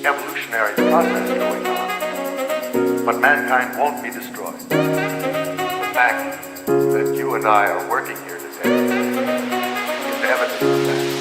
evolutionary process going on, but mankind won't be destroyed. The fact that you and I are working here today is evidence of that.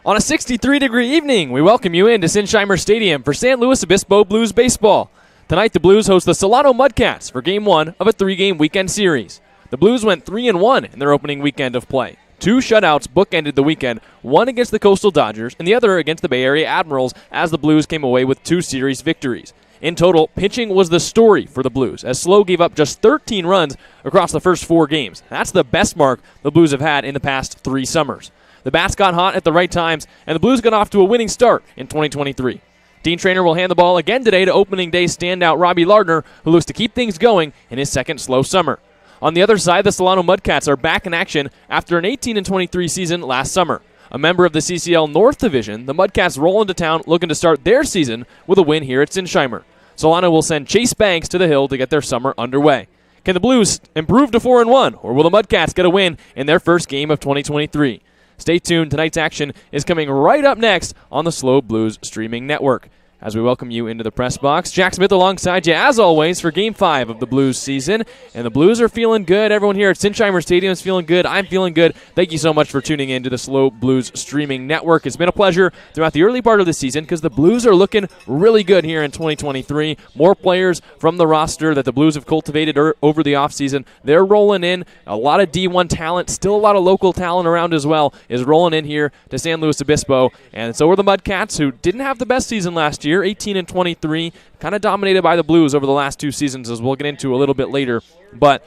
On a 63-degree evening, we welcome you into Sinsheimer Stadium for San Luis Obispo Blues baseball. Tonight, the Blues host the Solano Mudcats for Game 1 of a 3-game weekend series. The Blues went 3-1 in their opening weekend of play. 2 shutouts bookended the weekend, one against the Coastal Dodgers and the other against the Bay Area Admirals, as the Blues came away with 2 series victories. In total, pitching was the story for the Blues, as SLO gave up just 13 runs across the first 4 games. That's the best mark the Blues have had in the past 3 summers. The bats got hot at the right times, and the Blues got off to a winning start in 2023. Dean Traynor will hand the ball again today to opening day standout Robbie Lardner, who looks to keep things going in his second SLO summer. On the other side, the Solano Mudcats are back in action after an 18-23 season last summer. A member of the CCL North Division, the Mudcats roll into town looking to start their season with a win here at Sinsheimer. Solano will send Chase Banks to the Hill to get their summer underway. Can the Blues improve to 4-1, or will the Mudcats get a win in their first game of 2023? Stay tuned. Tonight's action is coming right up next on the SLO Blues streaming network. As we welcome you into the press box, Jack Smith alongside you, as always, for Game 5 of the Blues season. And the Blues are feeling good. Everyone here at Sinsheimer Stadium is feeling good. I'm feeling good. Thank you so much for tuning in to the SLO Blues streaming network. It's been a pleasure throughout the early part of the season because the Blues are looking really good here in 2023. More players from the roster that the Blues have cultivated over the offseason. They're rolling in. A lot of D1 talent, still a lot of local talent around as well, is rolling in here to San Luis Obispo. And so are the Mudcats, who didn't have the best season last year. 18-23, kind of dominated by the Blues over the last 2 seasons, as we'll get into a little bit later. But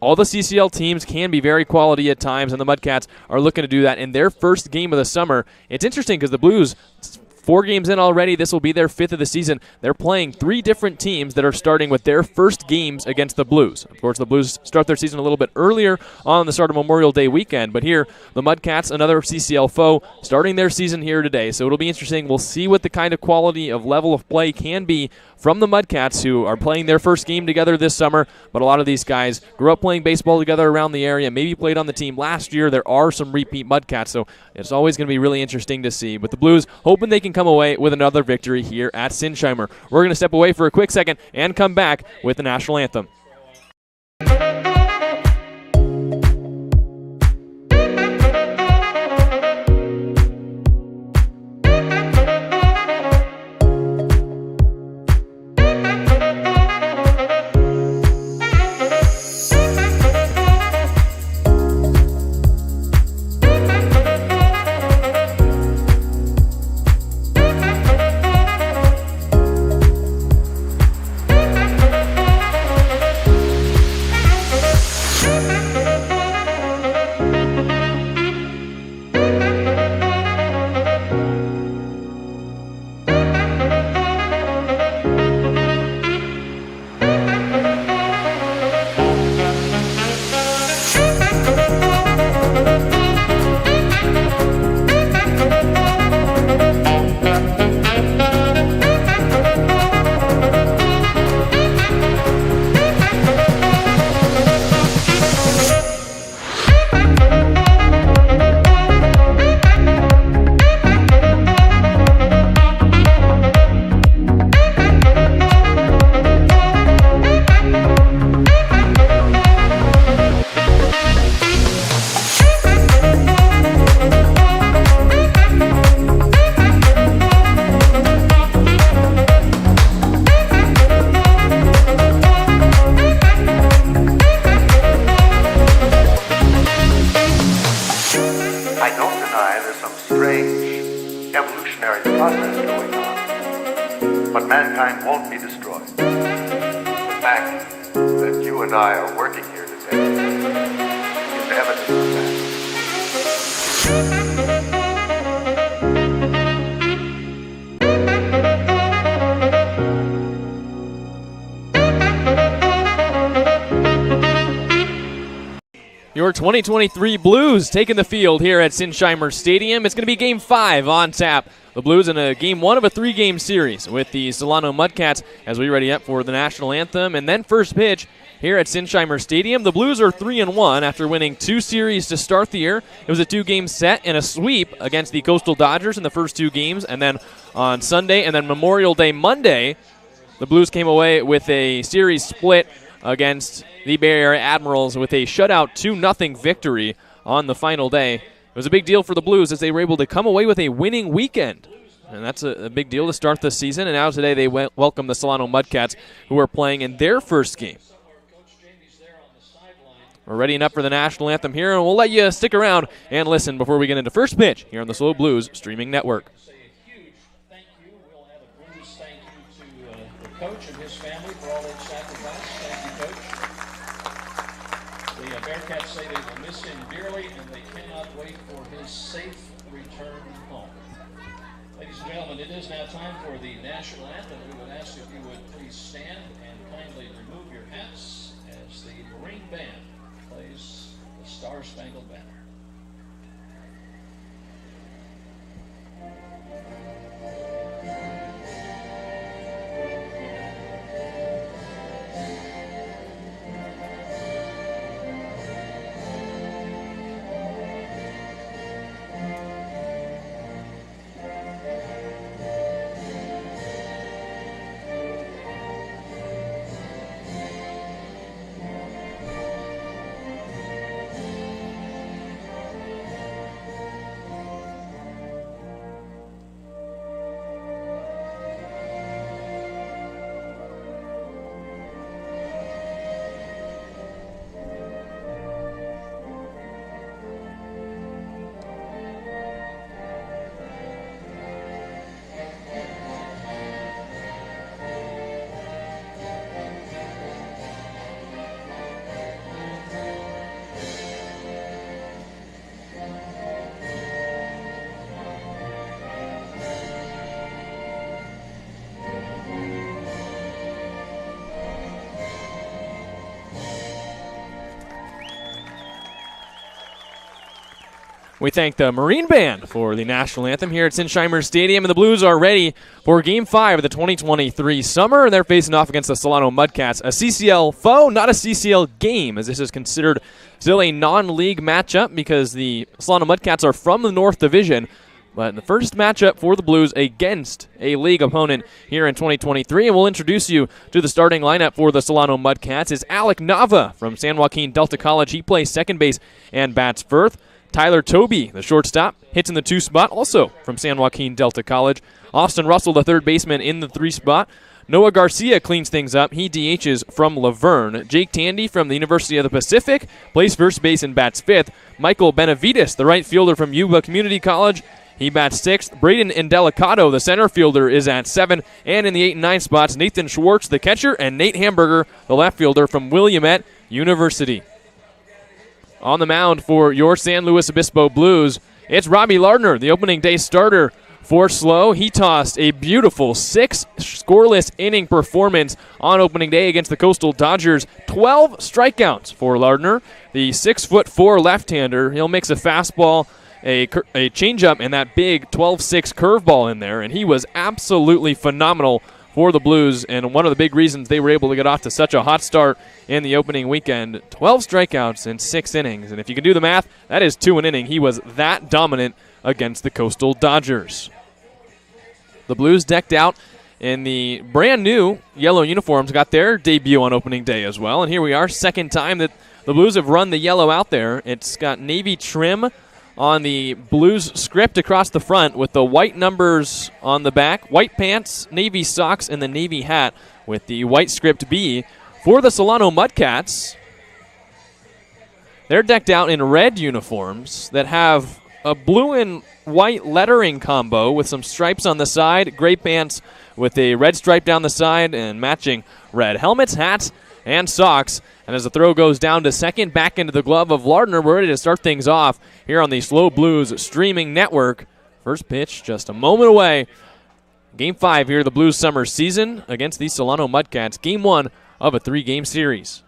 all the CCL teams can be very quality at times, and the Mudcats are looking to do that in their first game of the summer. It's interesting because the Blues, 4 games in already, this will be their 5th of the season. They're playing 3 different teams that are starting with their first games against the Blues. Of course, the Blues start their season a little bit earlier on the start of Memorial Day weekend, but here, the Mudcats, another CCL foe, starting their season here today. So it'll be interesting. We'll see what the kind of quality of level of play can be from the Mudcats, who are playing their first game together this summer, but a lot of these guys grew up playing baseball together around the area, maybe played on the team last year. There are some repeat Mudcats, so it's always going to be really interesting to see. But the Blues hoping they can come away with another victory here at Sinsheimer. We're going to step away for a quick second and come back with the national anthem. But mankind won't be destroyed. The fact that you and I are working here today is evidence of that. Your 2023 Blues taking the field here at Sinsheimer Stadium. It's going to be Game 5 on tap. The Blues in a Game 1 of a 3-game series with the Solano Mudcats as we ready up for the national anthem. And then first pitch here at Sinsheimer Stadium. The Blues are 3-1 after winning 2 series to start the year. It was a 2-game set and a sweep against the Coastal Dodgers in the first 2 games. And then on Sunday and then Memorial Day Monday, the Blues came away with a series split against the Bay Area Admirals with a shutout 2-0 victory on the final day. It was a big deal for the Blues as they were able to come away with a winning weekend. And that's a big deal to start the season. And now today they welcome the Solano Mudcats, who are playing in their first game. We're readying up for the national anthem here, and we'll let you stick around and listen before we get into first pitch here on the SLO Blues streaming network. Coach and his family for all their sacrifice. Thank you, Coach. The Bearcats say they will miss him dearly, and they cannot wait for his safe return home. Ladies and gentlemen, it is now time for the national anthem. We would ask if you would please stand and kindly remove your hats as the Marine Band plays the Star-Spangled Banner. We thank the Marine Band for the national anthem here at Sinsheimer Stadium, and the Blues are ready for Game 5 of the 2023 summer, and they're facing off against the Solano Mudcats, a CCL foe, not a CCL game, as this is considered still a non-league matchup because the Solano Mudcats are from the North Division. But the first matchup for the Blues against a league opponent here in 2023, and we'll introduce you to the starting lineup for the Solano Mudcats. Is Alec Nava from San Joaquin Delta College. He plays second base and bats first. Tyler Toby, the shortstop, hits in the 2 spot, also from San Joaquin Delta College. Austin Russell, the third baseman, in the 3 spot. Noah Garcia cleans things up. He DHs from Laverne. Jake Tandy from the University of the Pacific plays first base and bats 5th. Michael Benavides, the right fielder from Yuba Community College, he bats 6th. Braden Indelicato, the center fielder, is at 7. And in the 8 and 9 spots, Nathan Schwartz, the catcher, and Nate Hamburger, the left fielder from Willamette University. On the mound for your San Luis Obispo Blues, it's Robbie Lardner, the opening day starter for SLO. He tossed a beautiful 6 scoreless inning performance on opening day against the Coastal Dodgers. 12 strikeouts for Lardner, the 6'4" left-hander. He'll mix a fastball, a changeup, and that big 12-6 curveball in there, and he was absolutely phenomenal for the Blues, and one of the big reasons they were able to get off to such a hot start in the opening weekend. 12 strikeouts in 6 innings, and if you can do the math, that is 2 an inning. He was that dominant against the Coastal Dodgers. The Blues decked out in the brand new yellow uniforms, got their debut on opening day as well, and here we are, second time that the Blues have run the yellow out there. It's got navy trim on the Blues script across the front with the white numbers on the back, white pants, navy socks, and the navy hat with the white script B. For the Solano Mudcats, they're decked out in red uniforms that have a blue and white lettering combo with some stripes on the side, gray pants with a red stripe down the side, and matching red helmets, hats, and socks. And as the throw goes down to second, back into the glove of Lardner, we're ready to start things off here on the SLO Blues streaming network. First pitch just a moment away. Game 5 here, the Blues summer season against the Solano Mudcats. Game 1 of a 3-game series.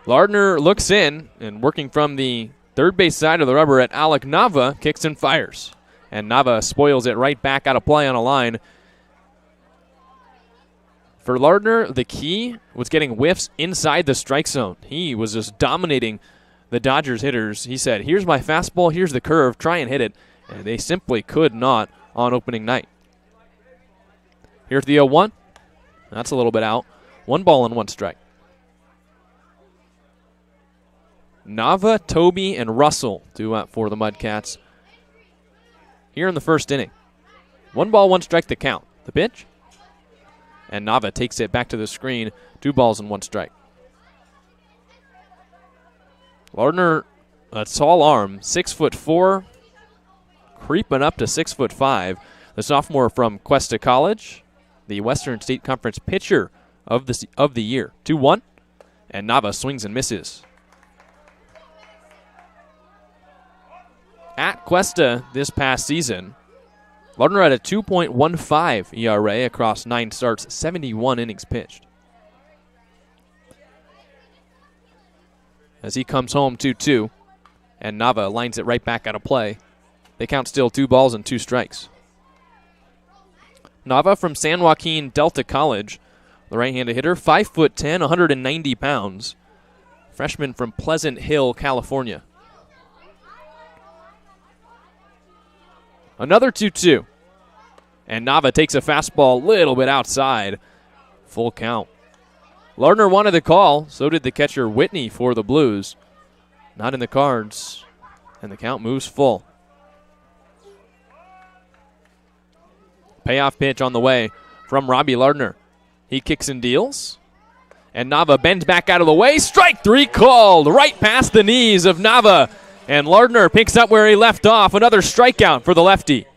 Lardner looks in, and working from the third base side of the rubber at Alec Nava, kicks and fires. And Nava spoils it right back out of play on a line. For Lardner, the key was getting whiffs inside the strike zone. He was just dominating the Dodgers hitters. He said, here's my fastball, here's the curve, try and hit it. And they simply could not on opening night. Here's the 0-1. That's a little bit out. 1 ball and 1 strike. Nava, Toby, and Russell due out for the Mudcats here in the first inning. 1 ball, 1 strike the count. The pitch. And Nava takes it back to the screen. 2 balls and 1 strike. Lardner, a tall arm, 6'4", creeping up to 6'5". The sophomore from Cuesta College, the Western State Conference pitcher of the year. 2-1, and Nava swings and misses. At Cuesta this past season, Lardner had a 2.15 ERA across 9 starts, 71 innings pitched. As he comes home 2-2, and Nava lines it right back out of play. They count still 2 balls and 2 strikes. Nava from San Joaquin Delta College, the right-handed hitter, 5'10", 190 pounds. Freshman from Pleasant Hill, California. Another 2-2. And Nava takes a fastball a little bit outside. Full count. Lardner wanted the call. So did the catcher Whitney for the Blues. Not in the cards. And the count moves full. Payoff pitch on the way from Robbie Lardner. He kicks and deals. And Nava bends back out of the way. Strike 3 called. Right past the knees of Nava. And Lardner picks up where he left off. Another strikeout for the lefty.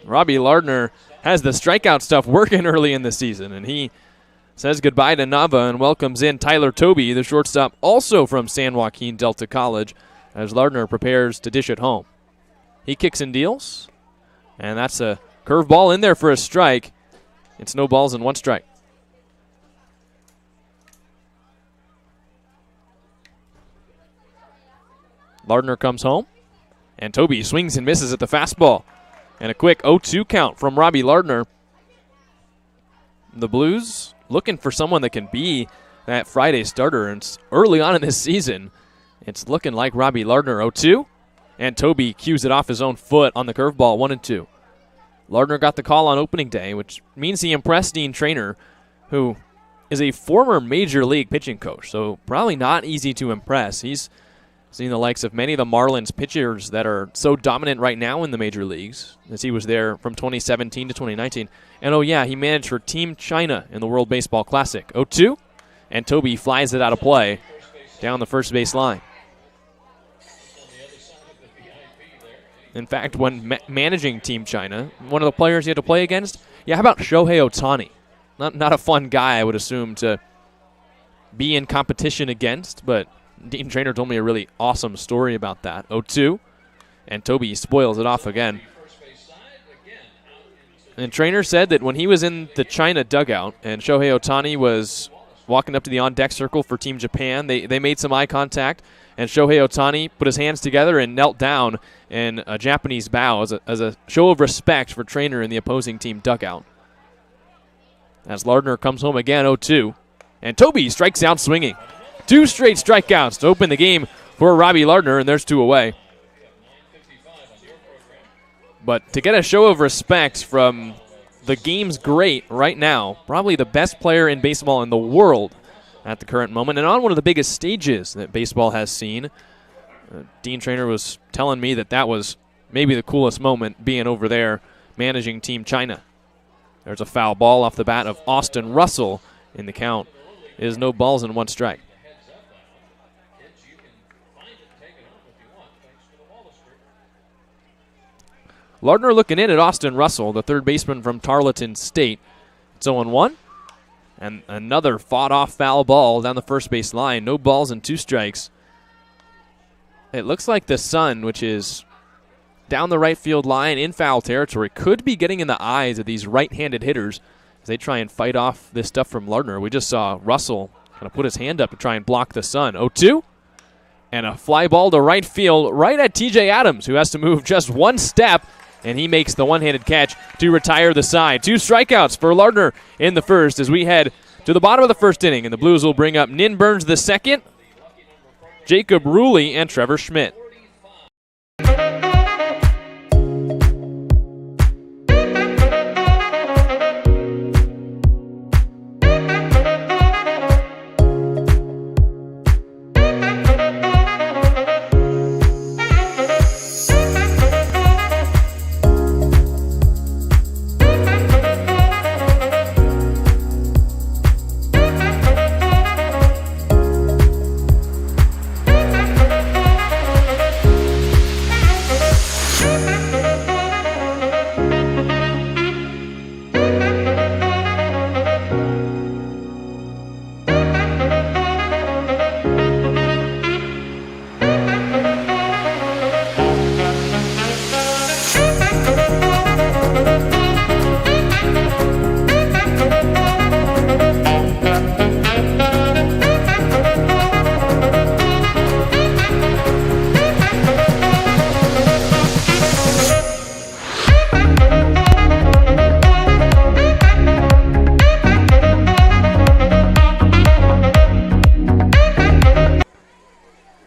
Robbie Lardner has the strikeout stuff working early in the season, and he says goodbye to Nava and welcomes in Tyler Toby, the shortstop, also from San Joaquin Delta College, as Lardner prepares to dish it home. He kicks and deals, and that's a curveball in there for a strike. It's no balls and 1 strike. Lardner comes home, and Toby swings and misses at the fastball. And a quick 0-2 count from Robbie Lardner. The Blues looking for someone that can be that Friday starter. And early on in this season, it's looking like Robbie Lardner. 0-2. And Toby cues it off his own foot on the curveball, 1-2. Lardner got the call on opening day, which means he impressed Dean Traynor, who is a former Major League pitching coach. So probably not easy to impress. He's seen the likes of many of the Marlins pitchers that are so dominant right now in the major leagues, as he was there from 2017 to 2019. And oh yeah, he managed for Team China in the World Baseball Classic. 0-2, and Toby flies it out of play down the first base line. In fact, when managing Team China, one of the players he had to play against, how about Shohei Ohtani? Not a fun guy, I would assume, to be in competition against, but Dean Traynor told me a really awesome story about that. 0-2, and Toby spoils it off again. And Traynor said that when he was in the China dugout and Shohei Ohtani was walking up to the on-deck circle for Team Japan, they made some eye contact, and Shohei Ohtani put his hands together and knelt down in a Japanese bow as a show of respect for Traynor in the opposing team dugout. As Lardner comes home again, 0-2, and Toby strikes out swinging. 2 straight strikeouts to open the game for Robbie Lardner, and there's 2 away. But to get a show of respect from the game's great right now, probably the best player in baseball in the world at the current moment, and on one of the biggest stages that baseball has seen, Dean Traynor was telling me that was maybe the coolest moment, being over there managing Team China. There's a foul ball off the bat of Austin Russell, in the count is no balls and 1 strike. Lardner looking in at Austin Russell, the third baseman from Tarleton State. It's 0-1. And another fought-off foul ball down the first base line. No balls and 2 strikes. It looks like the sun, which is down the right field line in foul territory. Could be getting in the eyes of these right-handed hitters as they try and fight off this stuff from Lardner. We just saw Russell kind of put his hand up to try and block the sun. 0-2. And a fly ball to right field right at TJ Adams, who has to move just one step, and he makes the one-handed catch to retire the side. 2 strikeouts for Lardner in the first as we head to the bottom of the first inning, and the Blues will bring up Nin Burns the second, Jacob Ruley, and Trevor Schmidt.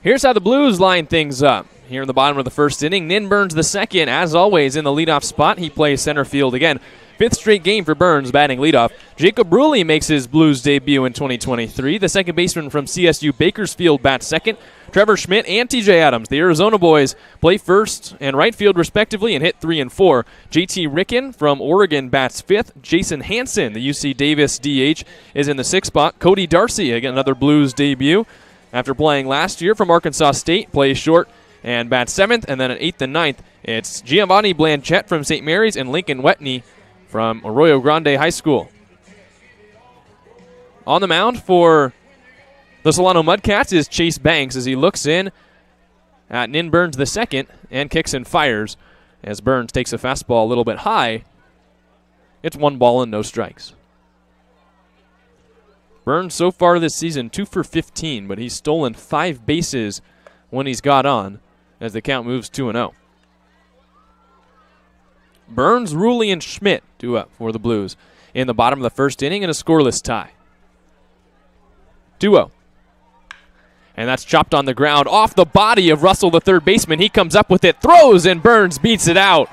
Here's how the Blues line things up. Here in the bottom of the first inning, Nin Burns the second, as always, in the leadoff spot. He plays center field again. 5th straight game for Burns, batting leadoff. Jacob Ruley makes his Blues debut in 2023. The second baseman from CSU Bakersfield bats second. Trevor Schmidt and TJ Adams, the Arizona boys, play first and right field respectively and hit 3 and 4. JT Ricken from Oregon bats 5th. Jason Hansen, the UC Davis DH, is in the 6th spot. Cody Darcy, again another Blues debut, after playing last year from Arkansas State, plays short and bats 7th. And then at 8th and 9th, it's Giovanni Blanchette from St. Mary's and Lincoln Wetney from Arroyo Grande High School. On the mound for the Solano Mudcats is Chase Banks as he looks in at Nin Burns the second and kicks and fires as Burns takes a fastball a little bit high. It's 1 ball and no strikes. Burns so far this season 2 for 15, but he's stolen 5 bases when he's got on as the count moves 2-0. Burns, Ruley, and Schmidt do up for the Blues in the bottom of the first inning in a scoreless tie. 2-0. And that's chopped on the ground off the body of Russell, the third baseman. He comes up with it, throws, and Burns beats it out.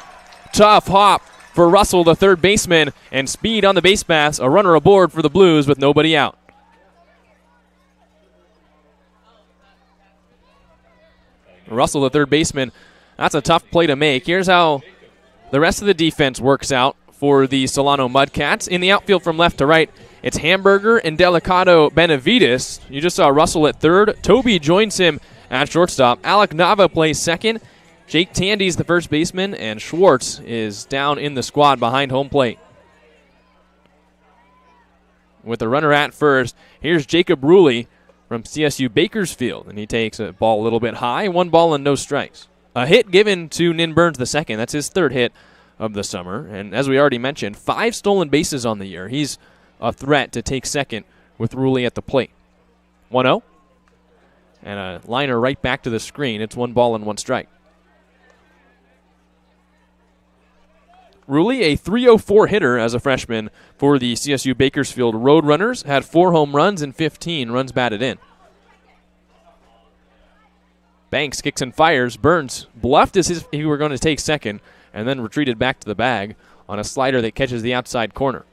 Tough hop for Russell, the third baseman, and speed on the base pass. A runner aboard for the Blues with nobody out. Russell, the third baseman, that's a tough play to make. Here's how the rest of the defense works out for the Solano Mudcats. In the outfield from left to right, it's Hamburger and Delicado Benavides. You just saw Russell at third. Toby joins him at shortstop. Alec Nava plays second. Jake Tandy's the first baseman, and Schwartz is down in the squad behind home plate. With the runner at first, here's Jacob Ruley from CSU Bakersfield, and he takes a ball a little bit high. 1 ball and no strikes. A hit given to Nin Burns the second. That's his 3rd hit of the summer. And as we already mentioned, 5 stolen bases on the year. He's a threat to take second with Ruley at the plate. 1-0. And a liner right back to the screen. It's 1 ball and 1 strike. Ruley, a .304 hitter as a freshman for the CSU Bakersfield Roadrunners, had 4 home runs and 15 runs batted in. Banks kicks and fires. Burns bluffed as if he were going to take second and then retreated back to the bag on a slider that catches the outside corner.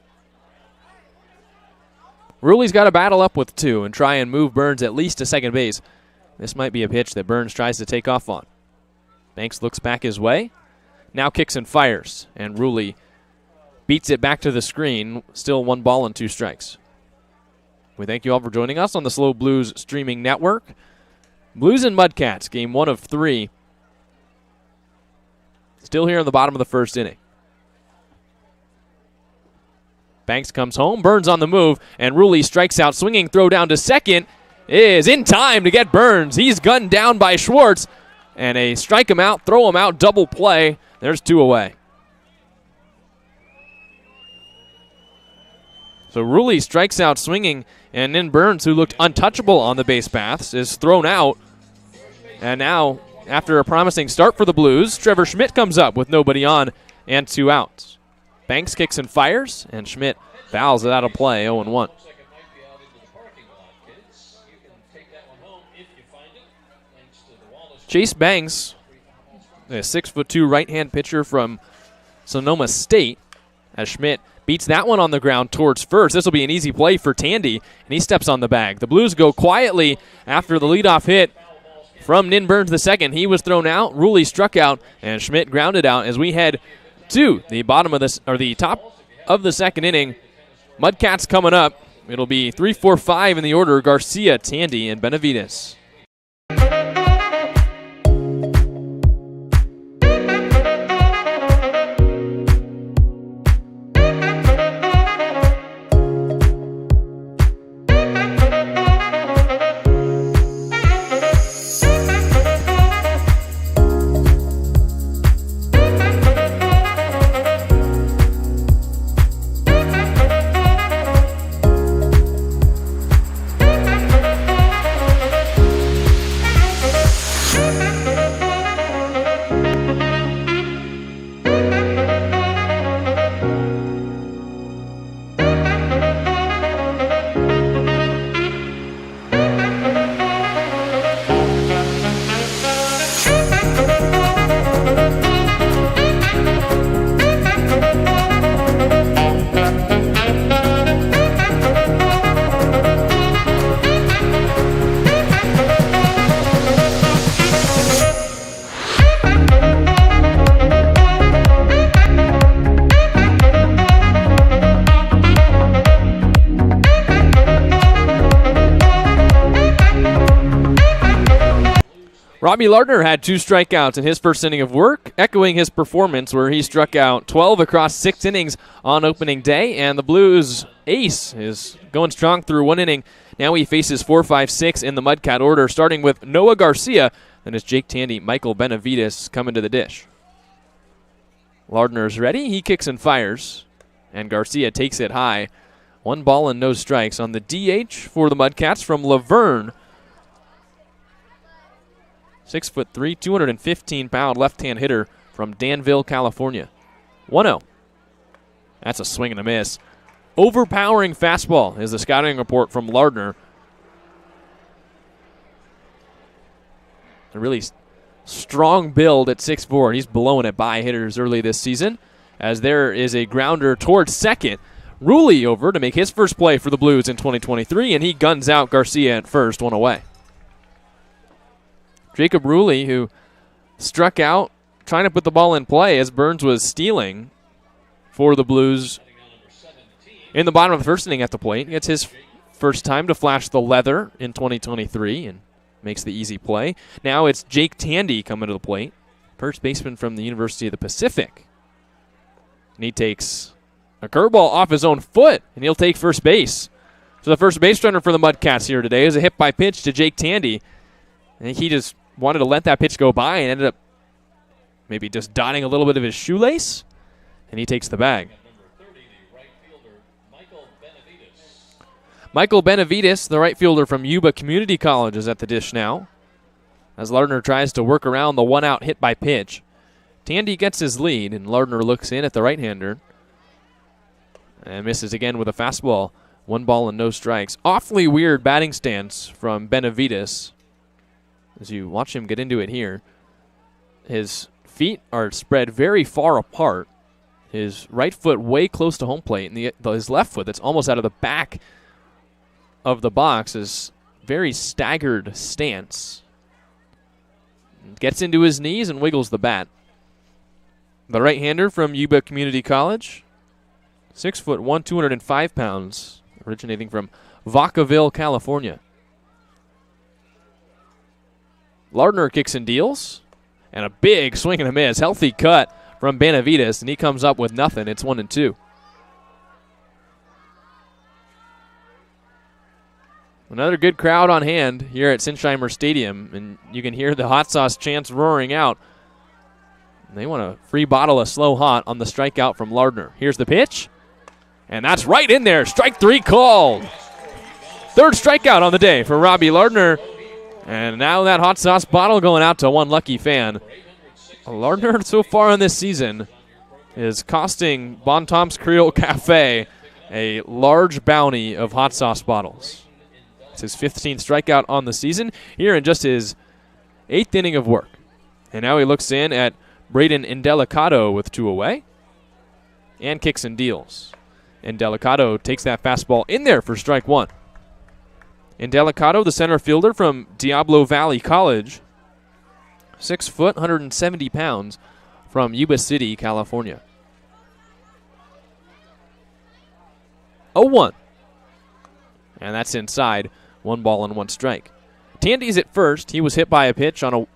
Ruley's got to battle up with 2 and try and move Burns at least to second base. This might be a pitch that Burns tries to take off on. Banks looks back his way. Now kicks and fires, and Ruley beats it back to the screen. Still 1 ball and 2 strikes. We thank you all for joining us on the SLO Blues streaming network. Blues and Mudcats, game 1 of 3. Still here in the bottom of the first inning. Banks comes home, Burns on the move, and Ruley strikes out. Swinging throw down to second is in time to get Burns. He's gunned down by Schwartz. and a strike him out, throw him out, double play. There's 2 away. So Rulli strikes out swinging, and then Burns, who looked untouchable on the base paths, is thrown out. And now, after a promising start for the Blues, Trevor Schmidt comes up with nobody on and 2 outs. Banks kicks and fires, and Schmidt fouls it out of play, 0-1. Chase Banks, a 6'2" right-hand pitcher from Sonoma State, as Schmidt beats that one on the ground towards first. This will be an easy play for Tandy, and he steps on the bag. The Blues go quietly after the leadoff hit from Nin Burns II. He was thrown out, Rulli struck out, and Schmidt grounded out as we head to the bottom of this, or the top of the second inning. Mudcats coming up. It'll be 3, 4, 5 in the order: Garcia, Tandy, and Benavides. Robbie Lardner had 2 strikeouts in his first inning of work, echoing his performance where he struck out 12 across 6 innings on opening day, and the Blues ace is going strong through 1 inning. Now he faces 4, 5, 6 in the Mudcat order, starting with Noah Garcia. Then it's Jake Tandy, Michael Benavides coming to the dish. Lardner's ready. He kicks and fires, and Garcia takes it high. 1 ball and no strikes on the DH for the Mudcats from Laverne. 6'3", 215-pound left-hand hitter from Danville, California. 1-0. That's a swing and a miss. Overpowering fastball is the scouting report from Lardner. A really strong build at 6'4". He's blowing it by hitters early this season, as there is a grounder towards second. Rulli over to make his first play for the Blues in 2023, and he guns out Garcia at first, 1 away. Jacob Rulli, who struck out trying to put the ball in play as Burns was stealing for the Blues in the bottom of the first inning at the plate. Gets his first time to flash the leather in 2023 and makes the easy play. Now it's Jake Tandy coming to the plate, first baseman from the University of the Pacific. And he takes a curveball off his own foot, and he'll take first base. So the first base runner for the Mudcats here today is a hit by pitch to Jake Tandy. And he just wanted to let that pitch go by and ended up maybe just dotting a little bit of his shoelace, and he takes the bag. Michael Benavides, the right fielder from Yuba Community College, is at the dish now, as Lardner tries to work around the 1-out hit by pitch. Tandy gets his lead, and Lardner looks in at the right-hander and misses again with a fastball. 1 ball and no strikes. Awfully weird batting stance from Benavides. As you watch him get into it here, his feet are spread very far apart. His right foot way close to home plate, and his left foot that's almost out of the back of the box is very staggered stance. Gets into his knees and wiggles the bat. The right-hander from Yuba Community College, 6'1", 205 pounds, originating from Vacaville, California. Lardner kicks and deals, and a big swing and a miss. Healthy cut from Benavides, and he comes up with nothing. It's 1-2. Another good crowd on hand here at Sinsheimer Stadium, and you can hear the hot sauce chants roaring out. They want a free bottle of Slow Hot on the strikeout from Lardner. Here's the pitch, and that's right in there. Strike 3 called. Third strikeout on the day for Robbie Lardner, and now that hot sauce bottle going out to one lucky fan. Lardner so far in this season is costing Bon Tom's Creole Cafe a large bounty of hot sauce bottles. It's his 15th strikeout on the season here in just his 8th inning of work. And now he looks in at Braden Indelicato with 2 away and kicks and deals. Indelicato takes that fastball in there for strike 1. Indelicato, the center fielder from Diablo Valley College, 6 foot, 170 pounds, from Yuba City, California. 0-1. And that's inside. 1 ball and 1 strike. Tandy's at first. He was hit by a pitch on a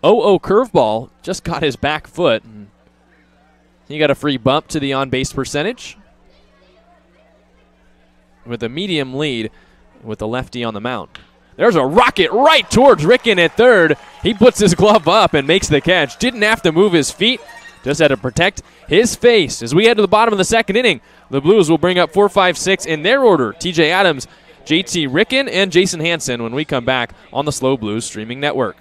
0-0 curveball. Just got his back foot. And he got a free bump to the on-base percentage with a medium lead with the lefty on the mound. There's a rocket right towards Ricken at third. He puts his glove up and makes the catch. Didn't have to move his feet. Just had to protect his face. As we head to the bottom of the second inning, the Blues will bring up 4, 5, 6 in their order. TJ Adams, JT Ricken, and Jason Hansen when we come back on the SLO Blues streaming network.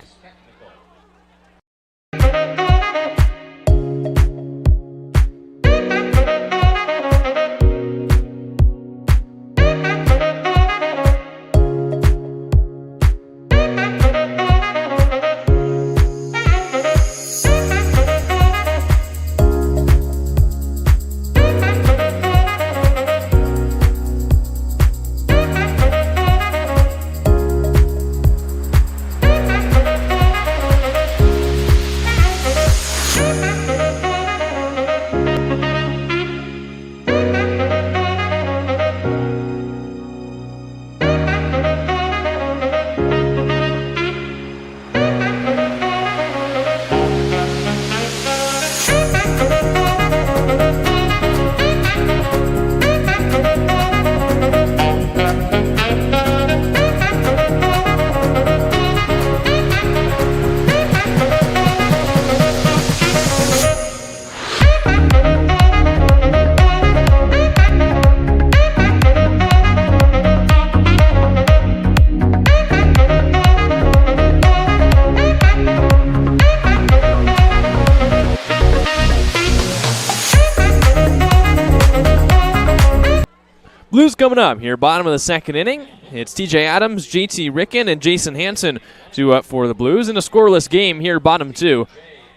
Blues coming up here, bottom of the second inning. It's TJ Adams, JT Ricken, and Jason Hansen due up for the Blues in a scoreless game here, bottom 2.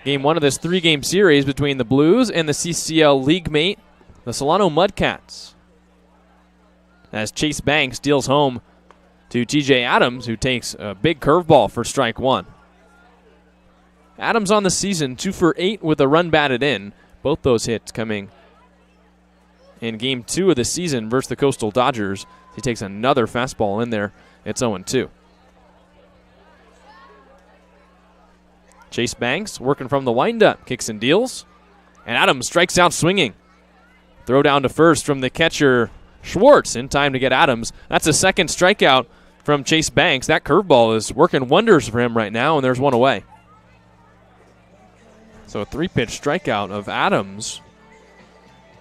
Game 1 of this 3-game series between the Blues and the CCL league mate, the Solano Mudcats. As Chase Banks deals home to TJ Adams, who takes a big curveball for strike 1. Adams on the season, 2 for 8 with a run batted in. Both those hits coming in Game 2 of the season versus the Coastal Dodgers. He takes another fastball in there. It's 0-2. Chase Banks working from the windup, kicks and deals. And Adams strikes out swinging. Throw down to first from the catcher Schwartz in time to get Adams. That's a second strikeout from Chase Banks. That curveball is working wonders for him right now, and there's 1 away. So a 3-pitch strikeout of Adams.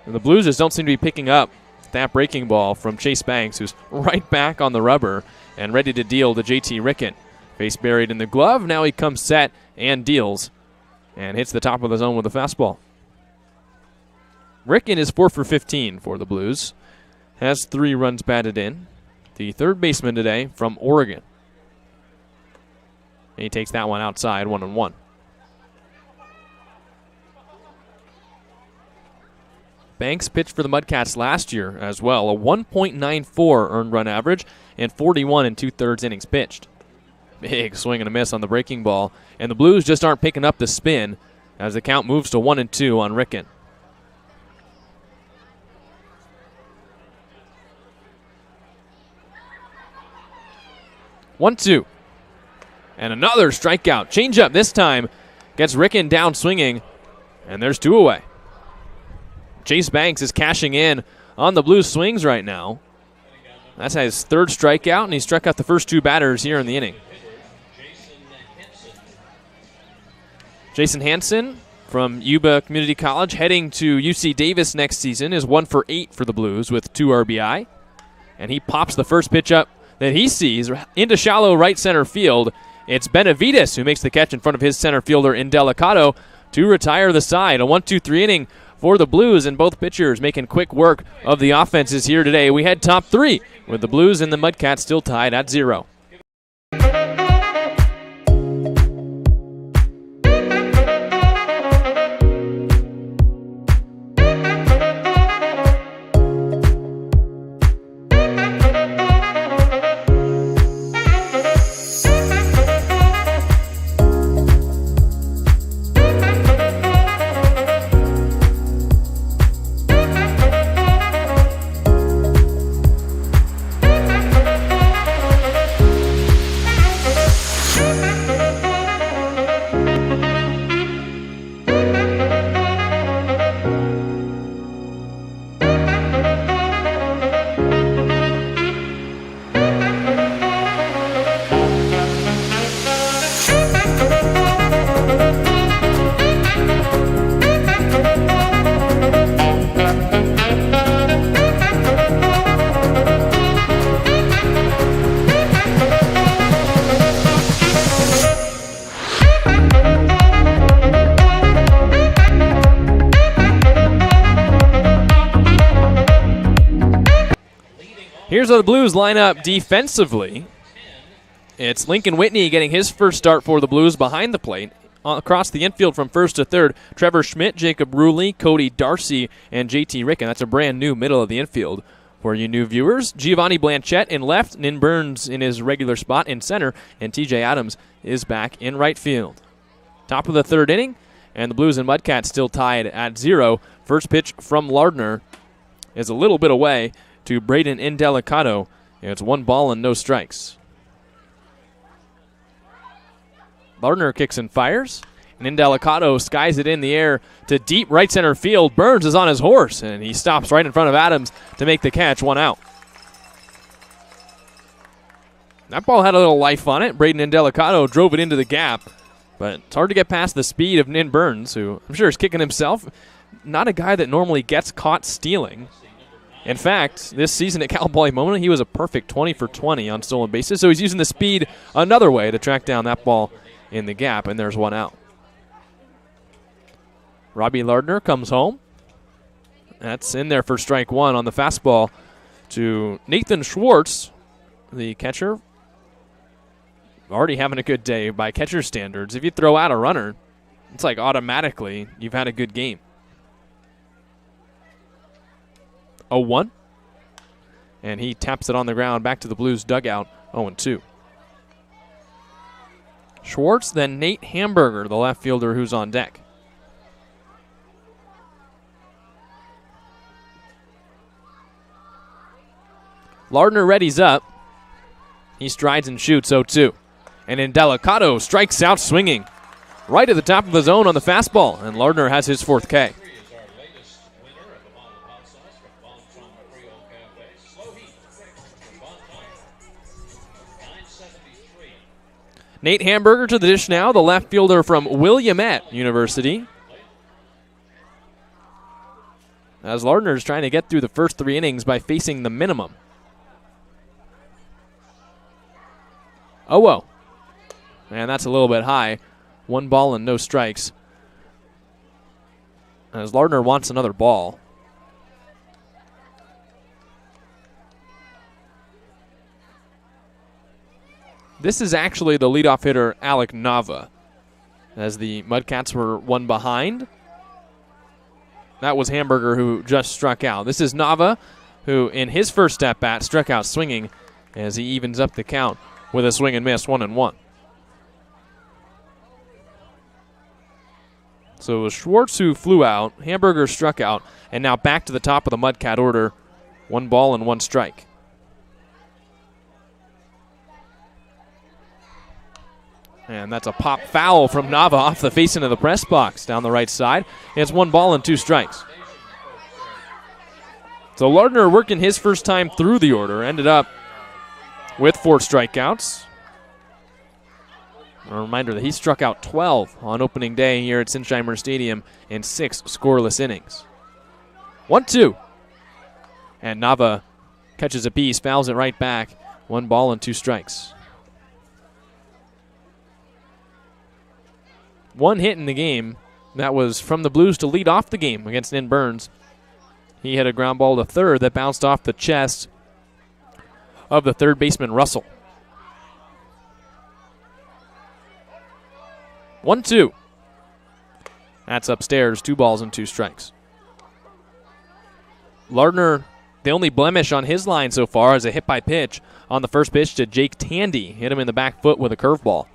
And the Blues just don't seem to be picking up that breaking ball from Chase Banks, who's right back on the rubber and ready to deal to JT Ricken. Face buried in the glove. Now he comes set and deals and hits the top of the zone with a fastball. Ricken is 4 for 15 for the Blues. Has 3 runs batted in. The third baseman today from Oregon. And he takes that one outside, 1-1. Banks pitched for the Mudcats last year as well, a 1.94 earned run average and 41 2/3 innings pitched. Big swing and a miss on the breaking ball, and the Blues just aren't picking up the spin as the count moves to 1-2 on Ricken. One, two. And another strikeout. Changeup this time gets Ricken down swinging, and there's 2 away. Chase Banks is cashing in on the Blues swings right now. That's his third strikeout, and he struck out the first two batters here in the inning. Jason Hansen from Yuba Community College, heading to UC Davis next season, is 1 for 8 for the Blues with 2 RBI. And he pops the first pitch up that he sees into shallow right center field. It's Benavides who makes the catch in front of his center fielder Indelicato to retire the side. A 1-2-3 inning for the Blues, and both pitchers making quick work of the offenses here today. We head top 3 with the Blues and the Mudcats still tied at 0. Here's how the Blues line up defensively. It's Lincoln Whitney getting his first start for the Blues behind the plate. Across the infield from first to third, Trevor Schmidt, Jacob Ruley, Cody Darcy, and JT Ricken. That's a brand new middle of the infield for you new viewers. Giovanni Blanchette in left, Nin Burns in his regular spot in center, and TJ Adams is back in right field. Top of the third inning, and the Blues and Mudcats still tied at 0. First pitch from Lardner is a little bit away to Braden Indelicato. It's 1 ball and no strikes. Lardner kicks and fires, and Indelicato skies it in the air to deep right center field. Burns is on his horse, and he stops right in front of Adams to make the catch, 1 out. That ball had a little life on it. Braden Indelicato drove it into the gap, but it's hard to get past the speed of Nin Burns, who I'm sure is kicking himself. Not a guy that normally gets caught stealing. In fact, this season at Cal Poly Pomona, he was a perfect 20 for 20 on stolen bases, so he's using the speed another way to track down that ball in the gap, and there's 1 out. Robbie Lardner comes home. That's in there for strike 1 on the fastball to Nathan Schwartz, the catcher. Already having a good day by catcher standards. If you throw out a runner, it's like automatically you've had a good game. 0-1. And he taps it on the ground back to the Blues dugout, 0-2. Schwartz, then Nate Hamburger, the left fielder who's on deck. Lardner readies up. He strides and shoots 0-2. And Indelicato strikes out swinging right at the top of the zone on the fastball, and Lardner has his 4th K. Nate Hamburger to the dish now, the left fielder from Willamette University. As Lardner is trying to get through the first 3 innings by facing the minimum. 0-0. And that's a little bit high. 1 ball and no strikes. As Lardner wants another ball. This is actually the leadoff hitter, Alec Nava, as the Mudcats were 1 behind. That was Hamburger who just struck out. This is Nava, who in his first at-bat struck out swinging as he evens up the count with a swing and miss, 1-1. So it was Schwartz who flew out, Hamburger struck out, and now back to the top of the Mudcat order, 1 ball and 1 strike. And that's a pop foul from Nava off the face into the press box down the right side. It's 1 ball and 2 strikes. So Lardner working his first time through the order, ended up with 4 strikeouts. A reminder that he struck out 12 on opening day here at Sinsheimer Stadium in 6 scoreless innings. 1-2. And Nava catches a piece, fouls it right back. 1 ball and 2 strikes. 1 hit in the game. That was from the Blues to lead off the game against Nin Burns. He hit a ground ball to third that bounced off the chest of the third baseman, Russell. 1-2. That's upstairs, 2 balls and 2 strikes. Lardner, the only blemish on his line so far is a hit by pitch on the first pitch to Jake Tandy. Hit him in the back foot with a curveball.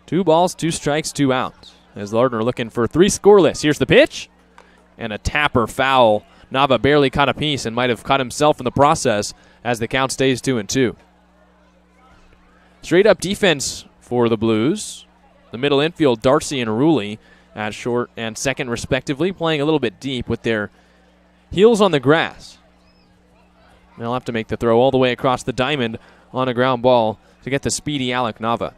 2 balls, 2 strikes, 2 outs. As Lardner looking for 3 scoreless. Here's the pitch. And a tapper foul. Nava barely caught a piece and might have caught himself in the process as the count stays 2-2. Straight up defense for the Blues. The middle infield, Darcy and Rulli at short and second respectively, playing a little bit deep with their heels on the grass. They'll have to make the throw all the way across the diamond on a ground ball to get the speedy Alec Nava.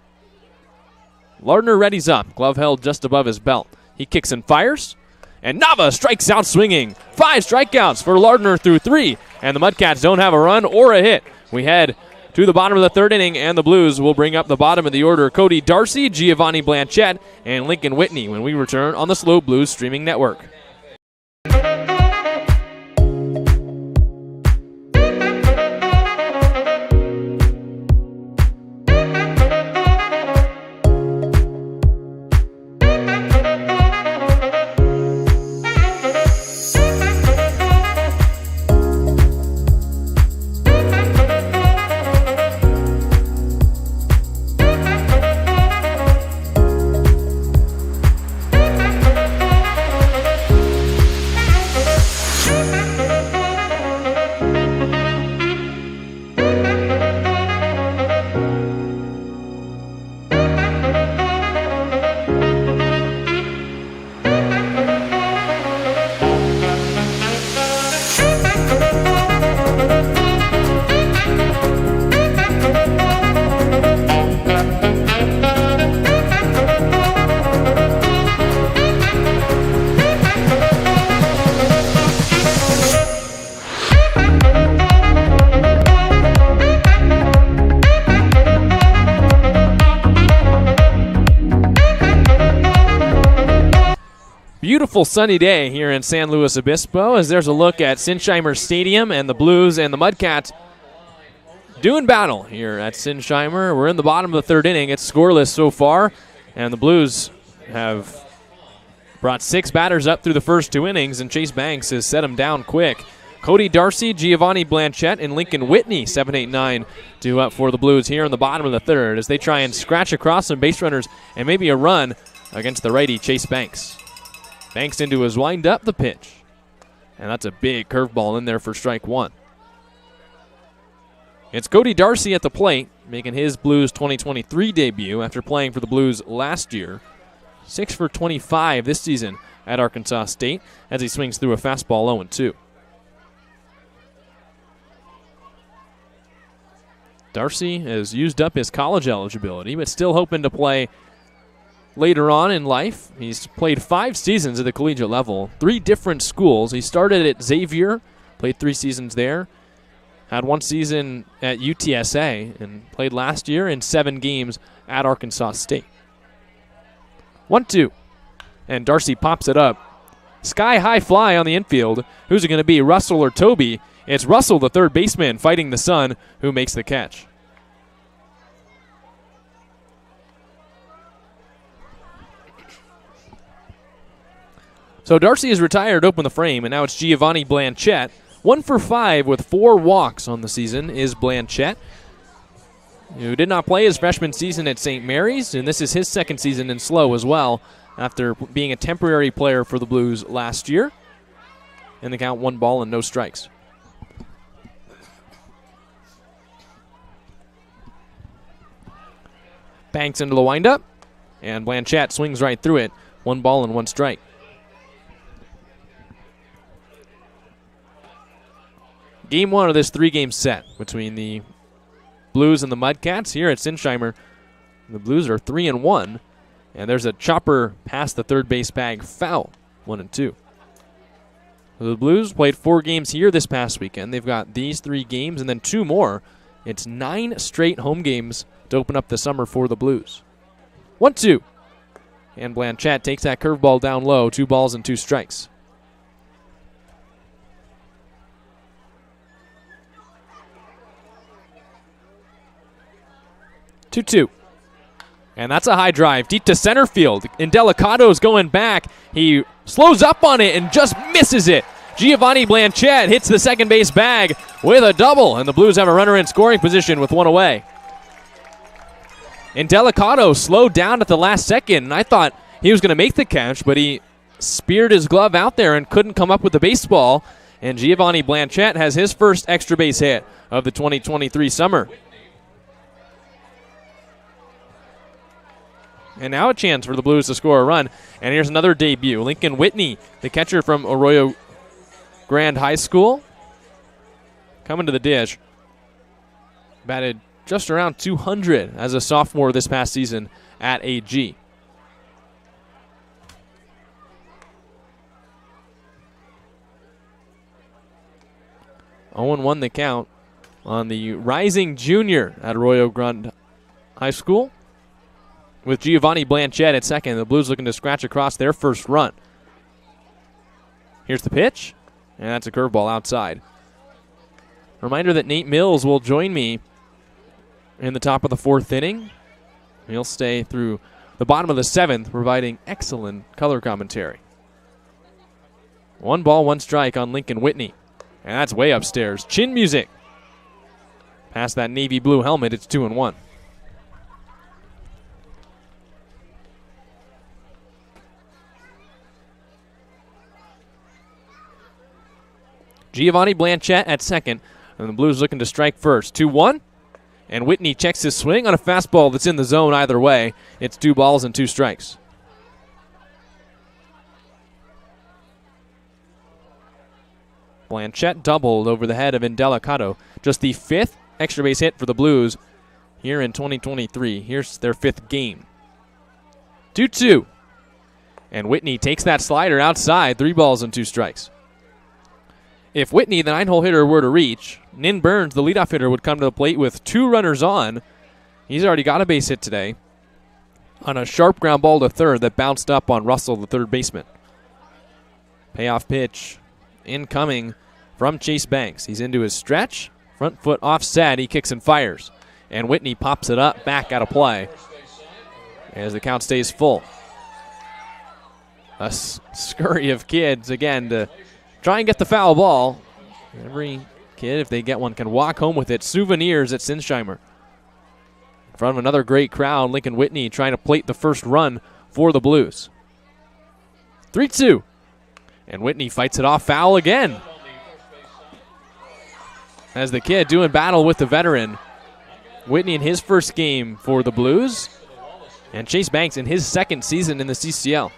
Lardner readies up, glove held just above his belt. He kicks and fires, and Nava strikes out swinging. 5 strikeouts for Lardner through 3, and the Mudcats don't have a run or a hit. We head to the bottom of the 3rd inning, and the Blues will bring up the bottom of the order Cody Darcy, Giovanni Blanchette, and Lincoln Whitney when we return on the SLO Blues streaming network. Beautiful sunny day here in San Luis Obispo as there's a look at Sinsheimer Stadium and the Blues and the Mudcats doing battle here at Sinsheimer. We're in the bottom of the 3rd inning. It's scoreless so far, and the Blues have brought 6 batters up through the first 2 innings, and Chase Banks has set them down quick. Cody Darcy, Giovanni Blanchette, and Lincoln Whitney, 7, 8, 9, due up for the Blues here in the bottom of the 3rd as they try and scratch across some base runners and maybe a run against the righty Chase Banks. Banks into his wind-up, the pitch. And that's a big curveball in there for strike 1. It's Cody Darcy at the plate, making his Blues 2023 debut after playing for the Blues last year. 6 for 25 this season at Arkansas State as he swings through a fastball 0-2. Darcy has used up his college eligibility, but still hoping to play later on in life. He's played 5 seasons at the collegiate level, 3 different schools. He started at Xavier, played 3 seasons there, had 1 season at UTSA, and played last year in 7 games at Arkansas State. 1-2, and Darcy pops it up. Sky-high fly on the infield. Who's it going to be, Russell or Toby? It's Russell, the third baseman, fighting the sun, who makes the catch. So Darcy is retired, open the frame, and now it's Giovanni Blanchette. 1 for 5 with 4 walks on the season is Blanchette, who did not play his freshman season at St. Mary's, and this is his 2nd season in SLO as well, after being a temporary player for the Blues last year. And the count 1 ball and no strikes. Banks into the windup, and Blanchette swings right through it. 1 ball and 1 strike. Game 1 of this 3-game set between the Blues and the Mudcats here at Sinsheimer. The Blues are 3-1, and there's a chopper past the third base bag foul, 1-2. The Blues played 4 games here this past weekend. They've got these 3 games and then 2 more. It's 9 straight home games to open up the summer for the Blues. 1-2. And Blanchette takes that curveball down low. 2 balls and 2 strikes. 2-2. And that's a high drive deep to center field. Indelicado's going back. He slows up on it and just misses it. Giovanni Blanchette hits the second base bag with a double, and the Blues have a runner in scoring position with 1 away. Indelicado slowed down at the last second, and I thought he was going to make the catch, but he speared his glove out there and couldn't come up with the baseball. And Giovanni Blanchette has his first extra base hit of the 2023 summer. And now a chance for the Blues to score a run. And here's another debut. Lincoln Whitney, the catcher from Arroyo Grande High School, coming to the dish. Batted just around 200 as a sophomore this past season at AG. Owen won the count on the rising junior at Arroyo Grande High School. With Giovanni Blanchette at second, the Blues looking to scratch across their first run. Here's the pitch, and that's a curveball outside. Reminder that Nate Mills will join me in the top of the 4th inning. He'll stay through the bottom of the 7th, providing excellent color commentary. 1 ball, 1 strike on Lincoln Whitney, and that's way upstairs. Chin music. Past that navy blue helmet, it's 2-1. Giovanni Blanchette at second, and the Blues looking to strike first. 2-1, and Whitney checks his swing on a fastball that's in the zone either way. It's 2 balls and 2 strikes. Blanchette doubled over the head of Indelicado. Just the 5th extra base hit for the Blues here in 2023. Here's their 5th game. 2-2, and Whitney takes that slider outside. 3 balls and 2 strikes. If Whitney, the 9-hole hitter, were to reach, Nin Burns, the leadoff hitter, would come to the plate with 2 runners on. He's already got a base hit today on a sharp ground ball to third that bounced up on Russell, the third baseman. Payoff pitch incoming from Chase Banks. He's into his stretch. Front foot offset. He kicks and fires. And Whitney pops it up back out of play as the count stays full. A scurry of kids again to try and get the foul ball. Every kid, if they get one, can walk home with it. Souvenirs at Sinsheimer. In front of another great crowd, Lincoln Whitney trying to plate the first run for the Blues. 3-2. And Whitney fights it off, foul again. As the kid doing battle with the veteran. Whitney in his first game for the Blues. And Chase Banks in his second season in the CCL.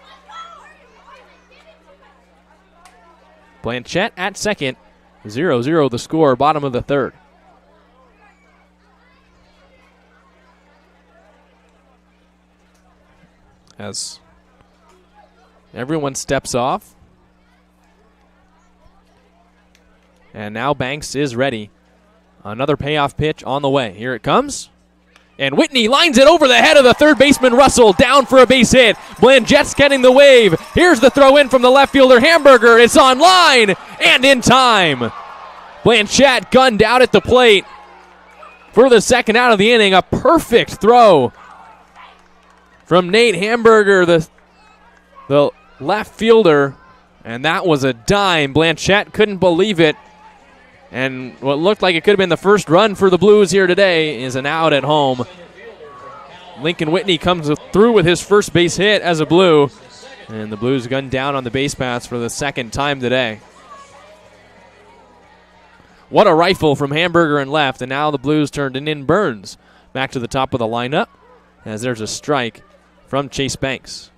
Blanchette at second, 0-0 the score, bottom of the 3rd. As everyone steps off. And now Banks is ready. Another payoff pitch on the way. Here it comes. And Whitney lines it over the head of the third baseman, Russell, down for a base hit. Blanchette's getting the wave. Here's the throw in from the left fielder, Hamburger. It's on line and in time. Blanchette gunned out at the plate for the second out of the inning. A perfect throw from Nate Hamburger, the left fielder. And that was a dime. Blanchette couldn't believe it. And what looked like it could have been the first run for the Blues here today is an out at home. Lincoln Whitney comes through with his first base hit as a Blue. And the Blues gunned down on the base paths for the second time today. What a rifle from Hamburger and left. And now the Blues turn to Nin Burns back to the top of the lineup as there's a strike from Chase Banks.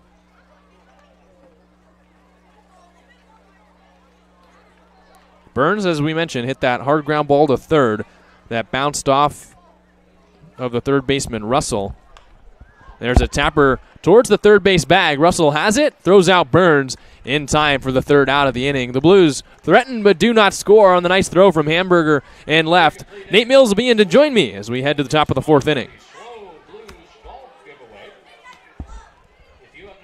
Burns, as we mentioned, hit that hard ground ball to third that bounced off of the third baseman, Russell. There's a tapper towards the third base bag. Russell has it, throws out Burns in time for the third out of the inning. The Blues threaten but do not score on the nice throw from Hamburger and left. Nate Mills will be in to join me as we head to the top of the fourth inning. SLO Blues golf giveaway. If you have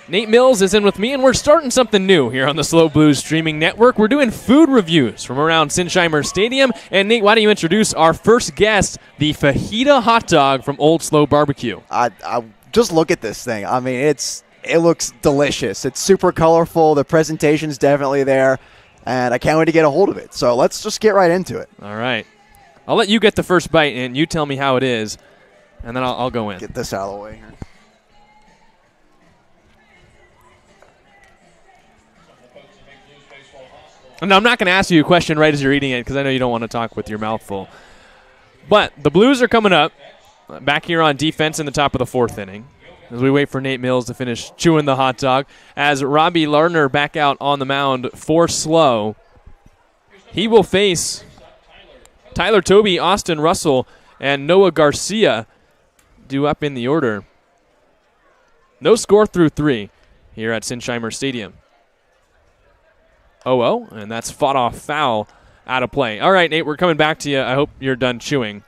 Nate Mills is in with me, and we're starting something new here on the SLO Blues streaming network. We're doing food reviews from around Sinsheimer Stadium. And, Nate, why don't you introduce our first guest, the fajita hot dog from Old SLO Barbecue. I just look at this thing. I mean, it looks delicious. It's super colorful. The presentation's definitely there, and I can't wait to get a hold of it. So let's just get right into it. All right. I'll let you get the first bite, and you tell me how it is, and then I'll go in. Get this out of the way here. And I'm not going to ask you a question right as you're eating it because I know you don't want to talk with your mouth full. But the Blues are coming up back here on defense in the top of the fourth inning as we wait for Nate Mills to finish chewing the hot dog. As Robbie Lardner back out on the mound for SLO, he will face Tyler Tobey, Austin Russell, and Noah Garcia due up in the order. No score through 3 here at Sinsheimer Stadium. 0-0, and that's fought off foul out of play. All right, Nate, we're coming back to you. I hope you're done chewing.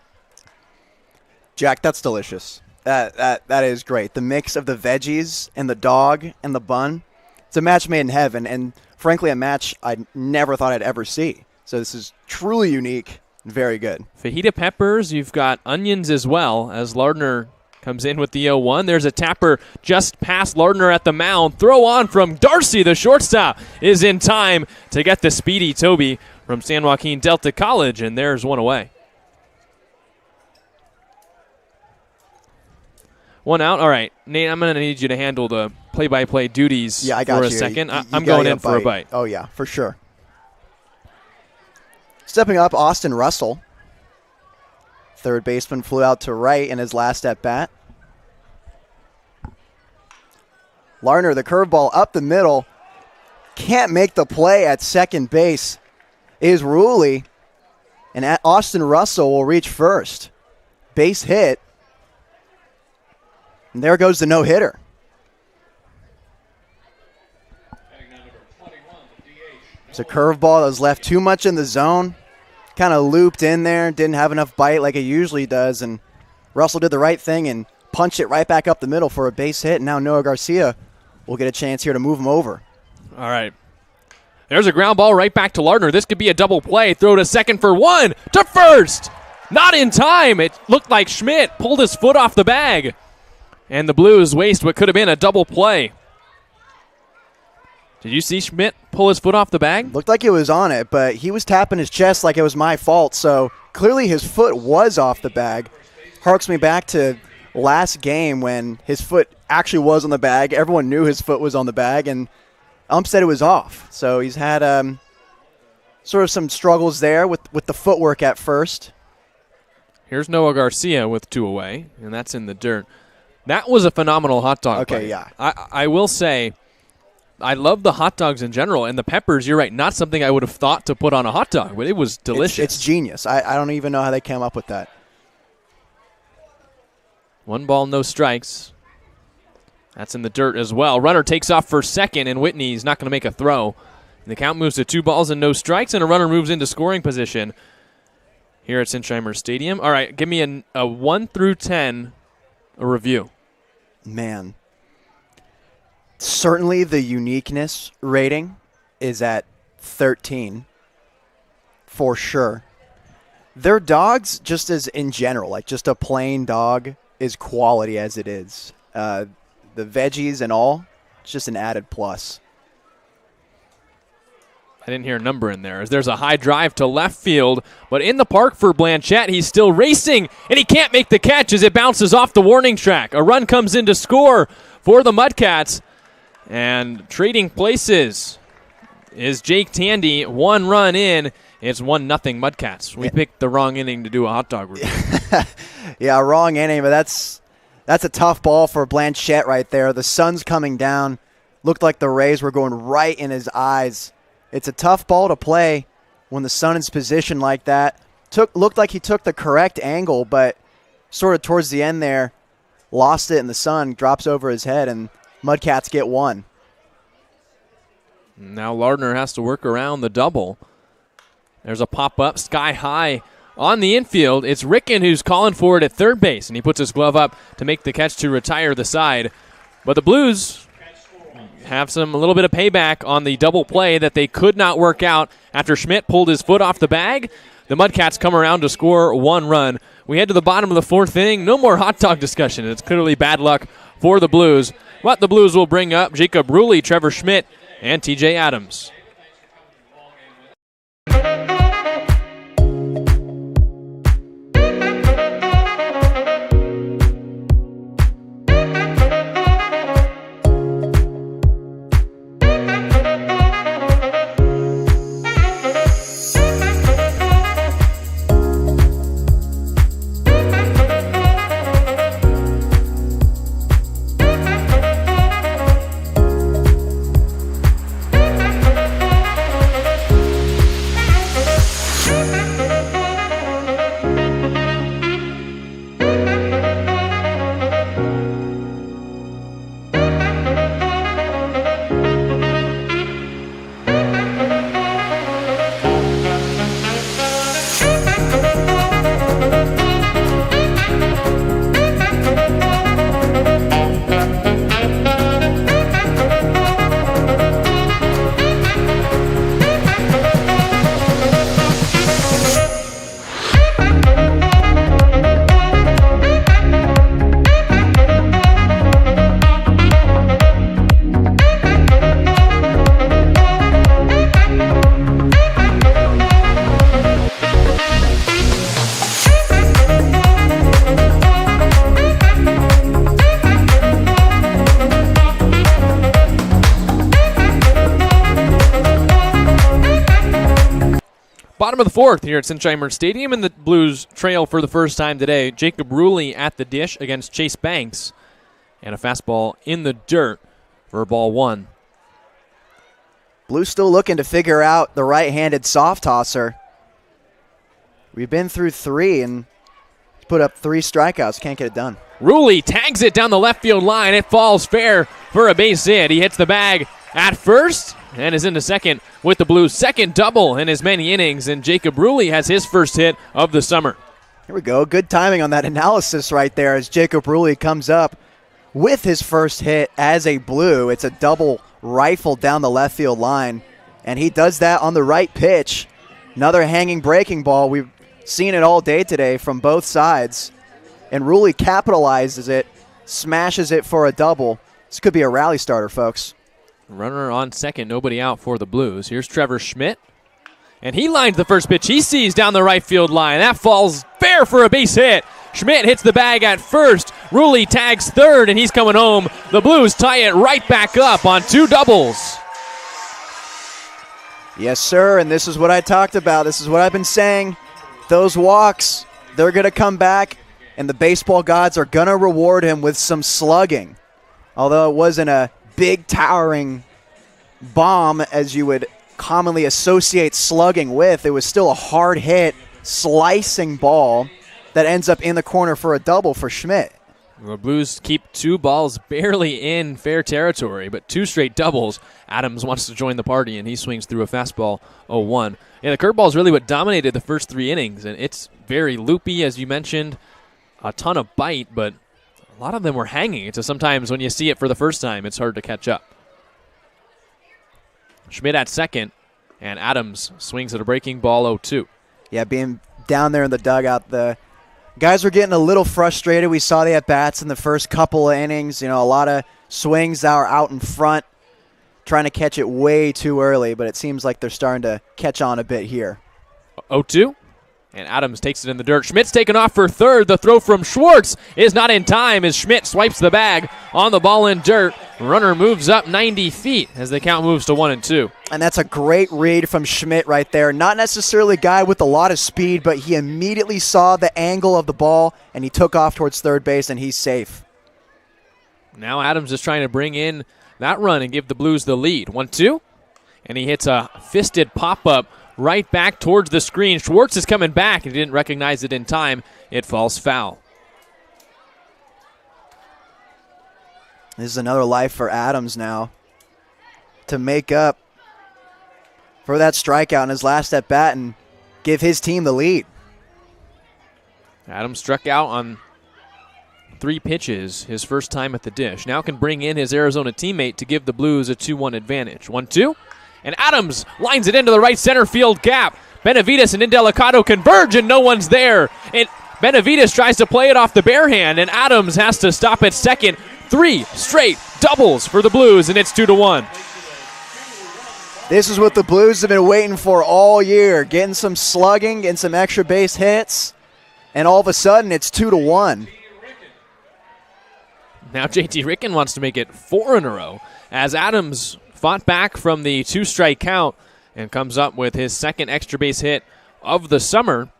Jack, that's delicious. That is great. The mix of the veggies and the dog and the bun, it's a match made in heaven, and frankly, a match I never thought I'd ever see. So this is truly unique and very good. Fajita peppers, you've got onions as well, as Lardner comes in with the 0-1. There's a tapper just past Lardner at the mound. Throw on from Darcy, the shortstop, is in time to get the speedy Toby from San Joaquin Delta College, and there's one away. One out. All right, Nate, I'm going to need you to handle the play-by-play duties for a second. I'm going in for a bite. Oh, yeah, for sure. Stepping up, Austin Russell. Third baseman flew out to right in his last at-bat. Lardner, the curveball up the middle. Can't make the play at second base is Ruley. And Austin Russell will reach first. Base hit. And there goes the no-hitter. It's a curveball that was left too much in the zone. Kind of looped in there, didn't have enough bite like it usually does, and Russell did the right thing and punched it right back up the middle for a base hit, and now Noah Garcia will get a chance here to move him over. All right. There's a ground ball right back to Lardner. This could be a double play. Throw to second for one. To first. Not in time. It looked like Schmidt pulled his foot off the bag. And the Blues waste what could have been a double play. Did you see Schmidt pull his foot off the bag? Looked like he was on it, but he was tapping his chest like it was my fault, so clearly his foot was off the bag. Harks me back to last game when his foot actually was on the bag. Everyone knew his foot was on the bag, and ump said it was off. So he's had sort of some struggles there with the footwork at first. Here's Noah Garcia with 2 away, and that's in the dirt. That was a phenomenal hot dog Okay, play. yeah. I will say, I love the hot dogs in general, and the peppers, you're right, not something I would have thought to put on a hot dog, but it was delicious. It's genius. I don't even know how they came up with that. 1 ball, no strikes. That's in the dirt as well. Runner takes off for second, and Whitney's not going to make a throw. The count moves to 2 balls and no strikes, and a runner moves into scoring position here at Sinsheimer Stadium. All right, give me a 1 through 10, a review. Man, certainly the uniqueness rating is at 13, for sure. Their dogs, just as in general, like just a plain dog, is quality as it is. The veggies and all, it's just an added plus. I didn't hear a number in there, as there's a high drive to left field, but in the park for Blanchette, he's still racing, and he can't make the catch as it bounces off the warning track. A run comes in to score for the Mudcats, and trading places is Jake Tandy. 1 run in, it's 1-0 Mudcats. We picked the wrong inning to do a hot dog review. Yeah, wrong inning, but that's a tough ball for Blanchette right there. The sun's coming down. Looked like the rays were going right in his eyes. It's a tough ball to play when the sun is positioned like that. Looked like he took the correct angle, but sort of towards the end there, lost it in the sun, drops over his head, and Mudcats get 1. Now Lardner has to work around the double. There's a pop-up sky high on the infield. It's Ricken who's calling for it at third base, and he puts his glove up to make the catch to retire the side. But the Blues have a little bit of payback on the double play that they could not work out after Schmidt pulled his foot off the bag. The Mudcats come around to score 1 run. We head to the bottom of the 4th inning. No more hot dog discussion. It's clearly bad luck for the Blues. But the Blues will bring up Jacob Ruley, Trevor Schmidt, and TJ Adams. Bottom of the 4th here at Sinsheimer Stadium, and the Blues trail for the first time today. Jacob Ruley at the dish against Chase Banks, and a fastball in the dirt for ball 1. Blues still looking to figure out the right-handed soft tosser. We've been through 3 and put up 3 strikeouts. Can't get it done. Ruley tags it down the left field line. It falls fair for a base hit. He hits the bag at first and is into second with the Blues' second double in as many innings, and Jacob Ruley has his first hit of the summer. Here we go. Good timing on that analysis right there as Jacob Ruley comes up with his first hit as a Blue. It's a double rifle down the left field line, and he does that on the right pitch. Another hanging breaking ball. We've seen it all day today from both sides, and Ruley capitalizes it, smashes it for a double. This could be a rally starter, folks. Runner on second, nobody out for the Blues. Here's Trevor Schmidt, and he lines the first pitch he sees down the right field line. That falls fair for a base hit. Schmidt hits the bag at first. Ruley tags third, and he's coming home. The Blues tie it right back up on 2 doubles. Yes, sir, and this is what I talked about. This is what I've been saying. Those walks, they're going to come back, and the baseball gods are going to reward him with some slugging. Although it wasn't a big towering bomb as you would commonly associate slugging with, it was still a hard hit, slicing ball that ends up in the corner for a double for Schmidt. The Blues keep 2 balls barely in fair territory, but 2 straight doubles. Adams wants to join the party, and he swings through a fastball 0-1. Yeah, the curveball is really what dominated the first 3 innings, and it's very loopy, as you mentioned. A ton of bite, but a lot of them were hanging. So sometimes when you see it for the first time, it's hard to catch up. Schmidt at second, and Adams swings at a breaking ball 0-2. Yeah, being down there in the dugout, the guys were getting a little frustrated. We saw the at-bats in the first couple of innings. You know, a lot of swings that were out in front, trying to catch it way too early, but it seems like they're starting to catch on a bit here. 0-2, and Adams takes it in the dirt. Schmidt's taken off for third. The throw from Schwartz is not in time as Schmidt swipes the bag on the ball in dirt. Runner moves up 90 feet as the count moves to 1-2. And that's a great read from Schmidt right there. Not necessarily a guy with a lot of speed, but he immediately saw the angle of the ball, and he took off towards third base, and he's safe. Now Adams is trying to bring in that run and give the Blues the lead. 1-2, and he hits a fisted pop-up right back towards the screen. Schwartz is coming back, and he didn't recognize it in time. It falls foul. This is another life for Adams now to make up for that strikeout in his last at-bat and give his team the lead. Adams struck out on 3 pitches his first time at the dish. Now can bring in his Arizona teammate to give the Blues a 2-1 advantage. 1-2, and Adams lines it into the right center field gap. Benavides and Indelicato converge, and no one's there. Benavides tries to play it off the bare hand, and Adams has to stop at second. 3 straight doubles for the Blues, and it's 2-1. This is what the Blues have been waiting for all year, getting some slugging, getting some extra base hits, and all of a sudden it's 2-1. Now JT Ricken wants to make it 4 in a row as Adams fought back from the 2-strike count and comes up with his second extra base hit of the summer.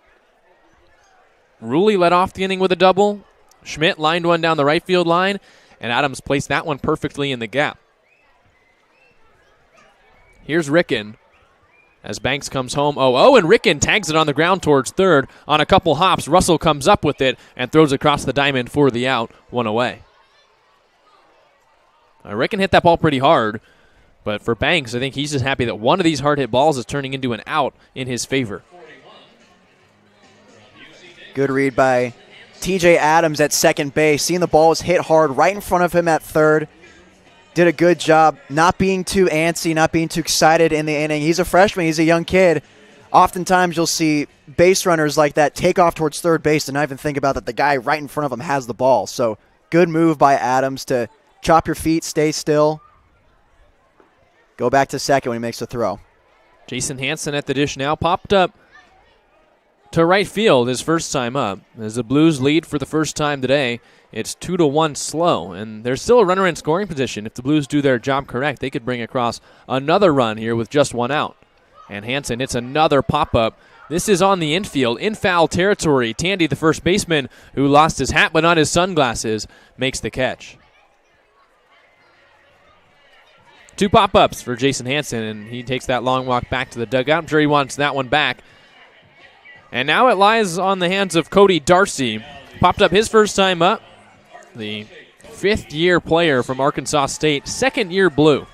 Ruley led off the inning with a double. Schmidt lined one down the right field line, and Adams placed that one perfectly in the gap. Here's Ricken as Banks comes home 0-0, and Ricken tags it on the ground towards third. On a couple hops, Russell comes up with it and throws across the diamond for the out, 1 away. Ricken hit that ball pretty hard, but for Banks, I think he's just happy that one of these hard-hit balls is turning into an out in his favor. Good read by TJ Adams at second base. Seeing the ball was hit hard right in front of him at third. Did a good job not being too antsy, not being too excited in the inning. He's a freshman. He's a young kid. Oftentimes you'll see base runners like that take off towards third base and not even think about that the guy right in front of him has the ball. So good move by Adams to chop your feet, stay still, go back to second when he makes the throw. Jason Hansen at the dish now, popped up to right field his first time up. As the Blues lead for the first time today, it's 2-1 SLO, and there's still a runner in scoring position. If the Blues do their job correct, they could bring across another run here with just 1 out. And Hansen hits another pop-up. This is on the infield, in foul territory. Tandy, the first baseman, who lost his hat but not his sunglasses, makes the catch. 2 pop-ups for Jason Hansen, and he takes that long walk back to the dugout. I'm sure he wants that one back. And now it lies on the hands of Cody Darcy. Popped up his first time up. The 5th-year player from Arkansas State, 2nd-year Blue.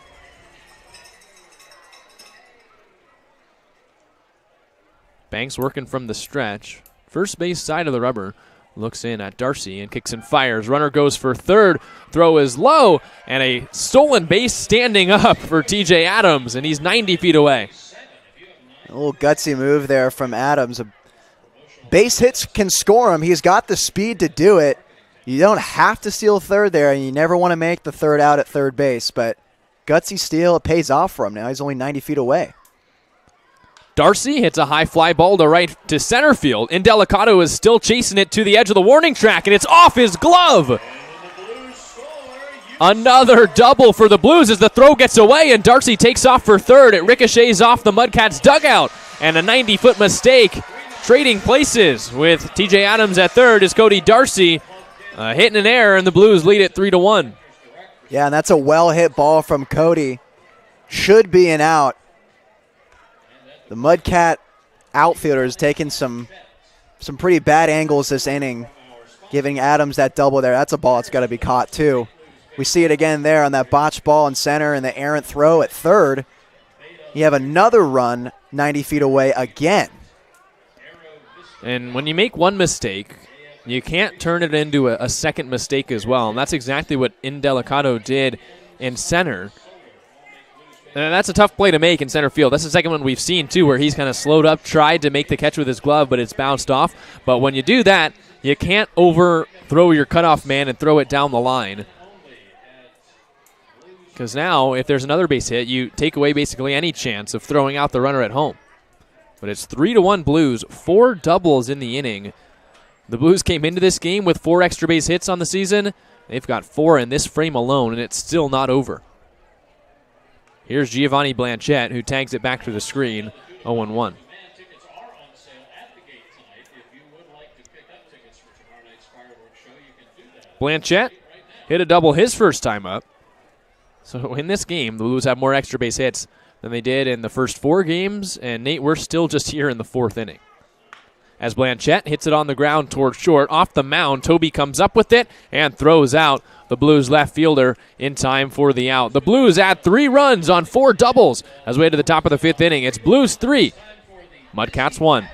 Banks working from the stretch. First base side of the rubber. Looks in at Darcy and kicks and fires. Runner goes for third. Throw is low. And a stolen base standing up for TJ Adams, and he's 90 feet away. A little gutsy move there from Adams. Base hits can score him. He's got the speed to do it. You don't have to steal third there, and you never want to make the third out at third base. But gutsy steal, it pays off for him now. He's only 90 feet away. Darcy hits a high fly ball to center field. Indelicato is still chasing it to the edge of the warning track, and it's off his glove. Another double for the Blues as the throw gets away, and Darcy takes off for third. It ricochets off the Mudcats' dugout, and a 90-foot mistake. Trading places with TJ Adams at third is Cody Darcy hitting an error, and the Blues lead it 3-1. Yeah, and that's a well-hit ball from Cody. Should be an out. The Mudcat outfielder is taking some pretty bad angles this inning. giving Adams that double there. That's a ball that's got to be caught too. We see it again there on that botched ball in center and the errant throw at third. You have another run 90 feet away again. And when you make one mistake, you can't turn it into a second mistake as well. And that's exactly what Indelicato did in center. And that's a tough play to make in center field. That's the second one we've seen, too, where he's kind of slowed up, tried to make the catch with his glove, but it's bounced off. But when you do that, you can't overthrow your cutoff man and throw it down the line. Because now, if there's another base hit, you take away basically any chance of throwing out the runner at home. But it's 3-1 Blues, 4 doubles in the inning. The Blues came into this game with 4 extra base hits on the season. They've got 4 in this frame alone, and it's still not over. Here's Giovanni Blanchette, who tags it back to the screen, 0-1. Blanchette hit a double his first time up. So in this game, the Blues have more extra base hits than they did in the first 4 games, and Nate, we're still just here in the 4th inning. As Blanchette hits it on the ground toward short, off the mound, Toby comes up with it and throws out the Blues left fielder in time for the out. The Blues add 3 runs on 4 doubles as we head to the top of the 5th inning. It's Blues 3, Mudcats 1.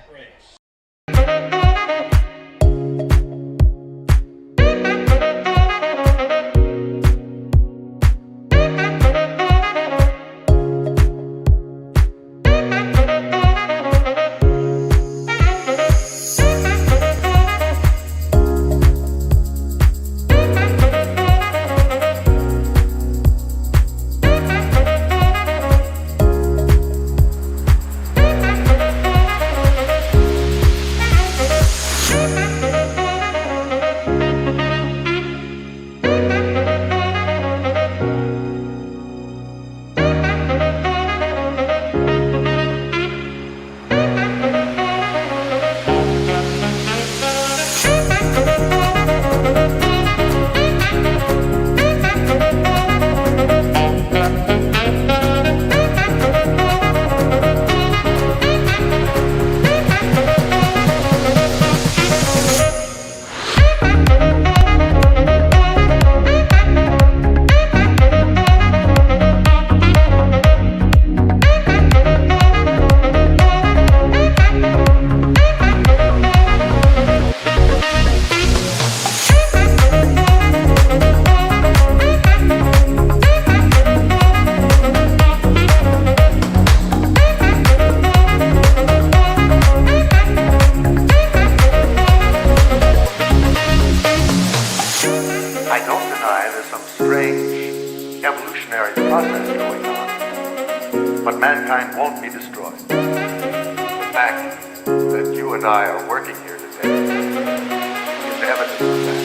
But mankind won't be destroyed. The fact that you and I are working here today is evidence of that.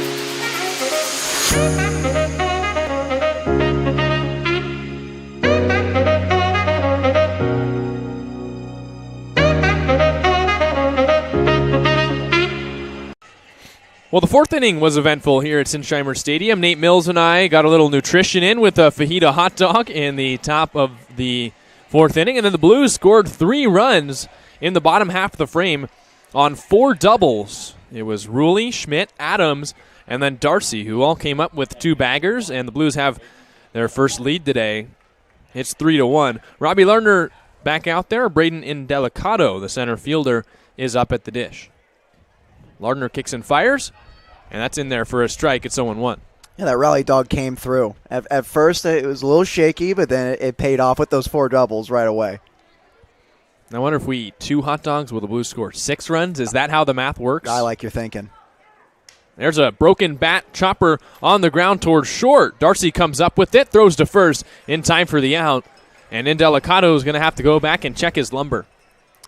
Well, the 4th inning was eventful here at Sinsheimer Stadium. Nate Mills and I got a little nutrition in with a fajita hot dog in the top of the 4th inning, and then the Blues scored 3 runs in the bottom half of the frame on 4 doubles. It was Ruley, Schmidt, Adams, and then Darcy, who all came up with 2 baggers, and the Blues have their first lead today. It's 3-1. Robbie Lardner back out there. Braden Indelicato, the center fielder, is up at the dish. Lardner kicks and fires, and that's in there for a strike. It's 0-1. Yeah, that rally dog came through. At first, it was a little shaky, but then it paid off with those 4 doubles right away. I wonder if we eat 2 hot dogs, will the Blues score 6 runs? Is that how the math works? I like your thinking. There's a broken bat chopper on the ground towards short. Darcy comes up with it, throws to first in time for the out, and Indelicato is going to have to go back and check his lumber.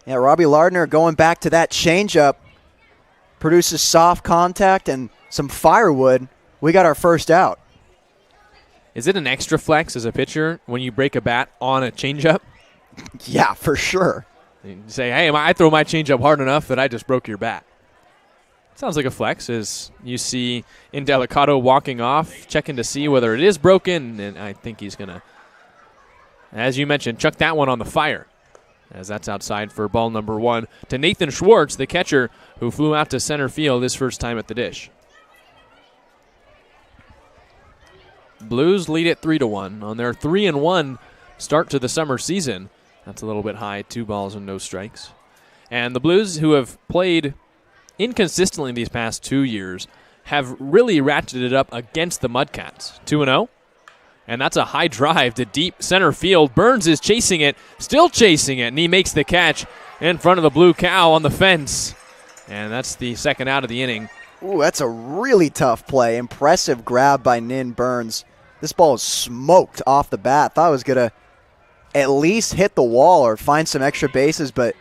Yeah, Robbie Lardner going back to that changeup. Produces soft contact and some firewood. We got our first out. Is it an extra flex as a pitcher when you break a bat on a changeup? Yeah, for sure. You say, hey, I throw my changeup hard enough that I just broke your bat. Sounds like a flex as you see Indelicato walking off, checking to see whether it is broken, and I think he's going to, as you mentioned, chuck that one on the fire, as that's outside for ball number 1 to Nathan Schwartz, the catcher, who flew out to center field his first time at the dish. Blues lead it 3-1 on their 3-1 start to the summer season. That's a little bit high, 2 balls and no strikes. And the Blues, who have played inconsistently these past 2 years, have really ratcheted it up against the Mudcats. 2-0. And that's a high drive to deep center field. Burns is chasing it, still chasing it, and he makes the catch in front of the Blue Cow on the fence. And that's the second out of the inning. Ooh, that's a really tough play. Impressive grab by Nin Burns. This ball is smoked off the bat. Thought it was going to at least hit the wall or find some extra bases, but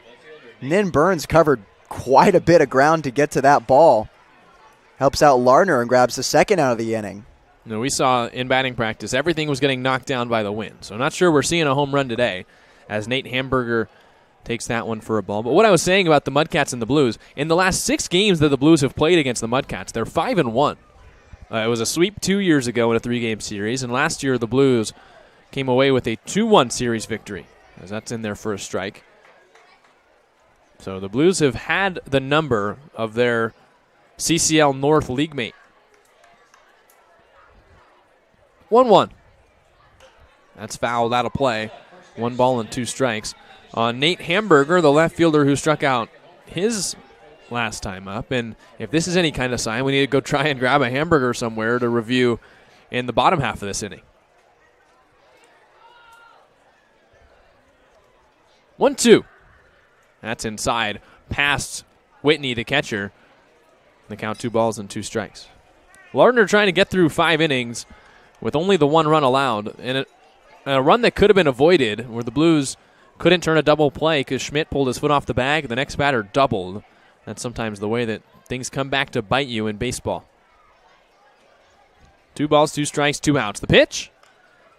Nin Burns covered quite a bit of ground to get to that ball. Helps out Lardner and grabs the second out of the inning. You know, we saw in batting practice everything was getting knocked down by the wind. So I'm not sure we're seeing a home run today as Nate Hamburger takes that one for a ball. But what I was saying about the Mudcats and the Blues, in the last 6 games that the Blues have played against the Mudcats, they're 5-1. It was a sweep 2 years ago in a 3-game series, and last year the Blues came away with a 2-1 series victory, as that's in their first strike. So the Blues have had the number of their CCL North league mate. 1-1. That's fouled out of play. 1 ball and 2 strikes. On Nate Hamburger, the left fielder who struck out his last time up. And if this is any kind of sign, we need to go try and grab a hamburger somewhere to review in the bottom half of this inning. 1-2. That's inside. Past Whitney, the catcher. The count 2 balls and 2 strikes. Lardner trying to get through 5 innings with only the 1 run allowed. And a run that could have been avoided where the Blues couldn't turn a double play because Schmidt pulled his foot off the bag. The next batter doubled. That's sometimes the way that things come back to bite you in baseball. 2 balls, 2 strikes, 2 outs. The pitch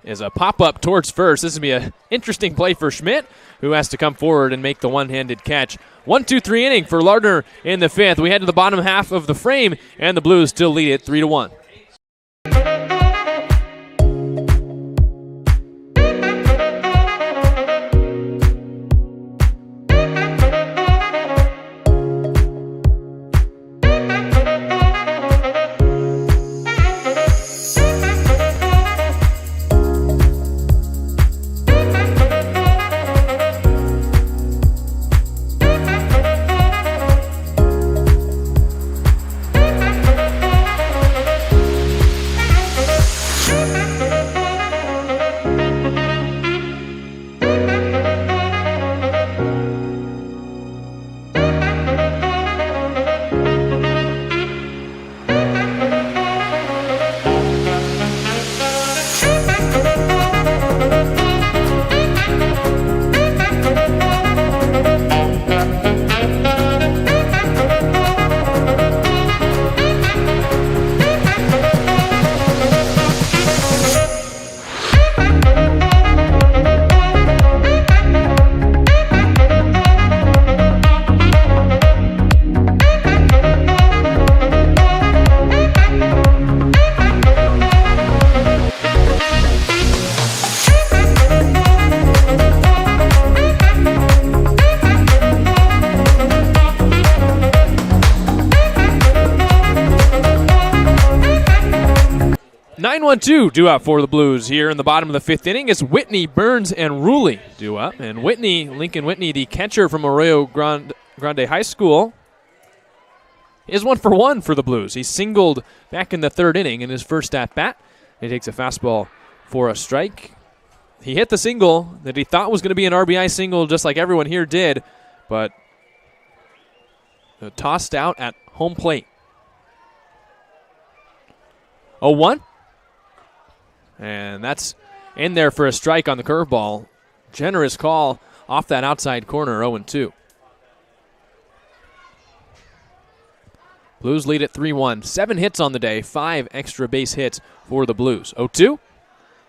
is a pop-up towards first. This would be an interesting play for Schmidt, who has to come forward and make the one-handed catch. 1-2-3 inning for Lardner in the 5th. We head to the bottom half of the frame, and the Blues still lead it 3-1. Due up for the Blues here in the bottom of the 5th inning is Whitney, Burns, and Ruley due up. And Whitney, Lincoln Whitney, the catcher from Arroyo Grande High School, is 1 for 1 for the Blues. He singled back in the 3rd inning in his first at-bat. He takes a fastball for a strike. He hit the single that he thought was going to be an RBI single, just like everyone here did, but tossed out at home plate. 0-1. And that's in there for a strike on the curveball. Generous call off that outside corner, 0-2. Blues lead at 3-1. 7 hits on the day, 5 extra base hits for the Blues. 0-2.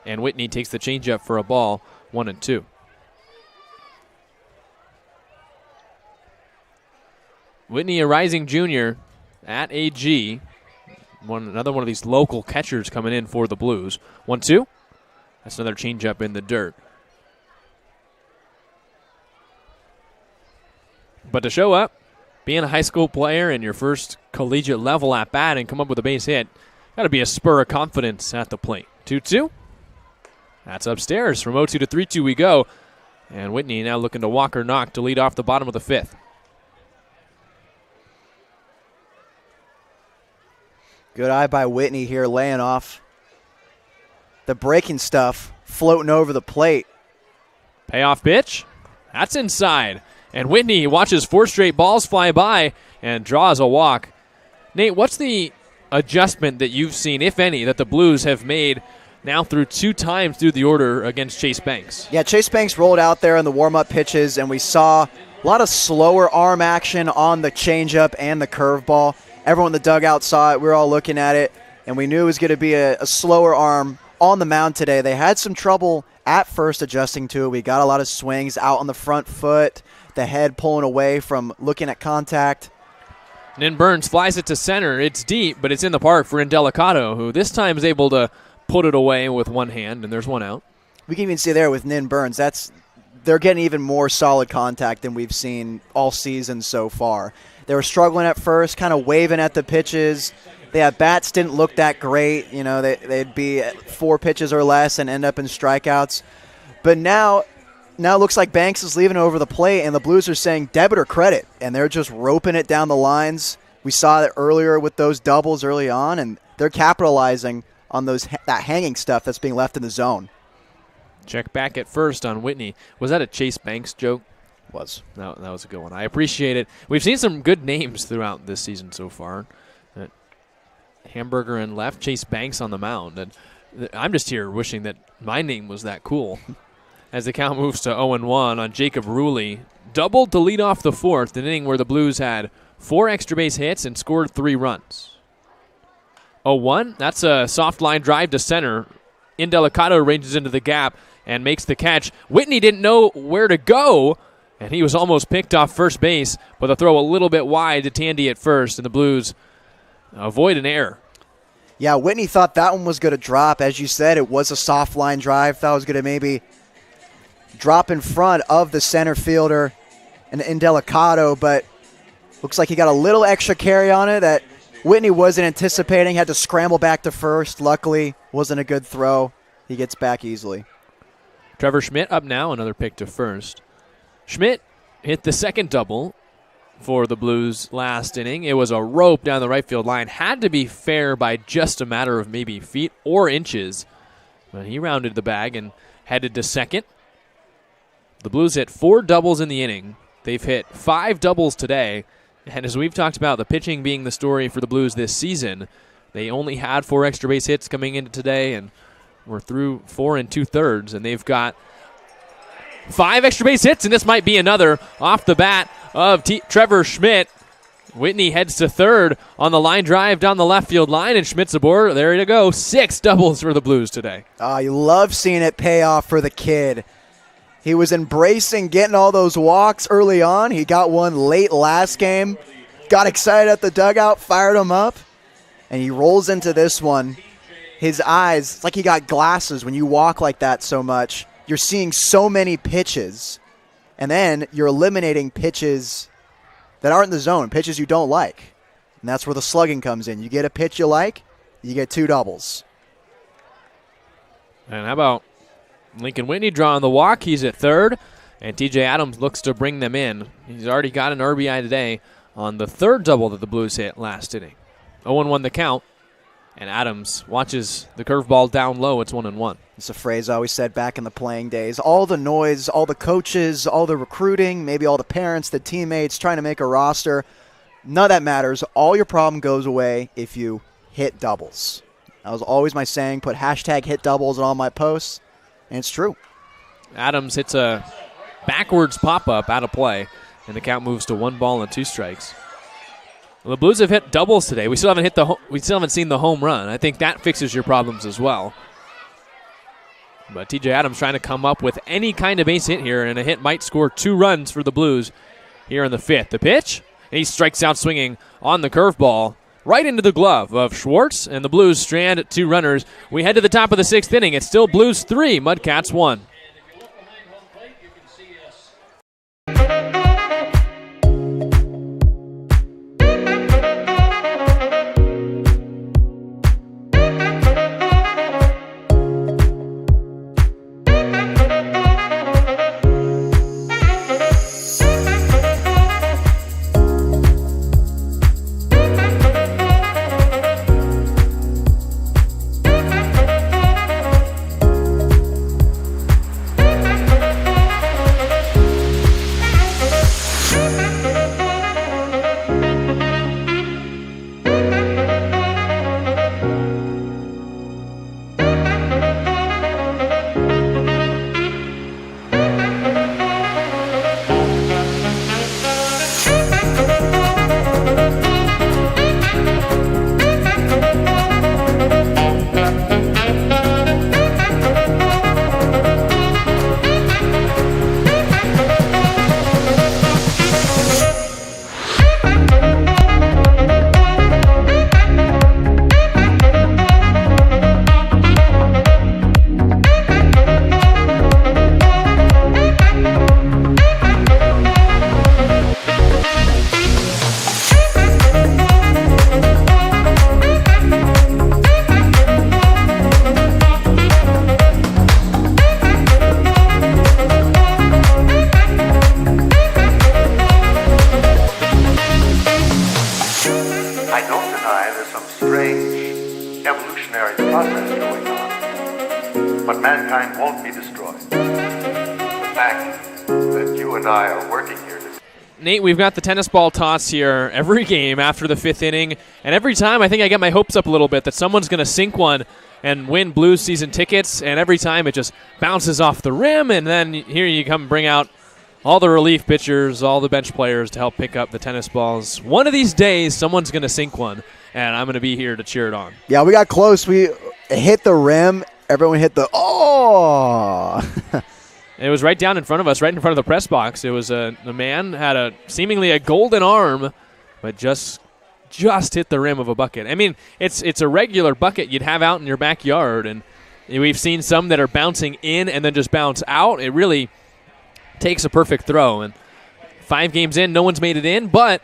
And Whitney takes the changeup for a ball, 1-2. Whitney, a rising junior at AG. Another one of these local catchers coming in for the Blues. 1-2. That's another changeup in the dirt. But to show up, being a high school player and your first collegiate level at bat and come up with a base hit, got to be a spur of confidence at the plate. 2-2. That's upstairs. From 0-2 to 3-2 we go. And Whitney now looking to walk or knock to lead off the bottom of the 5th. Good eye by Whitney here, laying off the breaking stuff, floating over the plate. Payoff pitch. That's inside. And Whitney watches 4 straight balls fly by and draws a walk. Nate, what's the adjustment that you've seen, if any, that the Blues have made now through 2 times through the order against Chase Banks? Yeah, Chase Banks rolled out there in the warm-up pitches, and we saw a lot of slower arm action on the changeup and the curveball. Everyone in the dugout saw it. We were all looking at it, and we knew it was going to be a slower arm on the mound today. They had some trouble at first adjusting to it. We got a lot of swings out on the front foot, the head pulling away from looking at contact. And then Burns flies it to center. It's deep, but it's in the park for Indelicato, who this time is able to put it away with one hand, and there's one out. We can even see there with Nin Burns, they're getting even more solid contact than we've seen all season so far. They were struggling at first, kind of waving at the pitches. Their bats didn't look that great. You know, they'd be at 4 pitches or less and end up in strikeouts. But now it looks like Banks is leaving over the plate, and the Blues are saying debit or credit, and they're just roping it down the lines. We saw that earlier with those doubles early on, and they're capitalizing on that hanging stuff that's being left in the zone. Check back at first on Whitney. Was that a Chase Banks joke? Was. No, that was a good one. I appreciate it. We've seen some good names throughout this season so far. Hamburger and left, Chase Banks on the mound. And I'm just here wishing that my name was that cool. As the count moves to 0-1 on Jacob Ruley. Doubled to lead off the 4th, an inning where the Blues had 4 extra base hits and scored 3 runs. 0-1, that's a soft line drive to center. Indelicato ranges into the gap and makes the catch. Whitney didn't know where to go, and he was almost picked off first base, but the throw a little bit wide to Tandy at first, and the Blues avoid an error. Yeah, Whitney thought that one was going to drop. As you said, it was a soft line drive. Thought it was going to maybe drop in front of the center fielder and Indelicato, but looks like he got a little extra carry on it that Whitney wasn't anticipating. Had to scramble back to first. Luckily, wasn't a good throw. He gets back easily. Trevor Schmidt up now, another pick to first. Schmidt hit the second double for the Blues last inning. It was a rope down the right field line. Had to be fair by just a matter of maybe feet or inches. But he rounded the bag and headed to second. The Blues hit 4 doubles in the inning. They've hit 5 doubles today. And as we've talked about, the pitching being the story for the Blues this season, they only had 4 extra base hits coming into today, and we're through 4 2/3, and they've got 5 extra base hits, and this might be another off the bat of Trevor Schmidt. Whitney heads to third on the line drive down the left field line, and Schmidt's aboard. There you go. 6 doubles for the Blues today. Oh, you love seeing it pay off for the kid. He was embracing getting all those walks early on. He got one late last game. Got excited at the dugout, fired him up, and he rolls into this one. His eyes, it's like he got glasses when you walk like that so much. You're seeing so many pitches, and then you're eliminating pitches that aren't in the zone, pitches you don't like. And that's where the slugging comes in. You get a pitch you like, you get 2 doubles. And how about Lincoln Whitney drawing the walk? He's at third, and TJ Adams looks to bring them in. He's already got an RBI today on the 3rd double that the Blues hit last inning. 0-1 the count, and Adams watches the curveball down low. It's 1-1. It's a phrase I always said back in the playing days. All the noise, all the coaches, all the recruiting, maybe all the parents, the teammates trying to make a roster, none of that matters. All your problem goes away if you hit doubles. That was always my saying. Put hashtag hit doubles on all my posts. And it's true. Adams hits a backwards pop-up out of play, and the count moves to 1 ball and 2 strikes. Well, the Blues have hit doubles today. We still haven't seen the home run. I think that fixes your problems as well. But TJ Adams trying to come up with any kind of base hit here, and a hit might score 2 runs for the Blues here in the 5th. The pitch, and he strikes out swinging on the curveball. Right into the glove of Schwartz, and the Blues strand 2 runners. We head to the top of the 6th inning. It's still Blues 3, Mudcats 1. progress going on. But mankind won't be destroyed. The fact that you and I are working here to Nate, we've got the tennis ball toss here every game after the 5th inning, and every time I think I get my hopes up a little bit that someone's going to sink one and win Blues season tickets, and every time it just bounces off the rim, and then here you come bring out all the relief pitchers, all the bench players to help pick up the tennis balls. One of these days, someone's going to sink one, and I'm going to be here to cheer it on. Yeah, we got close. We hit the rim. Everyone hit the, oh! It was right down in front of us, right in front of the press box. It was a man had seemingly a golden arm, but just hit the rim of a bucket. I mean, it's a regular bucket you'd have out in your backyard, and we've seen some that are bouncing in and then just bounce out. It really takes a perfect throw, and 5 games in, no one's made it in, but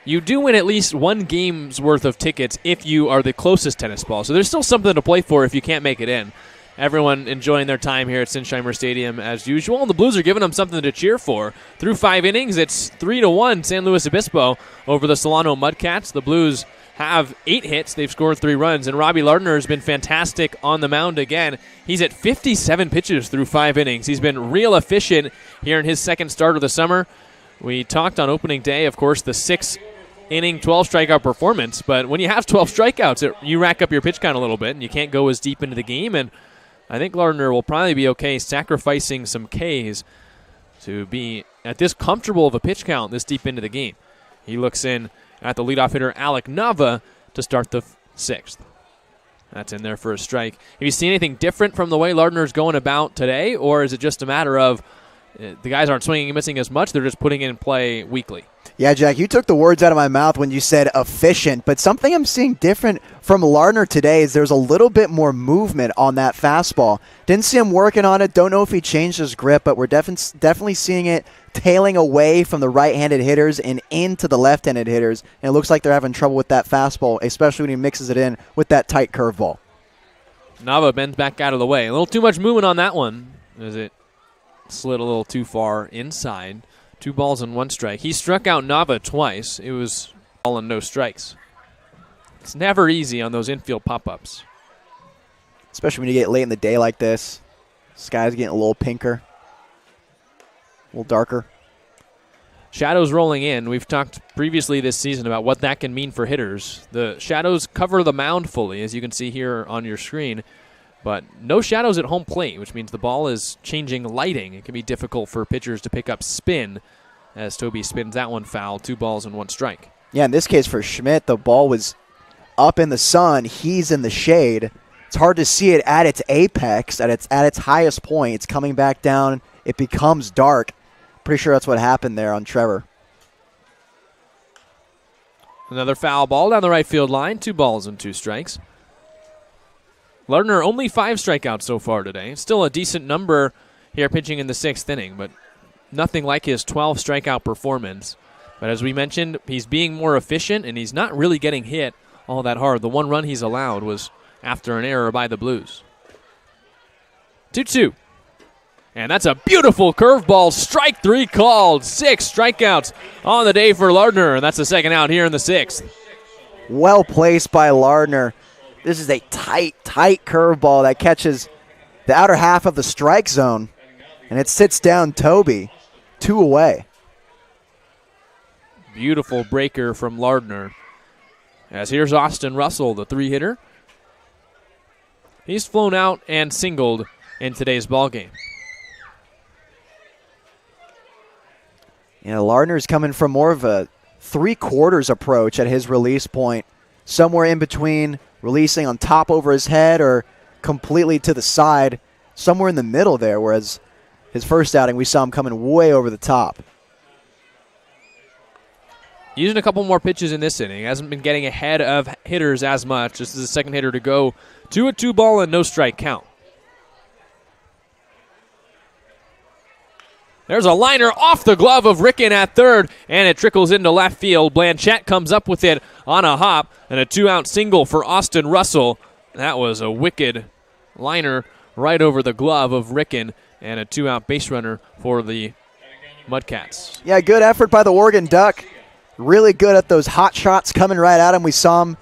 you do win at least 1 game's worth of tickets if you are the closest tennis ball. So there's still something to play for if you can't make it in. Everyone enjoying their time here at Sinsheimer Stadium as usual. And the Blues are giving them something to cheer for. Through 5 innings, it's 3-1 San Luis Obispo over the Solano Mudcats. The Blues have 8 hits. They've scored 3 runs. And Robbie Lardner has been fantastic on the mound again. He's at 57 pitches through 5 innings. He's been real efficient here in his second start of the summer. We talked on opening day, of course, the 6-inning, 12-strikeout performance. But when you have 12 strikeouts, you rack up your pitch count a little bit, and you can't go as deep into the game. And I think Lardner will probably be okay sacrificing some Ks to be at this comfortable of a pitch count this deep into the game. He looks in at the leadoff hitter, Alec Nava, to start the 6th. That's in there for a strike. Have you seen anything different from the way Lardner's going about today, or is it just a matter of the guys aren't swinging and missing as much, they're just putting in play weekly? Yeah, Jack, you took the words out of my mouth when you said efficient, but something I'm seeing different from Lardner today is there's a little bit more movement on that fastball. Didn't see him working on it. Don't know if he changed his grip, but we're definitely seeing it tailing away from the right-handed hitters and into the left-handed hitters, and it looks like they're having trouble with that fastball, especially when he mixes it in with that tight curveball. Nava bends back out of the way. A little too much movement on that one as it slid a little too far inside. 2 balls and 1 strike. He struck out Nava twice. It was all and no strikes. It's never easy on those infield pop-ups. Especially when you get late in the day like this. Sky's getting a little pinker, a little darker. Shadows rolling in. We've talked previously this season about what that can mean for hitters. The shadows cover the mound fully, as you can see here on your screen. But no shadows at home plate, which means the ball is changing lighting. It can be difficult for pitchers to pick up spin as Toby spins that one foul. 2 balls and 1 strike. Yeah, in this case for Schmidt, the ball was up in the sun. He's in the shade. It's hard to see it at its apex, at its highest point. It's coming back down. It becomes dark. Pretty sure that's what happened there on Trevor. Another foul ball down the right field line. 2 balls and 2 strikes. Lardner only 5 strikeouts so far today. Still a decent number here pitching in the 6th inning, but nothing like his 12 strikeout performance. But as we mentioned, he's being more efficient, and he's not really getting hit all that hard. The 1 run he's allowed was after an error by the Blues. 2-2. And that's a beautiful curveball. Strike 3 called. 6 strikeouts on the day for Lardner, and that's the second out here in the 6th. Well placed by Lardner. This is a tight curveball that catches the outer half of the strike zone, and it sits down Toby. 2 away. Beautiful breaker from Lardner. As here's Austin Russell, the 3-hitter. He's flown out and singled in today's ballgame. Yeah, Lardner's coming from more of a 3/4 approach at his release point, somewhere in between releasing on top over his head or completely to the side, somewhere in the middle there, whereas his first outing we saw him coming way over the top. Using a couple more pitches in this inning. Hasn't been getting ahead of hitters as much. This is the second hitter to go to a 2-ball and no strike count. There's a liner off the glove of Ricken at third, and it trickles into left field. Blanchette comes up with it on a hop, and a 2-out single for Austin Russell. That was a wicked liner right over the glove of Ricken, and a 2-out base runner for the Mudcats. Yeah, good effort by the Oregon Duck. Really good at those hot shots coming right at him. We saw him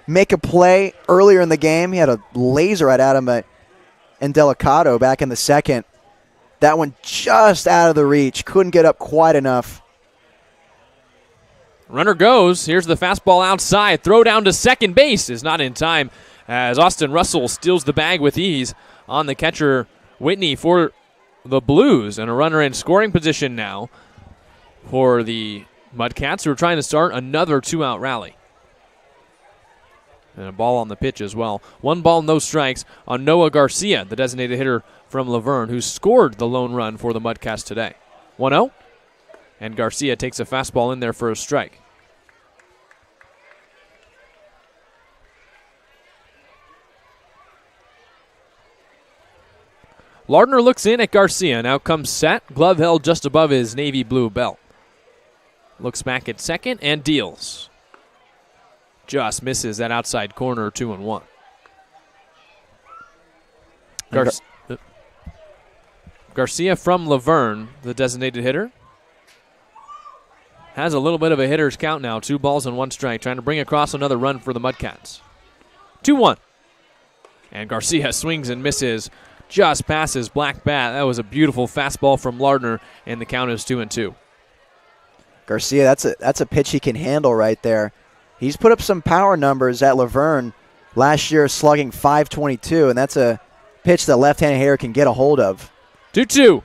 make a play earlier in the game. He had a laser right at him and Delicato back in the second. That one just out of the reach. Couldn't get up quite enough. Runner goes. Here's the fastball outside. Throw down to second base is not in time as Austin Russell steals the bag with ease on the catcher Whitney for the Blues. And a runner in scoring position now for the Mudcats, who are trying to start another 2-out rally. And a ball on the pitch as well. 1 ball, no strikes on Noah Garcia, the designated hitter from Laverne, who scored the lone run for the Mudcats today. 1-0, and Garcia takes a fastball in there for a strike. Lardner looks in at Garcia. Now comes set. Glove held just above his navy blue belt. Looks back at second and deals. Just misses that outside corner, 2-1. Garcia from Laverne, the designated hitter, has a little bit of a hitter's count now. 2 balls and 1 strike, trying to bring across another run for the Mudcats. 2-1. And Garcia swings and misses just past his black bat. That was a beautiful fastball from Lardner, and the count is 2-2. Garcia, that's a pitch he can handle right there. He's put up some power numbers at Laverne last year, slugging .522, and that's a pitch that left-handed hitter can get a hold of. 2-2.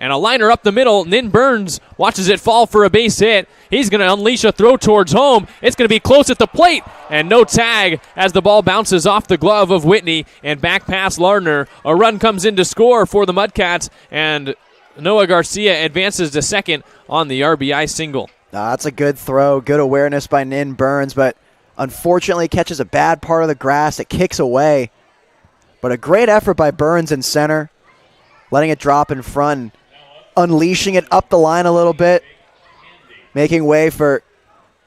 And a liner up the middle. Nin Burns watches it fall for a base hit. He's going to unleash a throw towards home. It's going to be close at the plate. And no tag as the ball bounces off the glove of Whitney and back past Lardner. A run comes in to score for the Mudcats, and Noah Garcia advances to second on the RBI single. That's a good throw, good awareness by Nin Burns, but unfortunately catches a bad part of the grass. It kicks away. But a great effort by Burns in center, letting it drop in front, unleashing it up the line a little bit, making way for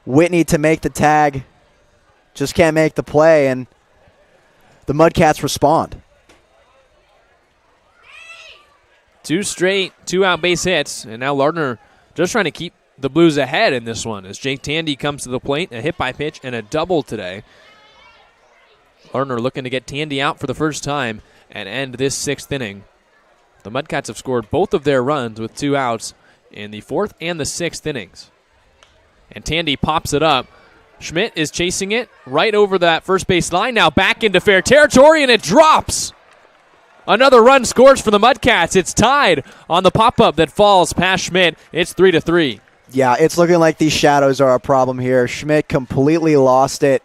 Whitney to make the tag. Just can't make the play, and the Mudcats respond. 2 straight 2-out base hits, and now Lardner just trying to keep the Blues ahead in this one as Jake Tandy comes to the plate, a hit by pitch and a double today. Lardner looking to get Tandy out for the first time and end this 6th inning. The Mudcats have scored both of their runs with 2 outs in the 4th and the 6th innings. And Tandy pops it up. Schmidt is chasing it right over that first base line, now back into fair territory, and it drops. Another run scores for the Mudcats. It's tied on the pop-up that falls past Schmidt. It's 3-3. Yeah, it's looking like these shadows are a problem here. Schmidt completely lost it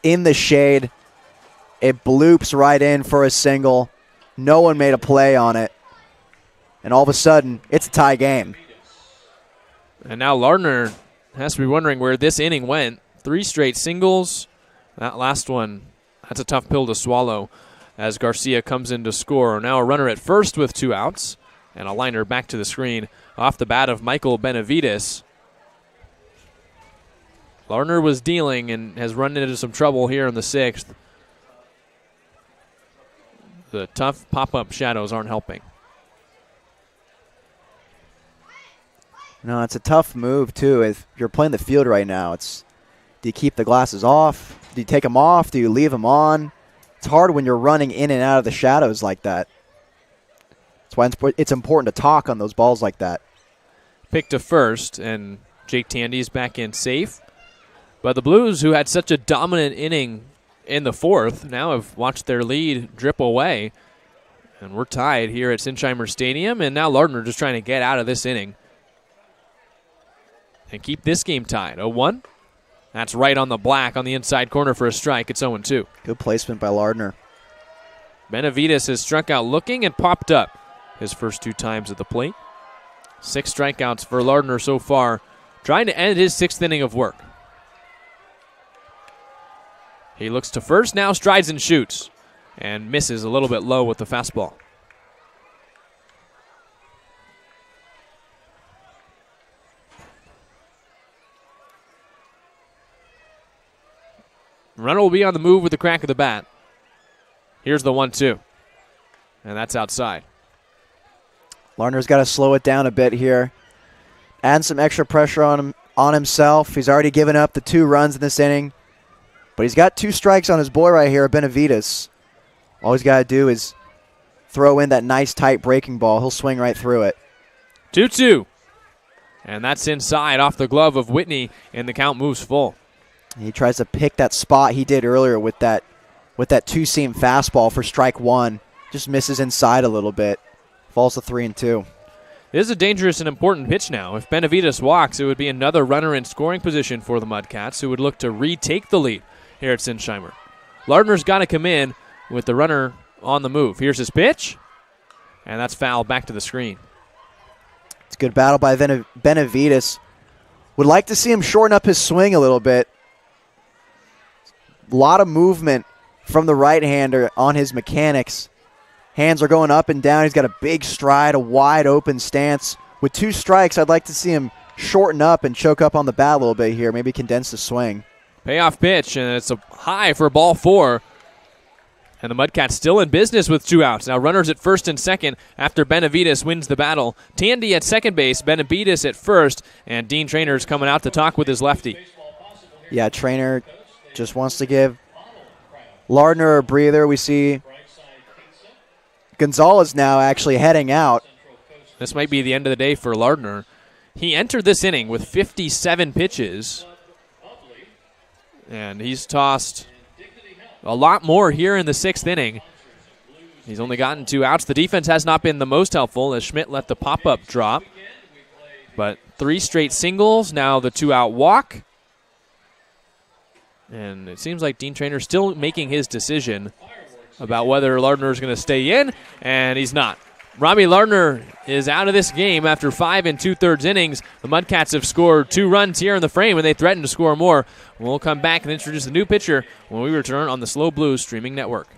in the shade. It bloops right in for a single. No one made a play on it. And all of a sudden, it's a tie game. And now Lardner has to be wondering where this inning went. 3 straight singles. That last one, that's a tough pill to swallow as Garcia comes in to score. Now a runner at first with 2 outs. And a liner back to the screen off the bat of Michael Benavides. Lardner was dealing and has run into some trouble here in the 6th. The tough pop-up shadows aren't helping. No, it's a tough move, too. If you're playing the field right now, do you keep the glasses off? Do you take them off? Do you leave them on? It's hard when you're running in and out of the shadows like that. That's why it's important to talk on those balls like that. Pick to first, and Jake Tandy's back in safe. But the Blues, who had such a dominant inning in the 4th, now have watched their lead drip away. And we're tied here at Sinsheimer Stadium, and now Lardner just trying to get out of this inning and keep this game tied. 0-1. That's right on the black on the inside corner for a strike. It's 0-2. Good placement by Lardner. Benavides has struck out looking and popped up his first 2 times at the plate. 6 strikeouts for Lardner so far, trying to end his 6th inning of work. He looks to first, now strides and shoots, and misses a little bit low with the fastball. Runner will be on the move with the crack of the bat. Here's the 1-2, and that's outside. Lardner's got to slow it down a bit here. Add some extra pressure on himself. He's already given up the 2 runs in this inning. But he's got 2 strikes on his boy right here, Benavides. All he's got to do is throw in that nice tight breaking ball. He'll swing right through it. 2-2. And that's inside off the glove of Whitney, and the count moves full. He tries to pick that spot he did earlier with that 2-seam fastball for strike 1. Just misses inside a little bit. Falls to 3-2. This is a dangerous and important pitch now. If Benavides walks, it would be another runner in scoring position for the Mudcats, who would look to retake the lead here at Sinsheimer. Lardner's got to come in with the runner on the move. Here's his pitch, and that's foul back to the screen. It's a good battle by Benavides. Would like to see him shorten up his swing a little bit. A lot of movement from the right-hander on his mechanics. Hands are going up and down. He's got a big stride, a wide open stance. With 2 strikes, I'd like to see him shorten up and choke up on the bat a little bit here, maybe condense the swing. Payoff pitch, and it's a high for ball 4. And the Mudcats still in business with 2 outs. Now runners at first and second after Benavides wins the battle. Tandy at second base, Benavides at first, and Dean Trainer's coming out to talk with his lefty. Yeah, Trainer just wants to give Lardner a breather. We see Gonzalez now actually heading out. This might be the end of the day for Lardner. He entered this inning with 57 pitches, and he's tossed a lot more here in the 6th inning. He's only gotten 2 outs. The defense has not been the most helpful as Schmidt let the pop-up drop. But 3 straight singles, now the 2-out walk. And it seems like Dean Trainer's still making his decision about whether Lardner is going to stay in, and he's not. Robbie Lardner is out of this game after 5 2/3 innings. The Mudcats have scored 2 runs here in the frame, and they threaten to score more. We'll come back and introduce the new pitcher when we return on the SLO Blues streaming network.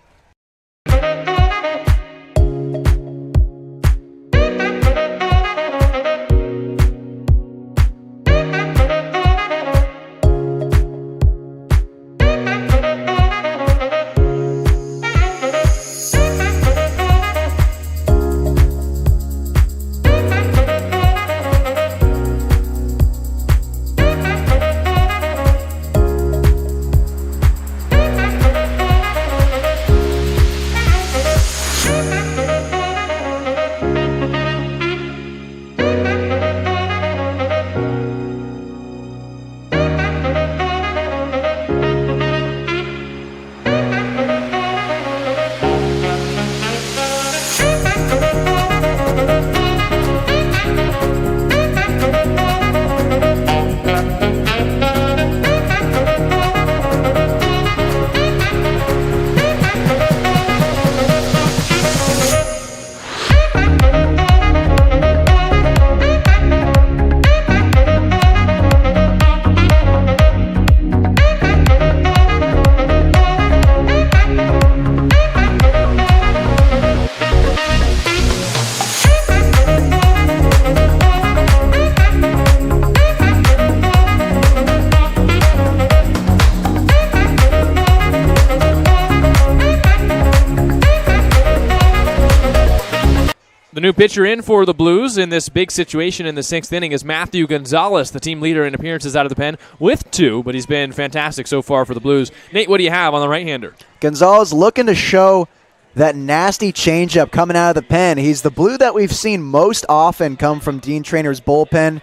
The new pitcher in for the Blues in this big situation in the 6th inning is Matthew Gonzalez, the team leader in appearances out of the pen with 2, but he's been fantastic so far for the Blues. Nate, what do you have on the right-hander? Gonzalez looking to show that nasty changeup coming out of the pen. He's the Blue that we've seen most often come from Dean Trainer's bullpen.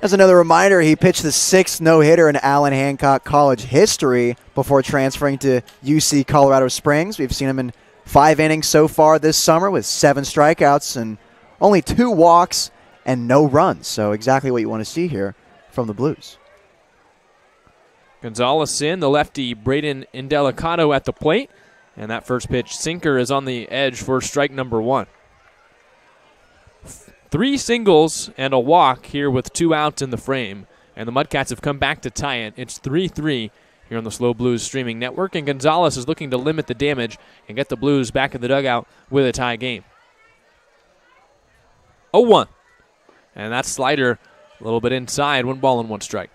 As another reminder, he pitched the 6th no-hitter in Allen Hancock College history before transferring to UC Colorado Springs. We've seen him in 5 innings so far this summer with 7 strikeouts and only 2 walks and no runs. So exactly what you want to see here from the Blues. Gonzalez in, the lefty Braden Indelicato at the plate. And that first pitch sinker is on the edge for strike number 1. 3 singles and a walk here with 2 outs in the frame. And the Mudcats have come back to tie it. It's 3-3 here on the SLO Blues streaming network. And Gonzalez is looking to limit the damage and get the Blues back in the dugout with a tie game. 0-1. And that slider a little bit inside. 1 ball and 1 strike.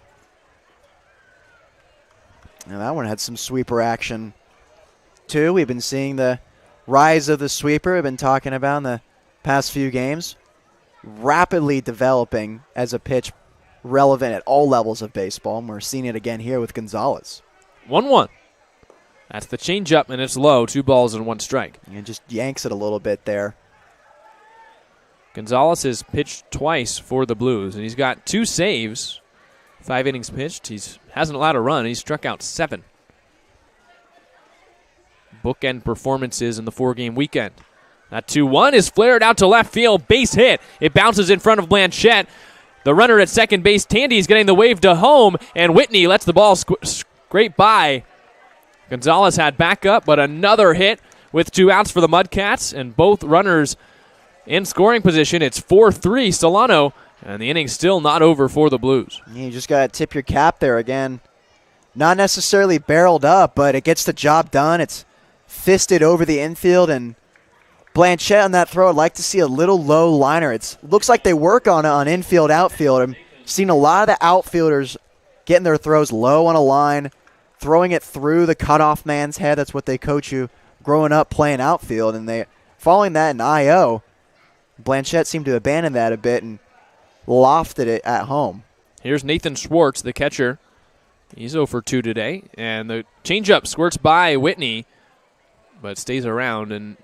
Now that one had some sweeper action too. We've been seeing the rise of the sweeper. We've been talking about in the past few games. Rapidly developing as a pitch relevant at all levels of baseball, and we're seeing it again here with Gonzalez. 1-1. That's the changeup, and it's low. 2 balls and 1 strike. And just yanks it a little bit there. Gonzalez has pitched twice for the Blues, and he's got 2 saves. 5 innings pitched. He hasn't allowed a run. He's struck out 7. Bookend performances in the 4-game weekend. That 2-1 is flared out to left field. Base hit. It bounces in front of Blanchette. The runner at second base, Tandy, is getting the wave to home, and Whitney lets the ball scrape by. Gonzalez had backup, but another hit with 2 outs for the Mudcats, and both runners in scoring position. It's 4-3 Solano, and the inning's still not over for the Blues. You just got to tip your cap there again. Not necessarily barreled up, but it gets the job done. It's fisted over the infield, and Blanchette on that throw, I'd like to see a little low liner. It looks like they work on infield, outfield. I'm seeing a lot of the outfielders getting their throws low on a line, throwing it through the cutoff man's head. That's what they coach you growing up playing outfield, and they following that in IO. Blanchette seemed to abandon that a bit and lofted it at home. Here's Nathan Schwartz, the catcher. He's 0 for 2 today, and the changeup squirts by Whitney, but stays around, and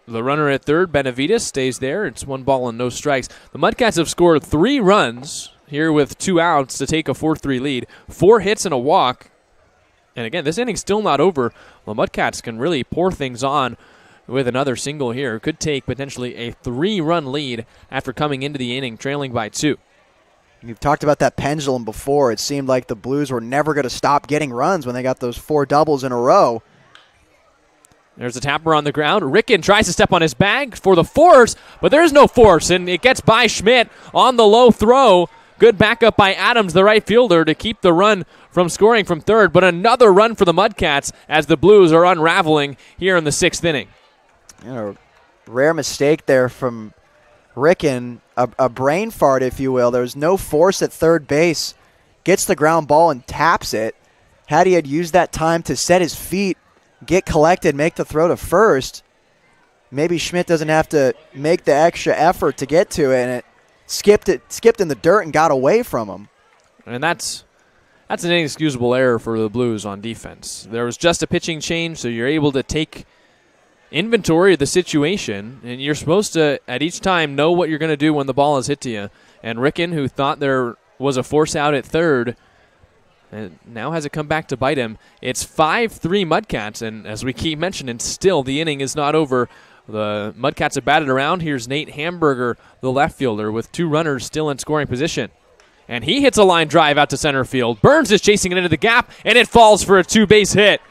the runner at third, Benavides, stays there. It's 1 ball and no strikes. The Mudcats have scored 3 runs here with 2 outs to take a 4-3 lead. 4 hits and a walk. And again, this inning's still not over. The Mudcats can really pour things on with another single here. Could take potentially a 3-run lead after coming into the inning trailing by 2. You've talked about that pendulum before. It seemed like the Blues were never going to stop getting runs when they got those 4 doubles in a row. There's a tapper on the ground. Ricken tries to step on his bag for the force, but there's no force, and it gets by Schmidt on the low throw. Good backup by Adams, the right fielder, to keep the run from scoring from third, but another run for the Mudcats as the Blues are unraveling here in the 6th inning. Rare mistake there from Ricken, a brain fart, if you will. There's no force at third base. Gets the ground ball and taps it. Had he had used that time to set his feet, get collected, make the throw to first, maybe Schmidt doesn't have to make the extra effort to get to it, and it skipped in the dirt and got away from him. And that's an inexcusable error for the Blues on defense. There was just a pitching change, so you're able to take inventory of the situation, and you're supposed to, at each time, know what you're going to do when the ball is hit to you. And Ricken, who thought there was a force out at third, and now has it come back to bite him. It's 5-3 Mudcats, and as we keep mentioning, still the inning is not over. The Mudcats have batted around. Here's Nate Hamburger, the left fielder, with 2 runners still in scoring position. And he hits a line drive out to center field. Burns is chasing it into the gap, and it falls for a 2-base hit.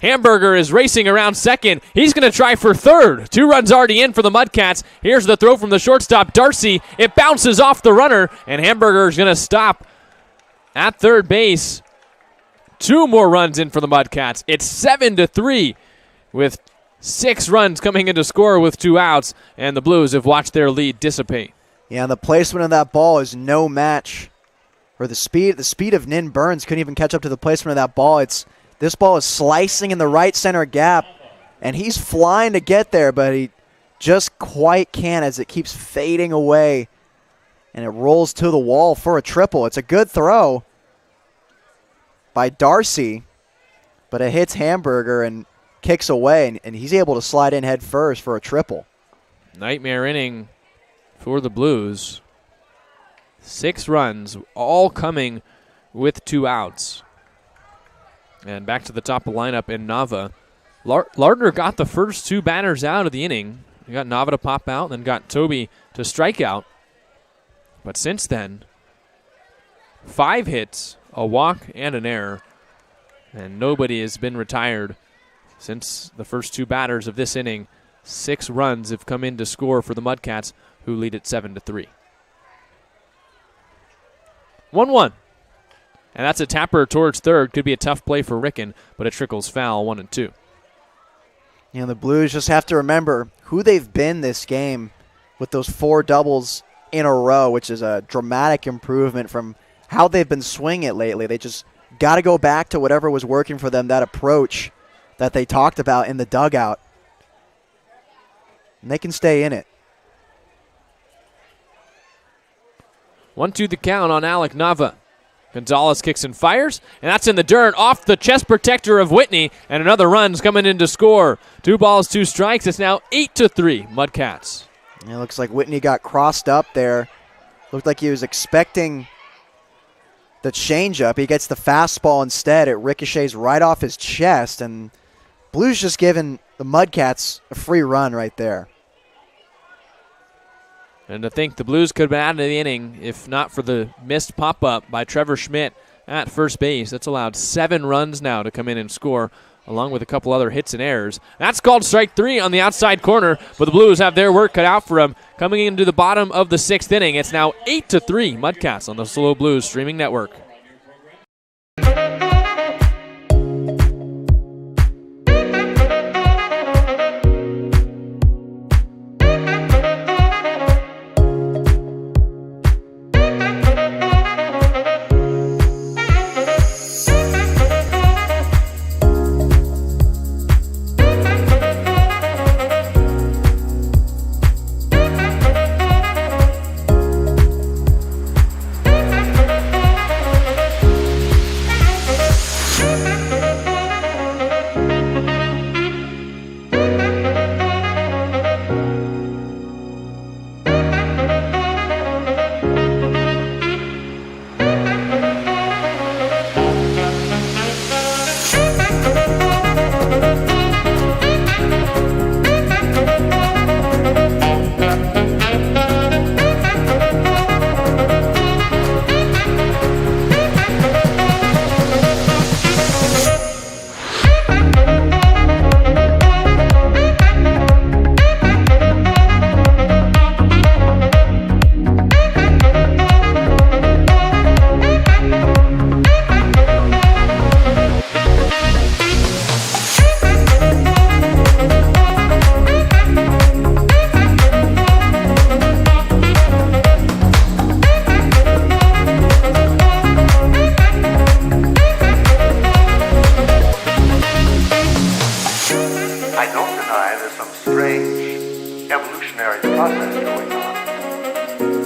Hamburger is racing around second. He's going to try for third. 2 runs already in for the Mudcats. Here's the throw from the shortstop, Darcy. It bounces off the runner, and Hamburger is going to stop at third base. 2 more runs in for the Mudcats. It's 7-3 with 6 runs coming into score with 2 outs, and the Blues have watched their lead dissipate. Yeah, and the placement of that ball is no match. Or the speed of Nin Burns couldn't even catch up to the placement of that ball. This ball is slicing in the right center gap, and he's flying to get there, but he just quite can't as it keeps fading away. And it rolls to the wall for a triple. It's a good throw by Darcy, but it hits Hamburger and kicks away, and he's able to slide in head first for a triple. Nightmare inning for the Blues. 6 runs, all coming with 2 outs. And back to the top of the lineup in Nava. Lardner got the first 2 batters out of the inning. He got Nava to pop out, then got Toby to strike out. But since then, 5 hits, a walk, and an error. And nobody has been retired since the first 2 batters of this inning. 6 runs have come in to score for the Mudcats, who lead at 7-3. 1-1. And that's a tapper towards third. Could be a tough play for Ricken, but it trickles foul, 1-2. The Blues just have to remember who they've been this game with those 4 doubles in a row, which is a dramatic improvement from how they've been swinging it lately. They just got to go back to whatever was working for them, that approach that they talked about in the dugout. And they can stay in it. 1-2 the count on Alec Nava. Gonzalez kicks and fires, and that's in the dirt off the chest protector of Whitney, and another run's coming in to score. 2 balls, 2 strikes. It's now 8-3 Mudcats. It looks like Whitney got crossed up there. Looked like he was expecting the changeup. He gets the fastball instead. It ricochets right off his chest, and Blues just giving the Mudcats a free run right there. And to think the Blues could have been out of the inning if not for the missed pop-up by Trevor Schmidt at first base. That's allowed 7 runs now to come in and score, along with a couple other hits and errors. That's called strike 3 on the outside corner, but the Blues have their work cut out for them. Coming into the bottom of the 6th inning, it's now 8-3 Mudcats on the SLO Blues streaming network.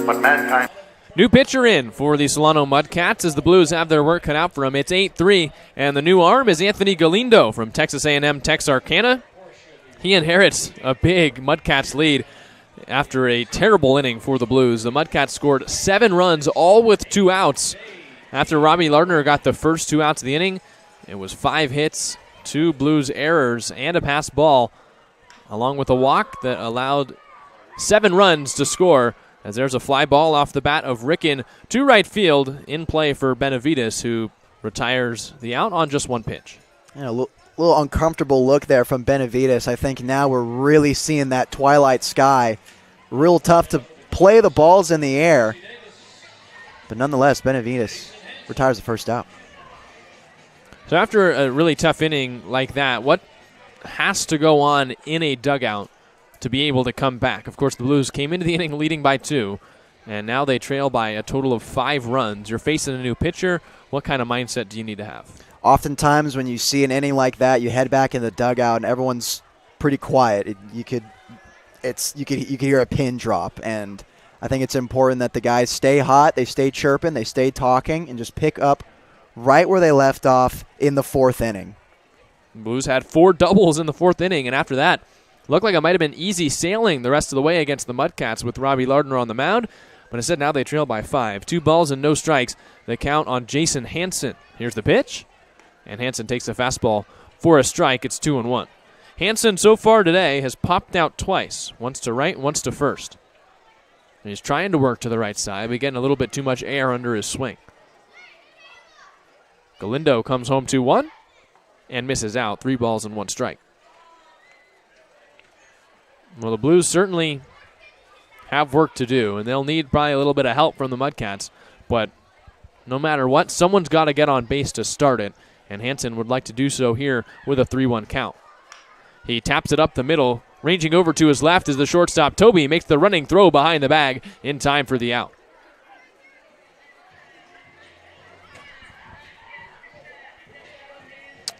But mankind. New pitcher in for the Solano Mudcats as the Blues have their work cut out for them. It's 8-3, and the new arm is Anthony Galindo from Texas A&M Texarkana. He inherits a big Mudcats lead after a terrible inning for the Blues. The Mudcats scored 7 runs, all with 2 outs. After Robbie Lardner got the first 2 outs of the inning, it was 5 hits, 2 Blues errors, and a pass ball, along with a walk that allowed 7 runs to score, as there's a fly ball off the bat of Ricken to right field in play for Benavides, who retires the out on just 1 pitch. Yeah, a little uncomfortable look there from Benavides. I think now we're really seeing that twilight sky. Real tough to play the balls in the air. But nonetheless, Benavides retires the first out. So after a really tough inning like that, what has to go on in a dugout to be able to come back? Of course, the Blues came into the inning leading by 2, and now they trail by a total of 5 runs. You're facing a new pitcher. What kind of mindset do you need to have? Oftentimes when you see an inning like that, you head back in the dugout and everyone's pretty quiet. You could hear a pin drop, and I think it's important that the guys stay hot, they stay chirping, they stay talking, and just pick up right where they left off in the 4th inning. Blues had 4 doubles in the 4th inning, and after that, looked like it might have been easy sailing the rest of the way against the Mudcats with Robbie Lardner on the mound, but instead now they trail by 5. 2 balls and no strikes. They count on Jason Hansen. Here's the pitch, and Hansen takes a fastball for a strike. It's 2-1. Hansen so far today has popped out twice, once to right, once to first. And he's trying to work to the right side, but getting a little bit too much air under his swing. Galindo comes home 2-1 and misses out. 3 balls and 1 strike. Well, the Blues certainly have work to do, and they'll need probably a little bit of help from the Mudcats. But no matter what, someone's got to get on base to start it, and Hansen would like to do so here with a 3-1 count. He taps it up the middle. Ranging over to his left is the shortstop, Toby. Makes the running throw behind the bag in time for the out.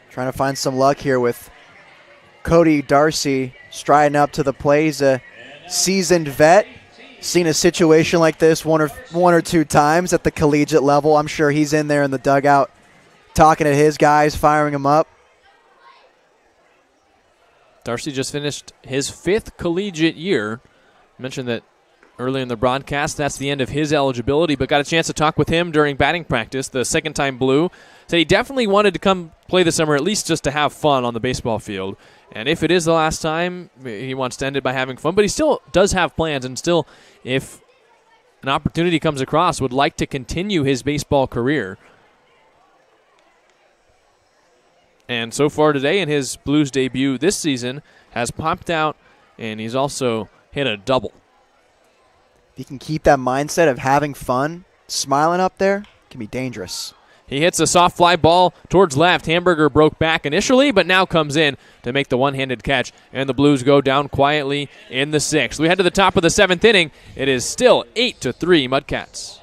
Trying to find some luck here with Cody Darcy striding up to the plate. He's a seasoned vet. seen a situation like this one or two times at the collegiate level. I'm sure he's in there in the dugout talking to his guys, firing them up. Darcy just finished his 5th collegiate year. Mentioned that early in the broadcast, that's the end of his eligibility, but got a chance to talk with him during batting practice, the second-time Blue. Said he definitely wanted to come play this summer, at least just to have fun on the baseball field. And if it is the last time, he wants to end it by having fun. But he still does have plans, and still, if an opportunity comes across, would like to continue his baseball career. And so far today in his Blues debut this season has popped out, and he's also hit a double. If you can keep that mindset of having fun, smiling up there, it can be dangerous. He hits a soft fly ball towards left. Hamburger broke back initially, but now comes in to make the one-handed catch, and the Blues go down quietly in the 6th. We head to the top of the 7th inning. It is still 8-3 Mudcats.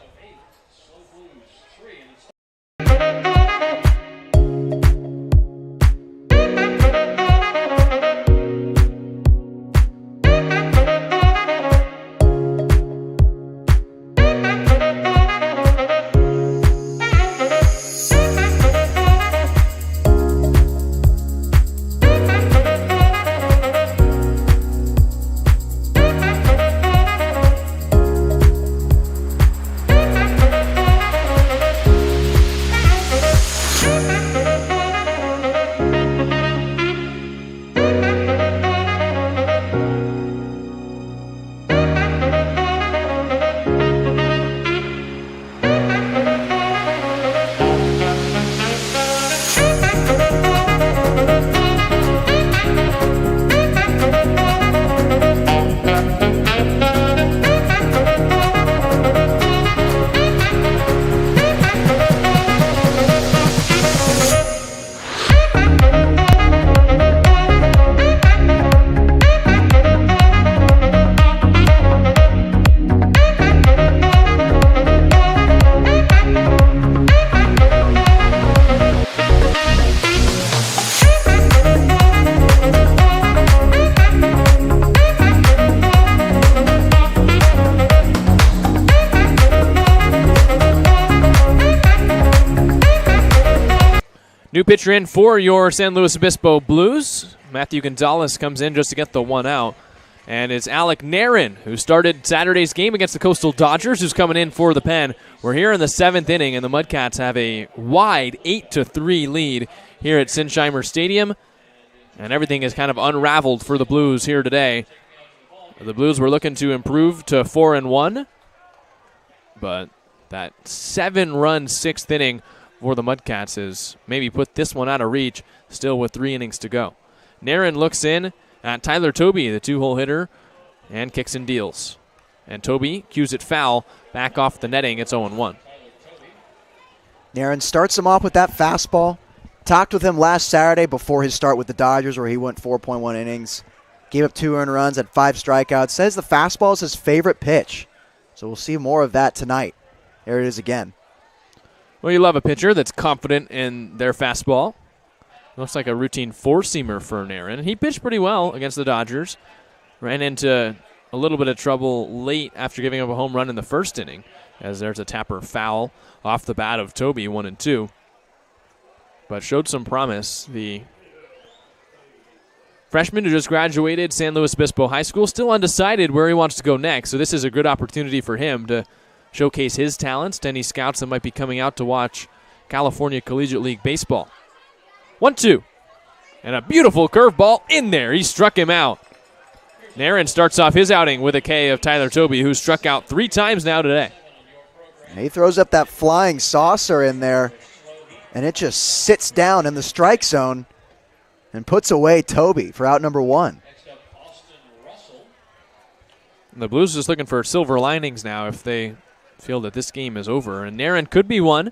New pitcher in for your San Luis Obispo Blues. Matthew Gonzalez comes in just to get the one out. And it's Alec Narin, who started Saturday's game against the Coastal Dodgers, who's coming in for the pen. We're here in the 7th inning, and the Mudcats have a wide 8-3 lead here at Sinsheimer Stadium. And everything is kind of unraveled for the Blues here today. The Blues were looking to improve to 4-1. But that 7-run 6th inning for the Mudcats has maybe put this one out of reach, still with 3 innings to go. Narin looks in at Tyler Toby, the 2-hole hitter, and kicks and deals. And Toby cues it foul, back off the netting. It's 0-1. Narin starts him off with that fastball. Talked with him last Saturday before his start with the Dodgers, where he went 4.1 innings. Gave up 2 earned runs, had 5 strikeouts. Says the fastball is his favorite pitch. So we'll see more of that tonight. There it is again. Well, you love a pitcher that's confident in their fastball. Looks like a routine 4-seamer for Narin. He pitched pretty well against the Dodgers. Ran into a little bit of trouble late after giving up a home run in the first inning, as there's a Tapper foul off the bat of Toby, 1-2. But showed some promise. The freshman who just graduated San Luis Obispo High School, still undecided where he wants to go next. So this is a good opportunity for him to showcase his talents to any scouts that might be coming out to watch California Collegiate League baseball. 1-2. And a beautiful curveball in there. He struck him out. Narin starts off his outing with a K of Tyler Toby, who struck out 3 times now today. He throws up that flying saucer in there, and it just sits down in the strike zone and puts away Toby for out number 1. And the Blues just looking for silver linings now if they feel that this game is over. And Narin could be one,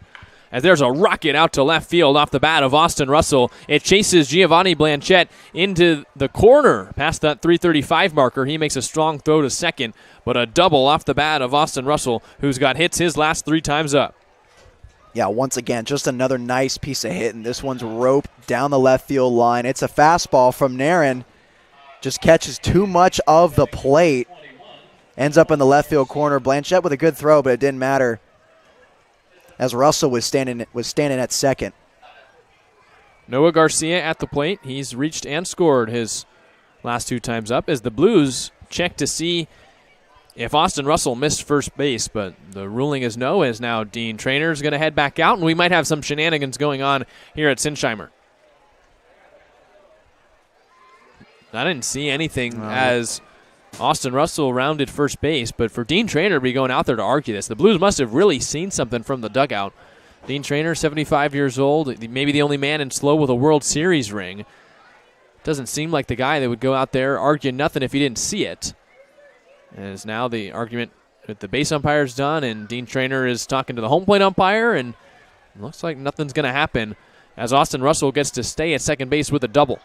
as there's a rocket out to left field off the bat of Austin Russell. It chases Giovanni Blanchette into the corner past that 335 marker. He makes a strong throw to second, but a double off the bat of Austin Russell, who's got hits his last 3 times up. Yeah, once again, just another nice piece of hit, and this one's roped down the left field line. It's a fastball from Narin. Just catches too much of the plate, ends up in the left field corner. Blanchette with a good throw, but it didn't matter as Russell was standing at second. Noah Garcia at the plate. He's reached and scored his last 2 times up as the Blues check to see if Austin Russell missed first base, but the ruling is no, as now Dean Trainer is going to head back out, and we might have some shenanigans going on here at Sinsheimer. I didn't see anything as Austin Russell rounded first base, but for Dean Trainer to be going out there to argue this, the Blues must have really seen something from the dugout. Dean Trainer, 75 years old, maybe the only man in SLO with a World Series ring. Doesn't seem like the guy that would go out there argue nothing if he didn't see it. As now the argument with the base umpire is done, and Dean Trainer is talking to the home plate umpire, and it looks like nothing's going to happen as Austin Russell gets to stay at second base with a double.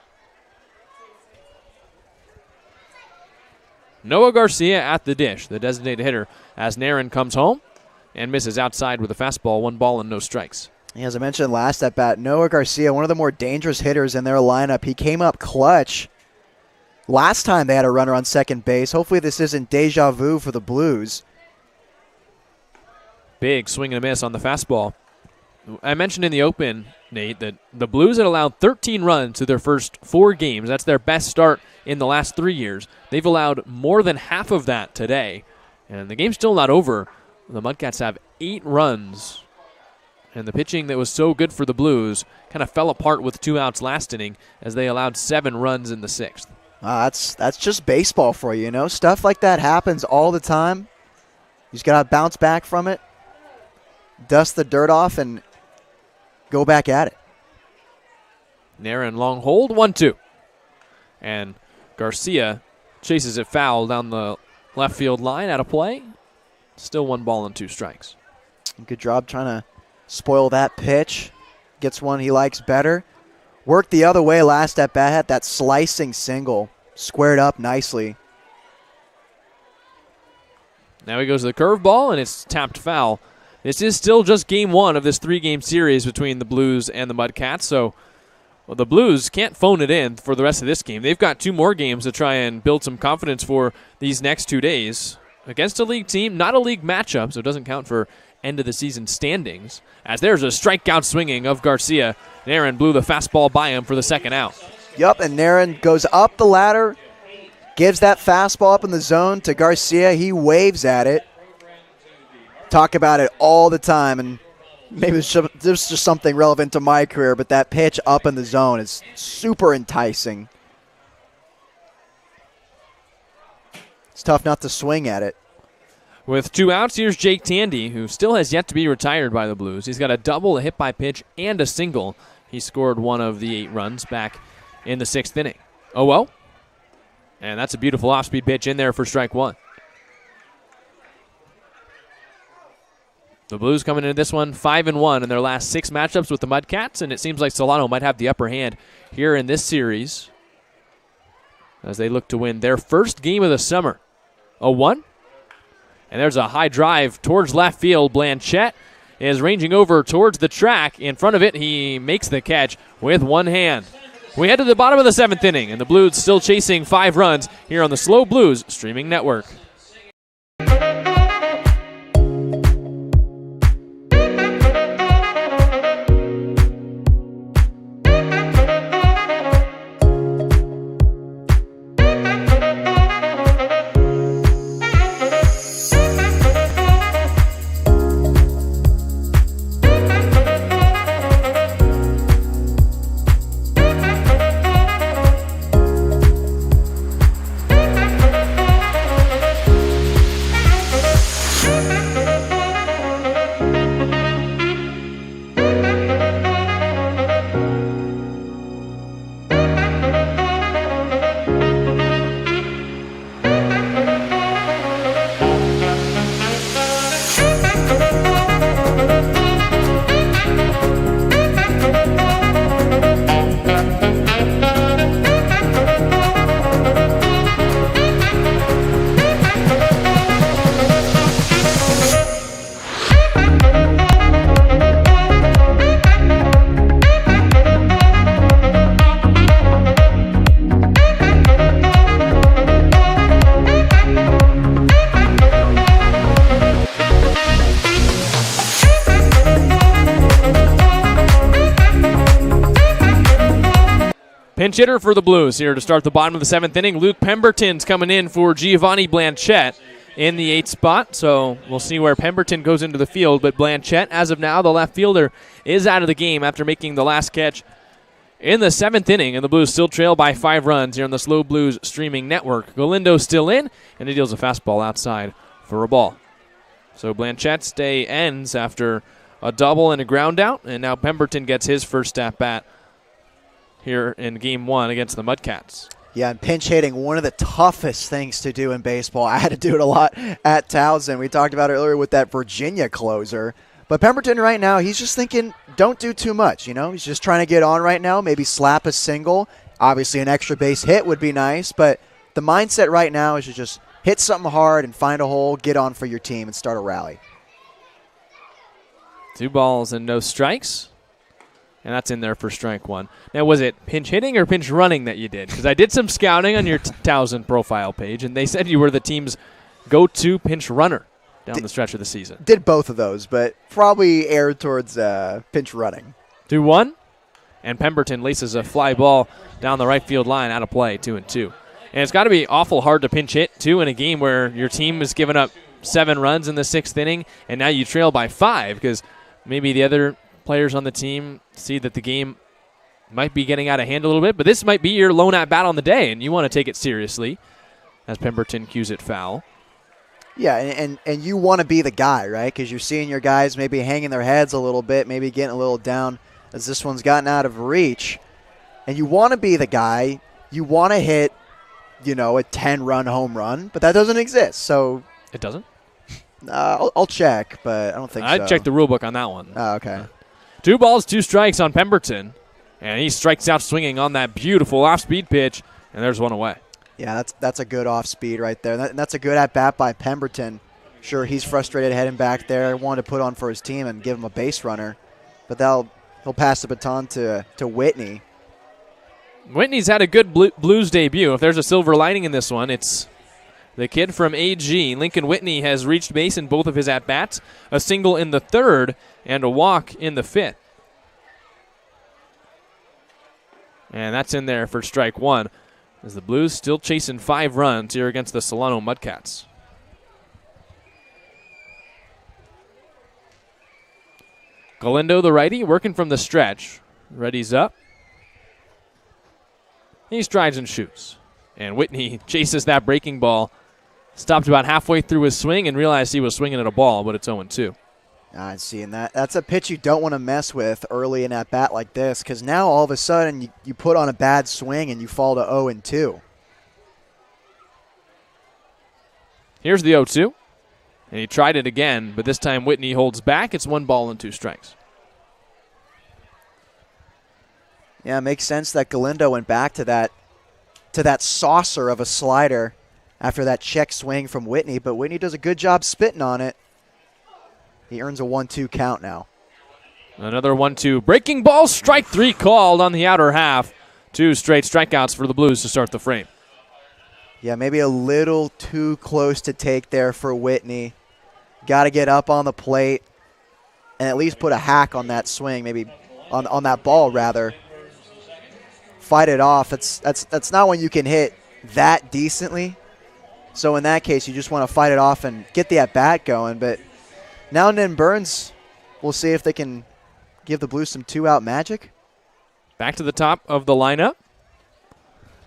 Noah Garcia at the dish, the designated hitter, as Nairn comes home and misses outside with a fastball, 1 ball and no strikes. As I mentioned last at bat, Noah Garcia, one of the more dangerous hitters in their lineup. He came up clutch last time they had a runner on second base. Hopefully this isn't deja vu for the Blues. Big swing and a miss on the fastball. I mentioned in the open, Nate, that the Blues had allowed 13 runs to their first 4 games. That's their best start in the last 3 years. They've allowed more than half of that today, and the game's still not over. The Mudcats have 8 runs, and the pitching that was so good for the Blues kind of fell apart with 2 outs last inning as they allowed 7 runs in the 6th. That's just baseball for you, you know? Stuff like that happens all the time. You just got to bounce back from it, dust the dirt off, and go back at it. Nairn long hold, 1-2. And Garcia chases it foul down the left field line out of play. Still 1 ball and 2 strikes. Good job trying to spoil that pitch. Gets one he likes better. Worked the other way last at bat. Had that slicing single. Squared up nicely. Now he goes to the curveball, and it's tapped foul. This is still just game 1 of this 3-game series between the Blues and the Mudcats, so the Blues can't phone it in for the rest of this game. They've got 2 more games to try and build some confidence for these next 2 days against a league team, not a league matchup, so it doesn't count for end-of-the-season standings, as there's a strikeout swinging of Garcia. Nairn blew the fastball by him for the 2nd out. Yup, and Nairn goes up the ladder, gives that fastball up in the zone to Garcia. He waves at it. Talk about it all the time, and maybe there's just something relevant to my career, but that pitch up in the zone is super enticing. It's tough not to swing at it. With 2 outs, here's Jake Tandy, who still has yet to be retired by the Blues. He's got a double, a hit by pitch, and a single. He scored 1 of the 8 runs back in the 6th inning. 0-0. And that's a beautiful off-speed pitch in there for strike 1. The Blues coming into this one 5-1 in their last 6 matchups with the Mudcats, and it seems like Solano might have the upper hand here in this series as they look to win their first game of the summer. 0-1. And there's a high drive towards left field. Blanchette is ranging over towards the track. In front of it, he makes the catch with one hand. We head to the bottom of the 7th inning, and the Blues still chasing 5 runs here on the SLO Blues streaming network. Pinch hitter for the Blues here to start the bottom of the 7th inning. Luke Pemberton's coming in for Giovanni Blanchette in the 8th spot. So we'll see where Pemberton goes into the field. But Blanchette, as of now, the left fielder, is out of the game after making the last catch in the 7th inning. And the Blues still trail by 5 runs here on the SLO Blues streaming network. Galindo's still in, and he deals a fastball outside for a ball. So Blanchette's day ends after a double and a ground out. And now Pemberton gets his first at-bat here in Game 1 against the Mudcats. Yeah, and pinch hitting, one of the toughest things to do in baseball. I had to do it a lot at Towson. We talked about it earlier with that Virginia closer. But Pemberton right now, he's just thinking, don't do too much. He's just trying to get on right now, maybe slap a single. Obviously, an extra base hit would be nice, but the mindset right now is to just hit something hard and find a hole, get on for your team, and start a rally. 2 balls and no strikes. And that's in there for strike 1. Now, was it pinch hitting or pinch running that you did? Because I did some scouting on your Towson profile page, and they said you were the team's go-to pinch runner down the stretch of the season. Did both of those, but probably aired towards pinch running. 2-1, and Pemberton laces a fly ball down the right field line out of play, 2-2. And it's got to be awful hard to pinch hit, too, in a game where your team has given up 7 runs in the 6th inning, and now you trail by 5 because maybe the other players on the team see that the game might be getting out of hand a little bit, but this might be your lone at-bat on the day, and you want to take it seriously as Pemberton cues it foul. Yeah, and you want to be the guy, right? Because you're seeing your guys maybe hanging their heads a little bit, maybe getting a little down as this one's gotten out of reach. And you want to be the guy. You want to hit, a 10-run home run, but that doesn't exist. So it doesn't? I'll check, but I don't think so. I'd check the rule book on that one. Oh, okay. 2 balls, 2 strikes on Pemberton, and he strikes out swinging on that beautiful off-speed pitch, and there's one away. Yeah, that's a good off-speed right there. That's a good at-bat by Pemberton. Sure, he's frustrated heading back there, wanted to put on for his team and give him a base runner, but he'll pass the baton to Whitney. Whitney's had a good Blues debut. If there's a silver lining in this one, it's the kid from AG. Lincoln Whitney has reached base in both of his at-bats, a single in the 3rd and a walk in the 5th. And that's in there for strike 1 as the Blues still chasing 5 runs here against the Solano Mudcats. Galindo, the righty, working from the stretch. Ready's up. He strides and shoots. And Whitney chases that breaking ball. Stopped about halfway through his swing and realized he was swinging at a ball, but it's 0-2. I'm seeing that. That's a pitch you don't want to mess with early in at bat like this, because now all of a sudden you put on a bad swing and you fall to 0-2. Here's the 0-2. And he tried it again, but this time Whitney holds back. It's 1 ball and 2 strikes. Yeah, it makes sense that Galindo went back to that saucer of a slider after that check swing from Whitney, but Whitney does a good job spitting on it. He earns a 1-2 count now. Another 1-2. Breaking ball, strike 3 called on the outer half. 2 straight strikeouts for the Blues to start the frame. Yeah, maybe a little too close to take there for Whitney. Got to get up on the plate and at least put a hack on that swing, maybe on that ball rather. Fight it off. That's not when you can hit that decently. So in that case, you just want to fight it off and get the at-bat going. But now and then Burns, we'll see if they can give the Blues some 2-out magic. Back to the top of the lineup.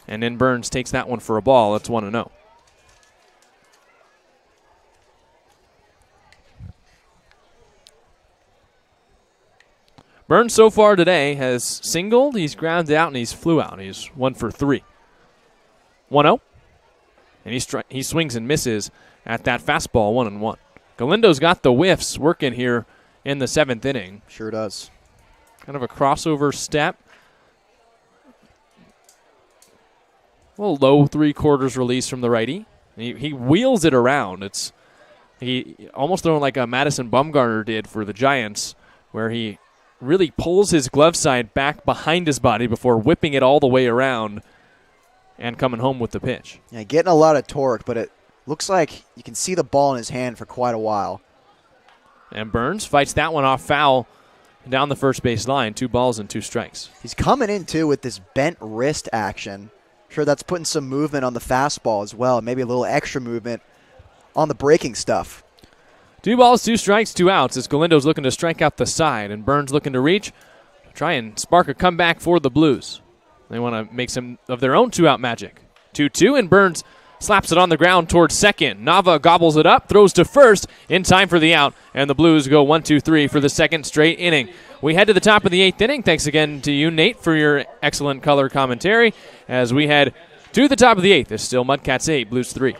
And then Burns takes that one for a ball. It's 1-0. Burns so far today has singled, he's grounded out, and he's flew out. He's 1 for 3. 1-0. And he swings and misses at that fastball, 1-1. Galindo's got the whiffs working here in the 7th inning. Sure does. Kind of a crossover step. A little low 3/4 release from the righty. He wheels it around. He almost throwing like a Madison Bumgarner did for the Giants, where he really pulls his glove side back behind his body before whipping it all the way around and coming home with the pitch. Yeah, getting a lot of torque, but it looks like you can see the ball in his hand for quite a while. And Burns fights that one off foul down the first base line, 2 balls and 2 strikes. He's coming in, too, with this bent wrist action. Sure, that's putting some movement on the fastball as well, maybe a little extra movement on the breaking stuff. 2 balls, 2 strikes, 2 outs as Galindo's looking to strike out the side, and Burns looking to reach, try and spark a comeback for the Blues. They want to make some of their own 2-out magic. 2-2, and Burns slaps it on the ground towards second. Nava gobbles it up, throws to first in time for the out, and the Blues go 1-2-3 for the second straight inning. We head to the top of the 8th inning. Thanks again to you, Nate, for your excellent color commentary. As we head to the top of the 8th, it's still Mudcats 8, Blues 3.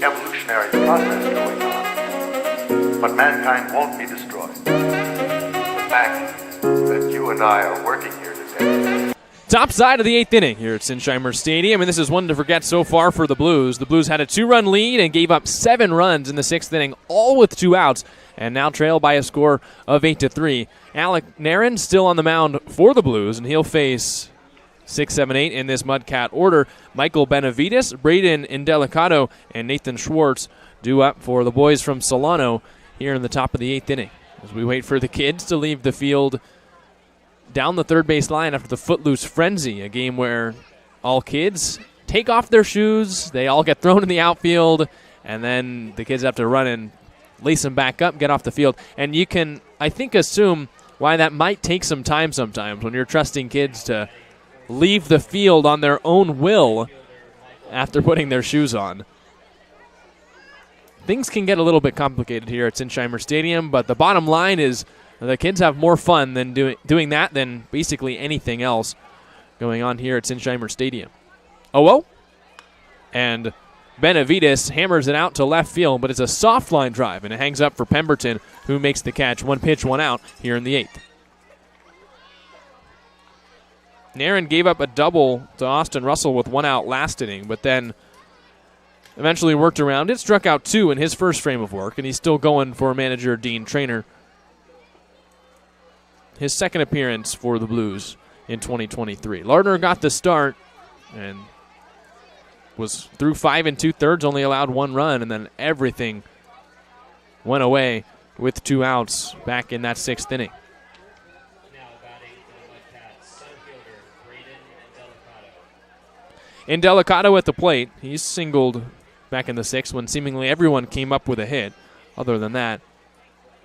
evolutionary process going on, but mankind won't be destroyed. The fact that you and I are working here today. Top side of the 8th inning here at Sinsheimer Stadium, and this is one to forget so far for the Blues. The Blues had a 2-run lead and gave up 7 runs in the 6th inning, all with 2 outs, and now trail by a score of 8-3. Alec Narin still on the mound for the Blues, and he'll face 6, 7, 8 in this Mudcat order. Michael Benavides, Braden Indelicato, and Nathan Schwartz due up for the boys from Solano here in the top of the 8th inning. As we wait for the kids to leave the field down the third base line after the Footloose Frenzy, a game where all kids take off their shoes, they all get thrown in the outfield, and then the kids have to run and lace them back up, get off the field. And you can, I think, assume why that might take some time sometimes when you're trusting kids to leave the field on their own will after putting their shoes on. Things can get a little bit complicated here at Sinsheimer Stadium, but the bottom line is the kids have more fun than doing that than basically anything else going on here at Sinsheimer Stadium. Oh, and Benavides hammers it out to left field, but it's a soft line drive, and it hangs up for Pemberton, who makes the catch. 1 pitch, 1 out here in the 8th. Narin gave up a double to Austin Russell with 1 out last inning, but then eventually worked around it, struck out 2 in his first frame of work, and he's still going for manager Dean Traynor. His second appearance for the Blues in 2023. Lardner got the start and was through 5 2/3, only allowed 1 run, and then everything went away with 2 outs back in that 6th inning. Now batting for the Mudcats, center fielder Braden Indelicato. Indelicato at the plate. He's singled back in the 6th when seemingly everyone came up with a hit. Other than that,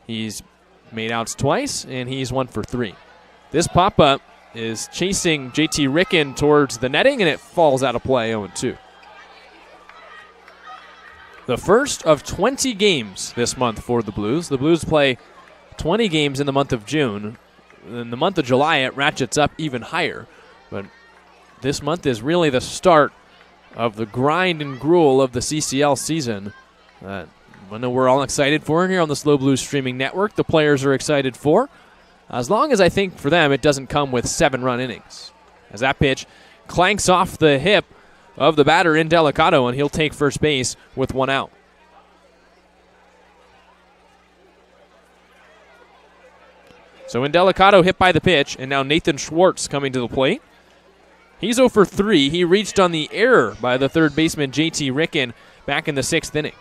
he's made outs twice, and he's 1 for 3. This pop-up is chasing JT Ricken towards the netting, and it falls out of play 0-2. The first of 20 games this month for the Blues. The Blues play 20 games in the month of June. In the month of July, it ratchets up even higher. But this month is really the start of the grind and gruel of the CCL season. I know we're all excited for it here on the SLO Blues streaming network. The players are excited for. As long as I think for them it doesn't come with 7-run innings. As that pitch clanks off the hip of the batter in Delicato, and he'll take first base with one out. So Indelicato hit by the pitch, and now Nathan Schwartz coming to the plate. He's 0 for 3. He reached on the error by the third baseman JT Ricken back in the 6th inning.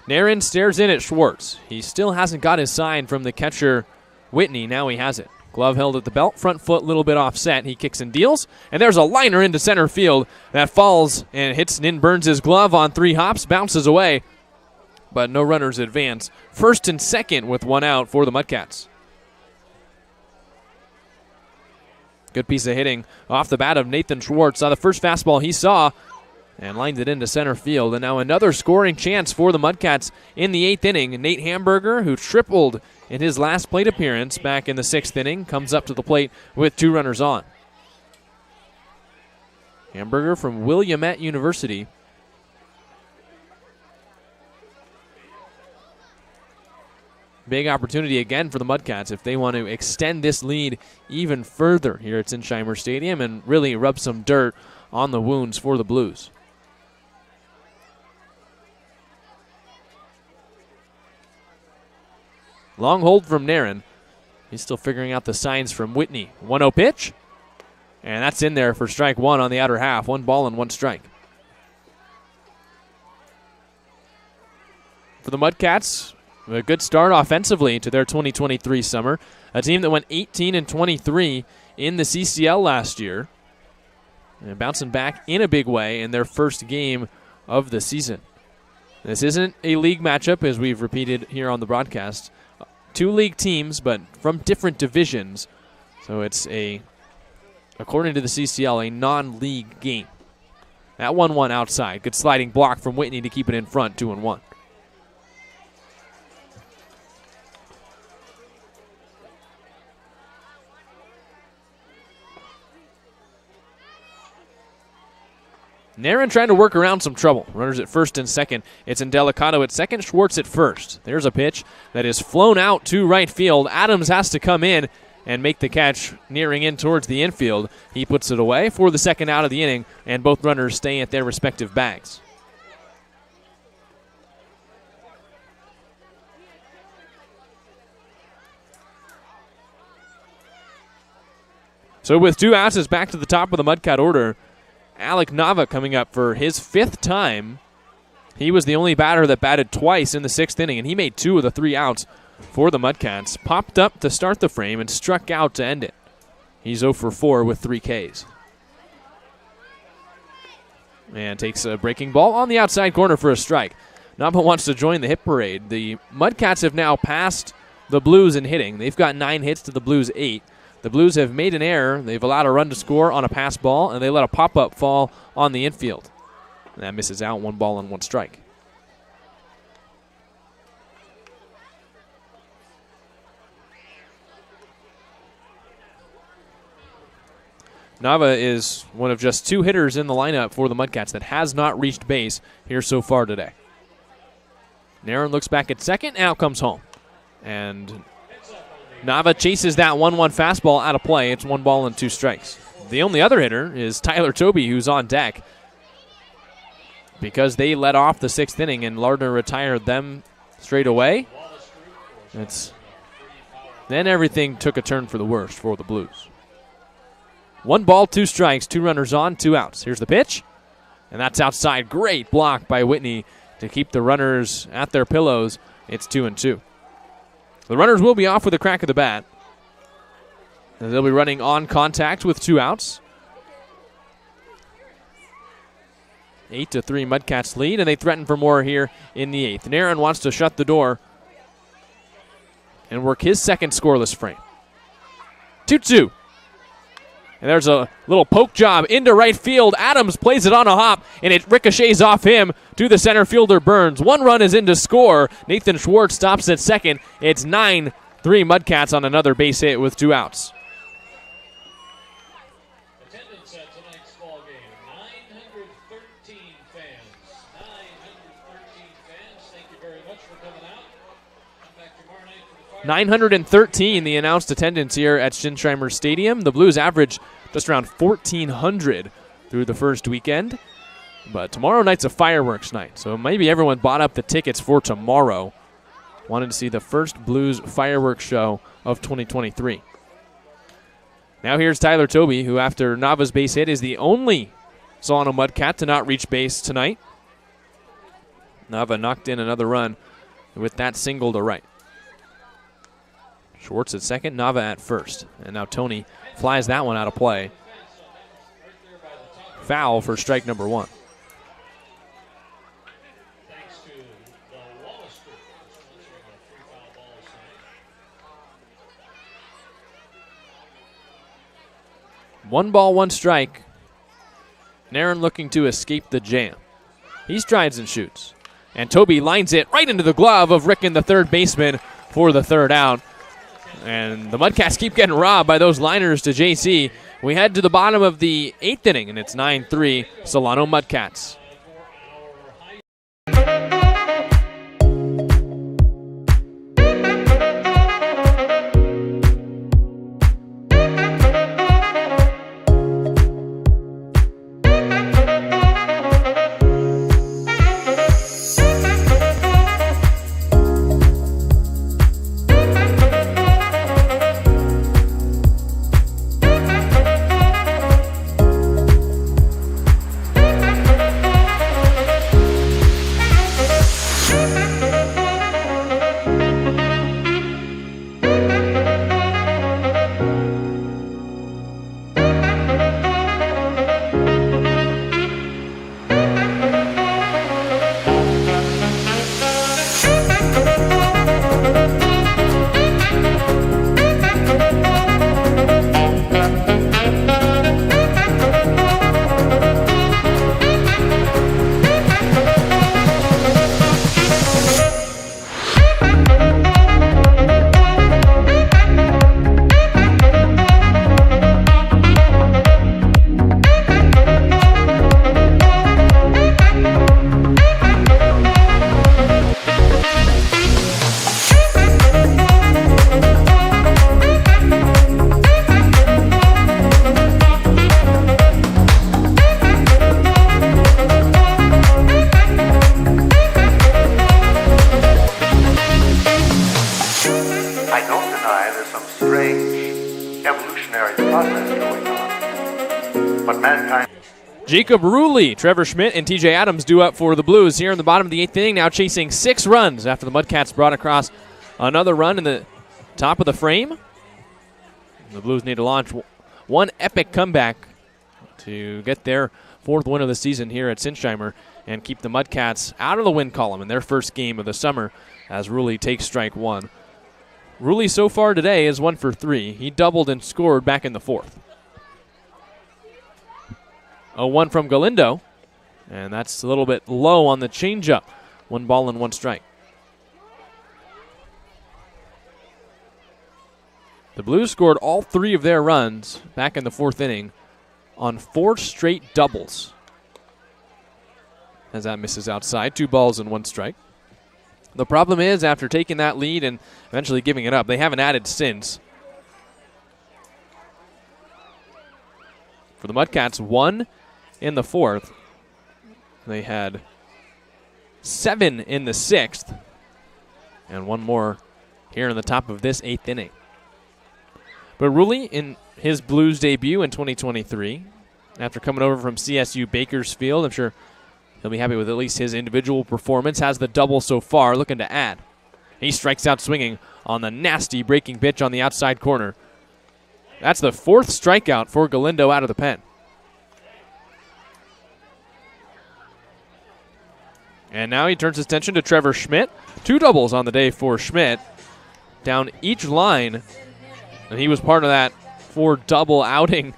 Narin stares in at Schwartz. He still hasn't got his sign from the catcher Whitney. Now he has it. Glove held at the belt, front foot a little bit offset. He kicks and deals, and there's a liner into center field that falls and hits and in Burns' glove on 3 hops, bounces away, but no runners advance. First and second with one out for the Mudcats. Good piece of hitting off the bat of Nathan Schwartz. Saw the first fastball he saw and lined it into center field. And now another scoring chance for the Mudcats in the 8th inning. Nate Hamburger, who tripled in his last plate appearance back in the 6th inning, comes up to the plate with 2 runners on. Hamburger from Willamette University. Big opportunity again for the Mudcats if they want to extend this lead even further here at Sinsheimer Stadium and really rub some dirt on the wounds for the Blues. Long hold from Narin. He's still figuring out the signs from Whitney. 1-0 pitch. And that's in there for strike 1 on the outer half. 1 ball and 1 strike. For the Mudcats, a good start offensively to their 2023 summer. A team that went 18-23 in the CCL last year. And bouncing back in a big way in their first game of the season. This isn't a league matchup, as we've repeated here on the broadcast. 2 league teams, but from different divisions. So it's according to the CCL, a non-league game. That 1-1 outside. Good sliding block from Whitney to keep it in front, 2-1. Narin trying to work around some trouble. Runners at first and second. It's Indelicato at second, Schwartz at first. There's a pitch that is flown out to right field. Adams has to come in and make the catch nearing in towards the infield. He puts it away for the second out of the inning, and both runners stay at their respective bags. So with 2 outs, it's back to the top of the Mudcat order. Alec Nava coming up for his 5th time. He was the only batter that batted twice in the 6th inning, and he made 2 of the 3 outs for the Mudcats. Popped up to start the frame and struck out to end it. He's 0 for 4 with 3 Ks. And takes a breaking ball on the outside corner for a strike. Nava wants to join the hit parade. The Mudcats have now passed the Blues in hitting. They've got 9 hits to the Blues' 8. The Blues have made an error. They've allowed a run to score on a pass ball, and they let a pop-up fall on the infield. And that misses out, 1 ball and 1 strike. Nava is one of just 2 hitters in the lineup for the Mudcats that has not reached base here so far today. Narin looks back at second, out comes home. And Nava chases that 1-1 fastball out of play. It's 1 ball and 2 strikes. The only other hitter is Tyler Toby, who's on deck, because they let off the 6th inning and Lardner retired them straight away. Then everything took a turn for the worst for the Blues. 1 ball, 2 strikes, 2 runners on, 2 outs. Here's the pitch, and that's outside. Great block by Whitney to keep the runners at their pillows. It's 2-2. The runners will be off with a crack of the bat. And they'll be running on contact with 2 outs. 8-3 Mudcats lead, and they threaten for more here in the 8th. Narin wants to shut the door and work his second scoreless frame. 2-2. And there's a little poke job into right field. Adams plays it on a hop, and it ricochets off him to the center fielder Burns. 1 run is in to score. Nathan Schwartz stops at second. It's 9-3 Mudcats on another base hit with 2 outs. Attendance at tonight's ball game, 913 fans. 913 fans, thank you very 913 the announced attendance here at Sinsheimer Stadium. The Blues average just around 1,400 through the first weekend. But tomorrow night's a fireworks night, so maybe everyone bought up the tickets for tomorrow. Wanted to see the first Blues fireworks show of 2023. Now here's Tyler Tobey, who after Nava's base hit is the only Solano Mudcat to not reach base tonight. Nava knocked in another run with that single to right. Schwartz at second, Nava at first. And now Tony flies that one out of play. Foul for strike number one. One ball, one strike. Nairn looking to escape the jam. He strides and shoots. And Tobey lines it right into the glove of Ricken, the third baseman, for the third out. And the Mudcats keep getting robbed by those liners to JC. We head to the bottom of the eighth inning, and it's 9-3 Solano Mudcats. Jacob Rulli, Trevor Schmidt, and TJ Adams due up for the Blues here in the bottom of the eighth inning, now chasing 6 runs after the Mudcats brought across another run in the top of the frame. The Blues need to launch one epic comeback to get their 4th win of the season here at Sinsheimer and keep the Mudcats out of the win column in their first game of the summer as Rulli takes strike one. Rulli so far today is 1 for 3. He doubled and scored back in the 4th. 0-1 from Galindo, and that's a little bit low on the changeup. 1 ball and 1 strike. The Blues scored all 3 of their runs back in the 4th inning on 4 straight doubles. As that misses outside, 2 balls and 1 strike. The problem is, after taking that lead and eventually giving it up, they haven't added since. For the Mudcats, 1 in the 4th. They had 7 in the 6th. And 1 more here in the top of this 8th inning. But Rulli, in his Blues debut in 2023, after coming over from CSU Bakersfield, I'm sure he'll be happy with at least his individual performance. Has the double so far, looking to add. He strikes out swinging on the nasty breaking pitch on the outside corner. That's the 4th strikeout for Galindo out of the pen. And now he turns his attention to Trevor Schmidt. 2 doubles on the day for Schmidt. Down each line. And he was part of that 4-double outing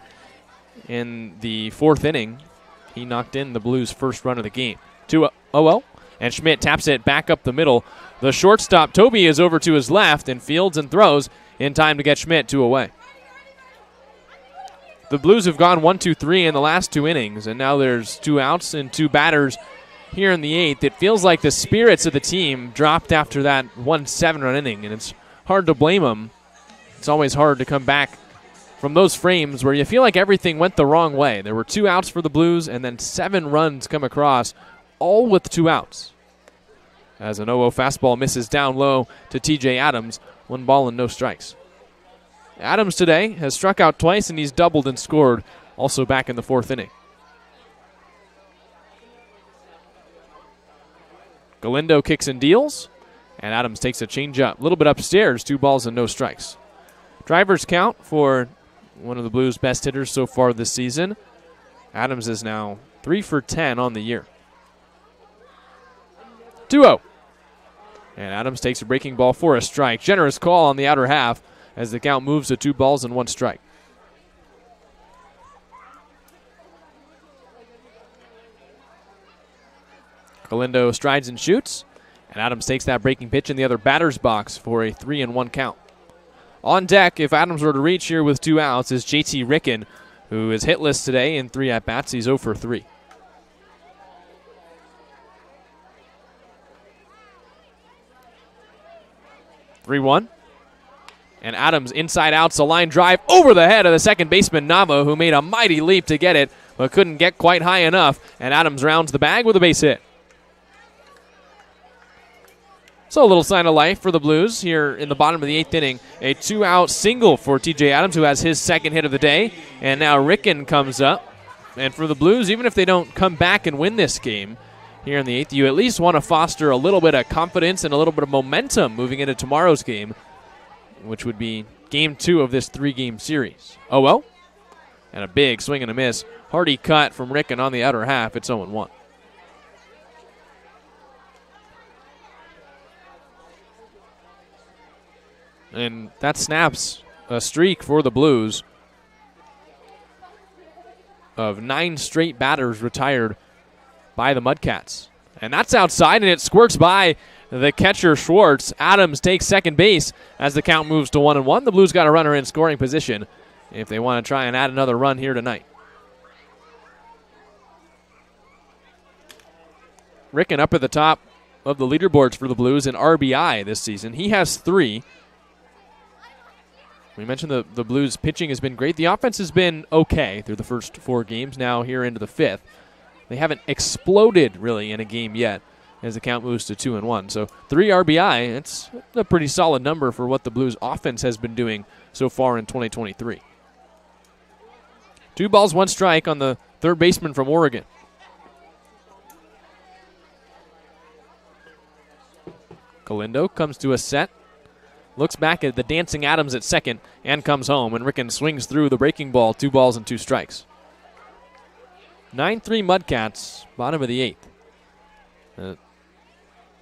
in the 4th inning. He knocked in the Blues' first run of the game. 2-0. And Schmidt taps it back up the middle. The shortstop, Tobey, is over to his left and fields and throws in time to get Schmidt 2 away. The Blues have gone 1-2-3 in the last 2 innings, and now there's 2 outs and 2 batters here in the 8th. It feels like the spirits of the team dropped after that 1 7-run inning, and it's hard to blame them. It's always hard to come back from those frames where you feel like everything went the wrong way. There were 2 outs for the Blues, and then 7 runs come across, all with 2 outs. As an 0-0 fastball misses down low to TJ Adams, 1 ball and no strikes. Adams today has struck out twice, and he's doubled and scored, also back in the 4th inning. Galindo kicks and deals, and Adams takes a changeup. A little bit upstairs, 2 balls and no strikes. Driver's count for one of the Blues' best hitters so far this season. Adams is now 3 for 10 on the year. 2-0. And Adams takes a breaking ball for a strike. Generous call on the outer half as the count moves to 2 balls and 1 strike. Galindo strides and shoots, and Adams takes that breaking pitch in the other batter's box for a 3-1 count. On deck, if Adams were to reach here with 2 outs, is JT Ricken, who is hitless today in 3 at-bats. He's 0 for 3. (3-1). And Adams inside outs, a line drive over the head of the second baseman Nava, who made a mighty leap to get it, but couldn't get quite high enough, and Adams rounds the bag with a base hit. So a little sign of life for the Blues here in the bottom of the 8th inning. A 2-out single for TJ Adams, who has his second hit of the day. And now Ricken comes up. And for the Blues, even if they don't come back and win this game here in the 8th, you at least want to foster a little bit of confidence and a little bit of momentum moving into tomorrow's game, which would be game 2 of this 3-game series. 0-0. And a big swing and a miss. Hardy cut from Ricken on the outer half. It's 0-1. And that snaps a streak for the Blues of 9 straight batters retired by the Mudcats. And that's outside, and it squirts by the catcher Schwartz. Adams takes second base as the count moves to 1-1. The Blues got a runner in scoring position if they want to try and add another run here tonight. Ricken up at the top of the leaderboards for the Blues in RBI this season. He has 3. We mentioned the Blues' pitching has been great. The offense has been okay through the first 4 games, now here into the 5th. They haven't exploded, really, in a game yet as the count moves to 2-1. So 3 RBI, it's a pretty solid number for what the Blues' offense has been doing so far in 2023. 2 balls, 1 strike on the third baseman from Oregon. Galindo comes to a set. Looks back at the dancing Adams at second and comes home, and Ricken swings through the breaking ball, 2 balls and 2 strikes. 9-3 Mudcats, bottom of the 8th. The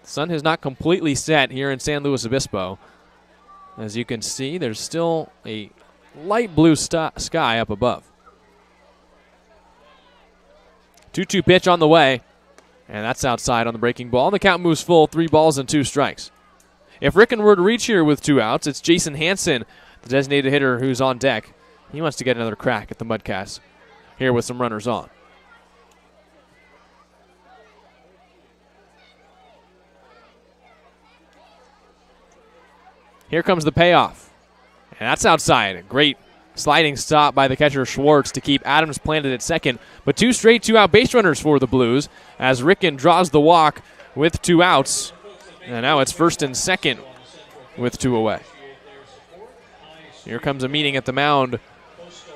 sun has not completely set here in San Luis Obispo. As you can see, there's still a light blue sky up above. 2-2 pitch on the way, and that's outside on the breaking ball. The count moves full, 3 balls and 2 strikes. If Ricken were to reach here with 2 outs, it's Jason Hansen, the designated hitter, who's on deck. He wants to get another crack at the Mudcats here with some runners on. Here comes the payoff. And that's outside. A great sliding stop by the catcher Schwartz to keep Adams planted at second. But 2 straight 2-out base runners for the Blues as Ricken draws the walk with 2 outs. And now it's first and second with 2 away. Here comes a meeting at the mound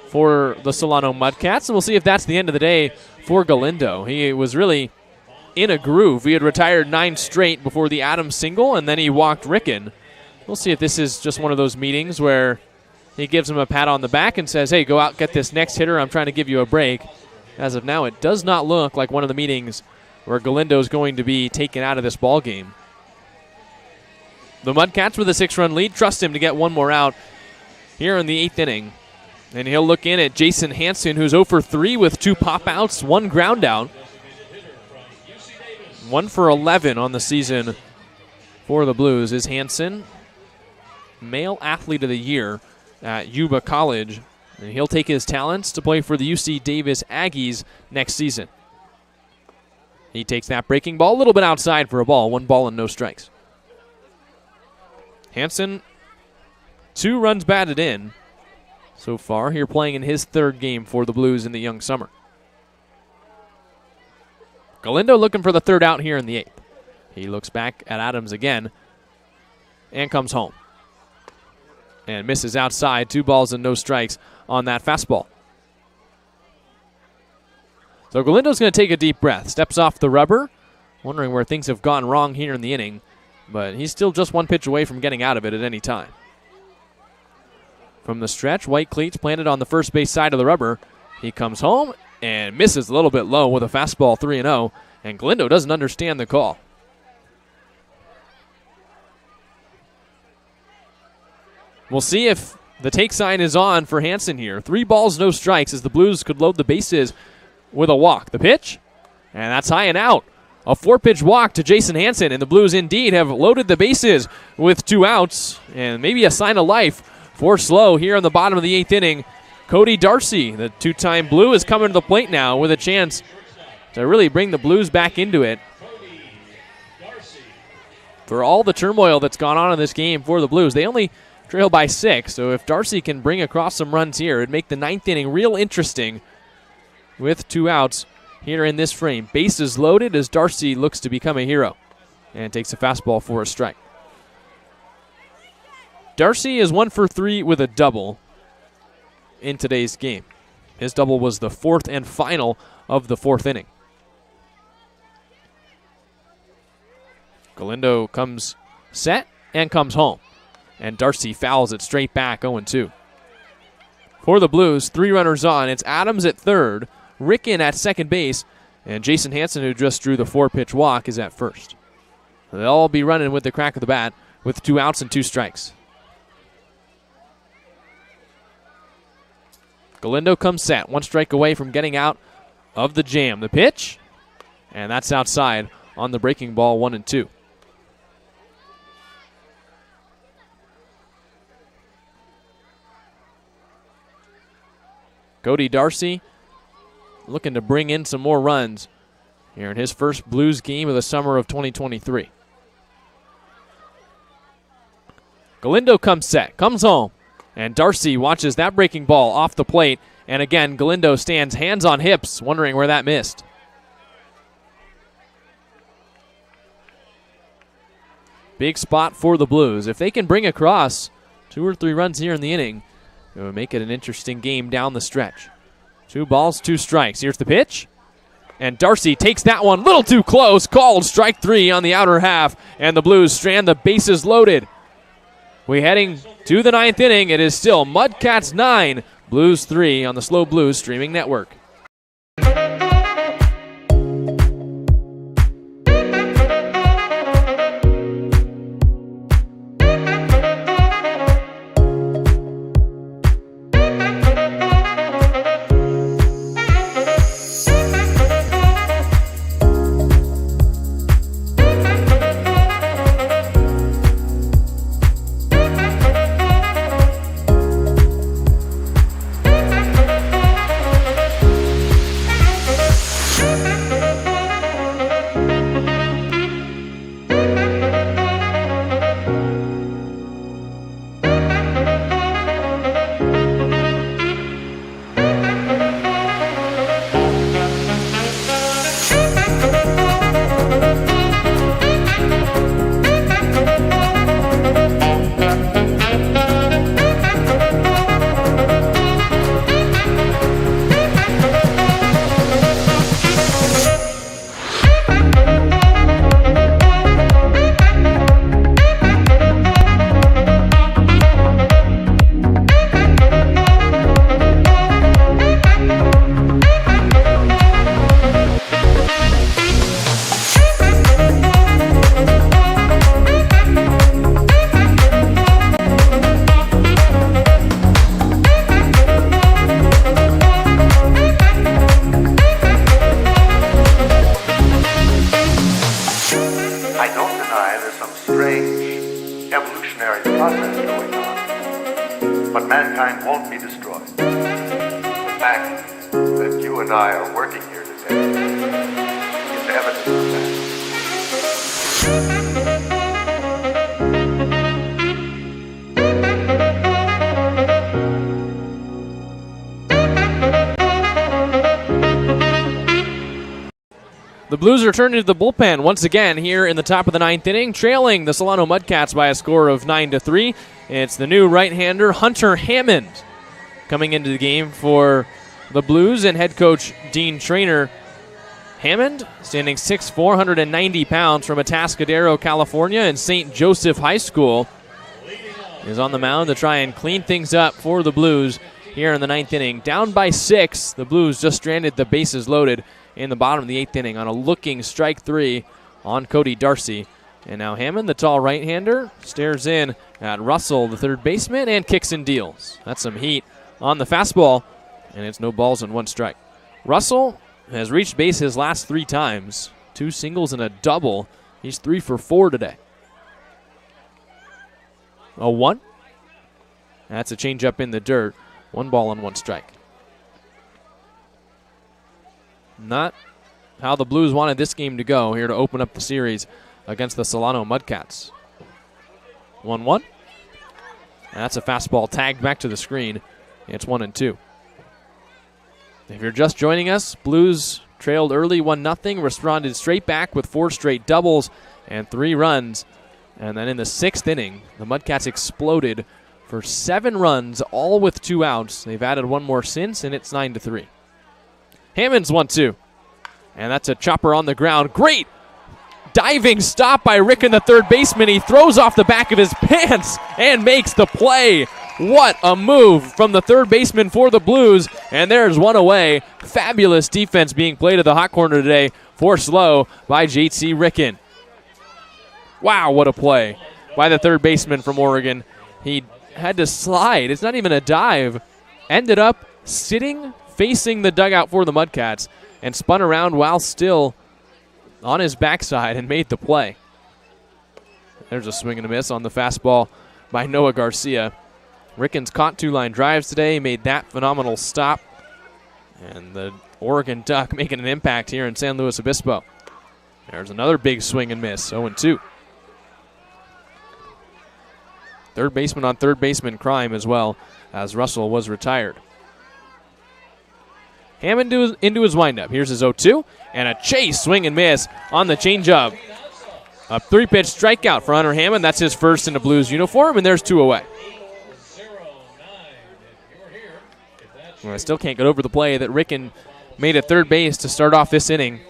for the Solano Mudcats, and we'll see if that's the end of the day for Galindo. He was really in a groove. He had retired 9 straight before the Adams single, and then he walked Ricken. We'll see if this is just one of those meetings where he gives him a pat on the back and says, hey, go out, get this next hitter. I'm trying to give you a break. As of now, it does not look like one of the meetings where Galindo is going to be taken out of this ball game. The Mudcats with a 6-run lead trust him to get 1 more out here in the 8th inning. And he'll look in at Jason Hansen, who's 0 for 3 with 2 pop-outs, 1 ground out. 1 for 11 on the season for the Blues is Hansen, Male Athlete of the Year at Yuba College. And he'll take his talents to play for the UC Davis Aggies next season. He takes that breaking ball a little bit outside for a ball. 1 ball and no strikes. Hansen, 2 runs batted in so far. Here playing in his 3rd game for the Blues in the young summer. Galindo looking for the 3rd out here in the 8th. He looks back at Adams again and comes home. And misses outside. 2 balls and no strikes on that fastball. So Galindo's going to take a deep breath. Steps off the rubber. Wondering where things have gone wrong here in the inning. But he's still just 1 pitch away from getting out of it at any time. From the stretch, white cleats planted on the first base side of the rubber. He comes home and misses a little bit low with a fastball 3-0. And Galindo doesn't understand the call. We'll see if the take sign is on for Hansen here. 3 balls, no strikes as the Blues could load the bases with a walk. The pitch, and that's high and out. A 4-pitch walk to Jason Hansen, and the Blues indeed have loaded the bases with 2 outs, and maybe a sign of life for SLO here in the bottom of the 8th inning. Cody Darcy, the 2-time Blue, is coming to the plate now with a chance to really bring the Blues back into it. For all the turmoil that's gone on in this game for the Blues, they only trail by 6, so if Darcy can bring across some runs here, it'd make the 9th inning real interesting with 2 outs here in this frame. Bases loaded as Darcy looks to become a hero and takes a fastball for a strike. Darcy is 1 for 3 with a double in today's game. His double was the 4th and final of the 4th inning. Galindo comes set and comes home. And Darcy fouls it straight back, 0-2. For the Blues, 3 runners on. It's Adams at 3rd, Ricken at 2nd base, and Jason Hansen, who just drew the 4-pitch walk, is at 1st. They'll all be running with the crack of the bat with 2 outs and 2 strikes. Galindo comes set, 1 strike away from getting out of the jam. The pitch, and that's outside on the breaking ball, 1-2. Cody Darcy looking to bring in some more runs here in his first Blues game of the summer of 2023. Galindo comes set, comes home, and Darcy watches that breaking ball off the plate. And again, Galindo stands hands on hips, wondering where that missed. Big spot for the Blues. If they can bring across 2 or 3 runs here in the inning, it would make it an interesting game down the stretch. 2 balls, 2 strikes. Here's the pitch. And Darcy takes that one a little too close. Called strike 3 on the outer half. And the Blues strand the bases loaded. We're heading to the 9th inning. It is still Mudcats 9, Blues 3 on the SLO Blues streaming network. But mankind won't be destroyed. The fact that you and I are working here today is evidence The Blues return to the bullpen once again here in the top of the ninth inning, trailing the Solano Mudcats by a score of 9-3. It's the new right-hander Hunter Hammond coming into the game for the Blues, and head coach Dean Trainer. Hammond, standing 6'4", 190 pounds, from Atascadero, California, and St. Joseph High School, is on the mound to try and clean things up for the Blues here in the ninth inning. Down by 6, the Blues just stranded the bases loaded in the bottom of the eighth inning on a looking strike 3 on Cody Darcy. And now Hammond, the tall right-hander, stares in at Russell, the third baseman, and kicks and deals. That's some heat on the fastball, and it's no balls and 1 strike. Russell has reached base his last 3 times, 2 singles and a double. He's 3 for 4 today. 0-1. That's a changeup in the dirt. 1 ball and 1 strike. Not how the Blues wanted this game to go here to open up the series against the Solano Mudcats. 1-1. That's a fastball tagged back to the screen. It's 1-2. If you're just joining us, Blues trailed early 1-0, responded straight back with 4 straight doubles and 3 runs. And then in the 6th inning, the Mudcats exploded for 7 runs, all with 2 outs. They've added 1 more since, and it's 9-3. Hammond's 1-2. And that's a chopper on the ground. Great diving stop by Ricken, the third baseman. He throws off the back of his pants and makes the play. What a move from the third baseman for the Blues. And there's 1 away. Fabulous defense being played at the hot corner today for SLO by J.T. Ricken. Wow, what a play by the third baseman from Oregon. He had to slide. It's not even a dive. Ended up sitting, facing the dugout for the Mudcats, and spun around while still on his backside and made the play. There's a swing and a miss on the fastball by Noah Garcia. Ricken's caught 2 line drives today, made that phenomenal stop. And the Oregon Duck making an impact here in San Luis Obispo. There's another big swing and miss, 0-2. Third baseman on third baseman crime as well, as Russell was retired. Hammond into his windup. Here's his 0-2, and a chase swing and miss on the changeup. A 3-pitch strikeout for Hunter Hammond. That's his first in a Blues uniform, and there's 2 away. Well, I still can't get over the play that Ricken made at third base to start off this inning.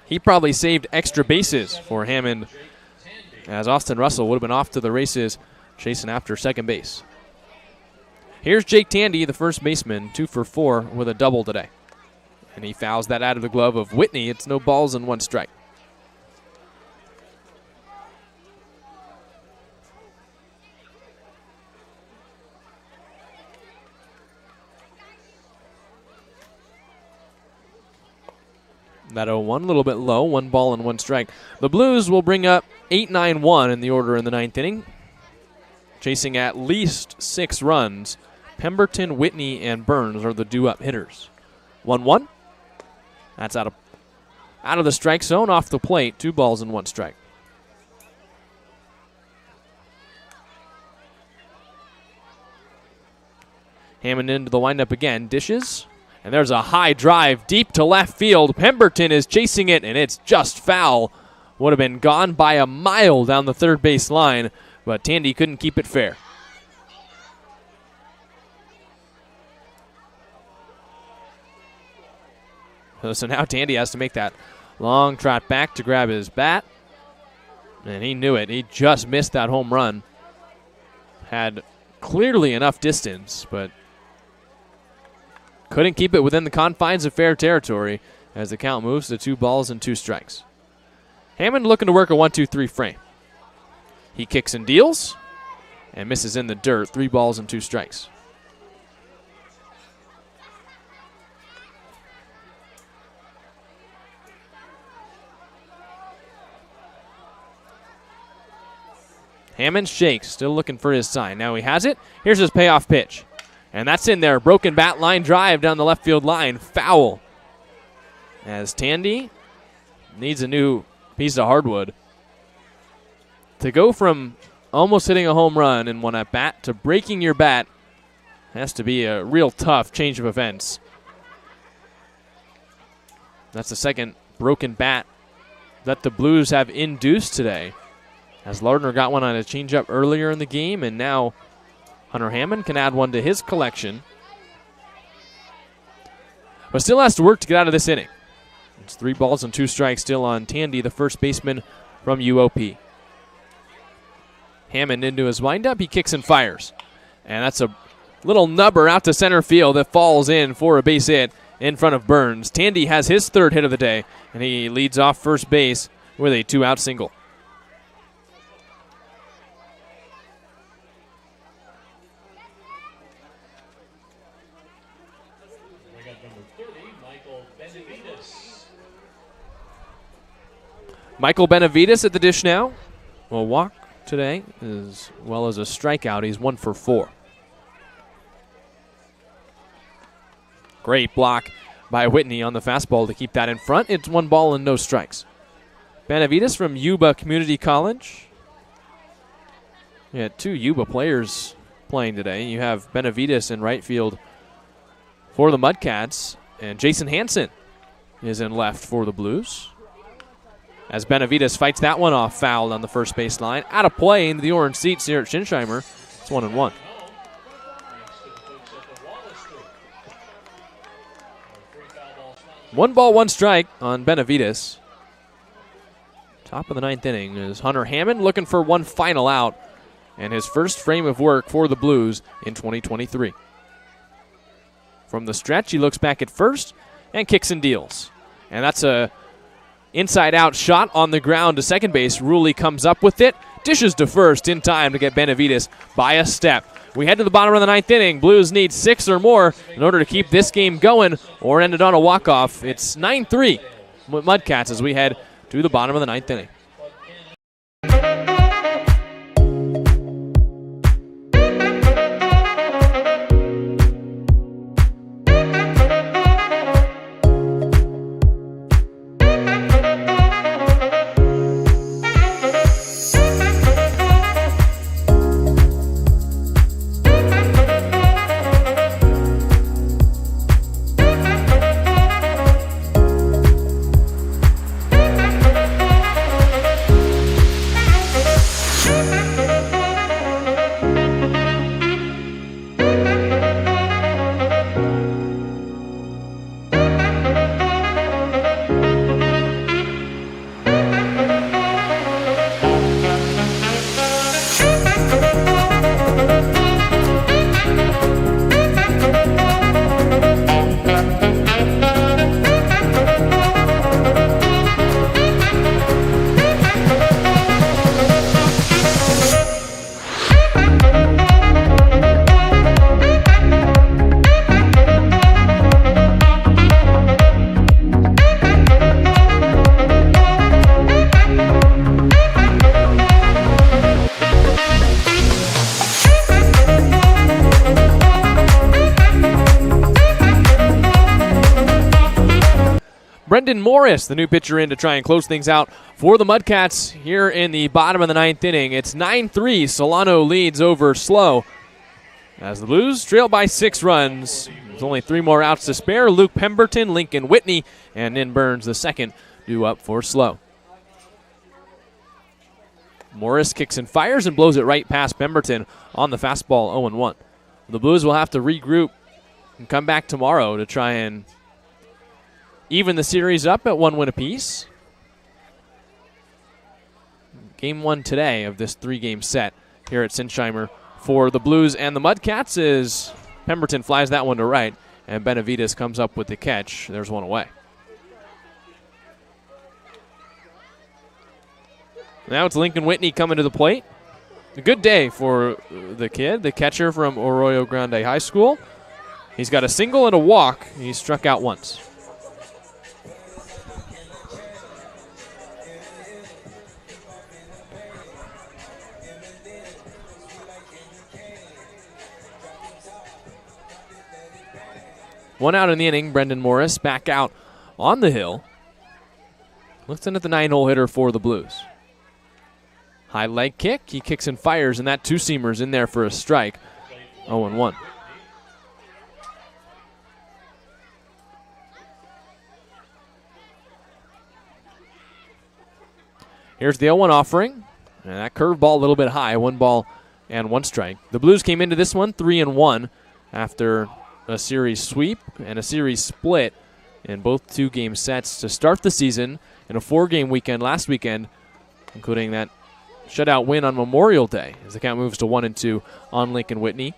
He probably saved extra bases for Hammond, as Austin Russell would have been off to the races chasing after second base. Here's Jake Tandy, the first baseman, 2 for 4 with a double today. And he fouls that out of the glove of Whitney. It's no balls and 1 strike. That 0-1, a little bit low, 1 ball and 1 strike. The Blues will bring up 8-9-1 in the order in the 9th inning, chasing at least 6 runs. Pemberton, Whitney, and Burns are the due-up hitters. 1-1. That's out of the strike zone, off the plate, 2 balls and 1 strike. Hammond into the windup again, dishes. And there's a high drive deep to left field. Pemberton is chasing it, and it's just foul. Would have been gone by a mile down the third base line, but Tandy couldn't keep it fair. So now Tandy has to make that long trot back to grab his bat. And he knew it. He just missed that home run. Had clearly enough distance, but couldn't keep it within the confines of fair territory as the count moves to 2 balls and 2 strikes. Hammond looking to work a 1-2-3 frame. He kicks and deals and misses in the dirt, 3 balls and 2 strikes. Hammond shakes, still looking for his sign. Now he has it. Here's his payoff pitch. And that's in there. Broken bat line drive down the left field line. Foul. As Tandy needs a new piece of hardwood. To go from almost hitting a home run in one at bat to breaking your bat has to be a real tough change of events. That's the second broken bat that the Blues have induced today, as Lardner got one on a changeup earlier in the game, and now Hunter Hammond can add one to his collection. But still has to work to get out of this inning. It's 3 balls and 2 strikes still on Tandy, the first baseman from UOP. Hammond into his windup. He kicks and fires. And that's a little nubber out to center field that falls in for a base hit in front of Burns. Tandy has his 3rd hit of the day, and he leads off first base with a 2-out single. We got number 30, Michael Benavides. Michael Benavides at the dish now. Will walk today as well as a strikeout. He's 1 for 4. Great block by Whitney on the fastball to keep that in front. It's 1 ball and no strikes. Benavides from Yuba Community College. We had 2 Yuba players playing today. You have Benavides in right field for the Mudcats, and Jason Hansen is in left for the Blues. As Benavides fights that one off, fouled on the first baseline. Out of play into the orange seats here at Shinsheimer. It's 1-1. One ball, 1 strike on Benavides. Top of the 9th inning is Hunter Hammond looking for one final out and his first frame of work for the Blues in 2023. From the stretch, he looks back at first and kicks and deals. And that's a inside-out shot on the ground to second base. Ruley comes up with it, dishes to first in time to get Benavides by a step. We head to the bottom of the 9th inning. Blues need 6 or more in order to keep this game going or end it on a walk-off. It's 9-3 with Mudcats as we head to the bottom of the 9th inning. Brendan Morris, the new pitcher in to try and close things out for the Mudcats here in the bottom of the 9th inning. It's 9-3. Solano leads over SLO as the Blues trail by 6 runs. There's only 3 more outs to spare. Luke Pemberton, Lincoln Whitney, and Nin Burns, the second, due up for SLO. Morris kicks and fires and blows it right past Pemberton on the fastball, 0-1. The Blues will have to regroup and come back tomorrow to try and even the series up at 1 win apiece. Game 1 today of this 3-game set here at Sinsheimer for the Blues and the Mudcats is Pemberton flies that one to right, and Benavides comes up with the catch. There's one away. Now it's Lincoln Whitney coming to the plate. A good day for the kid, the catcher from Arroyo Grande High School. He's got a single and a walk. He's struck out once. One out in the inning. Brendan Morris back out on the hill. Looks in at the 9-hole hitter for the Blues. High leg kick. He kicks and fires, and that 2-seamer's in there for a strike. 0-1. Here's the 0-1 offering. And that curveball a little bit high, 1 ball and 1 strike. The Blues came into this one 3-1 after a series sweep and a series split in both 2-game sets to start the season in a 4-game weekend last weekend, including that shutout win on Memorial Day as the count moves to 1-2 on Lincoln Whitney.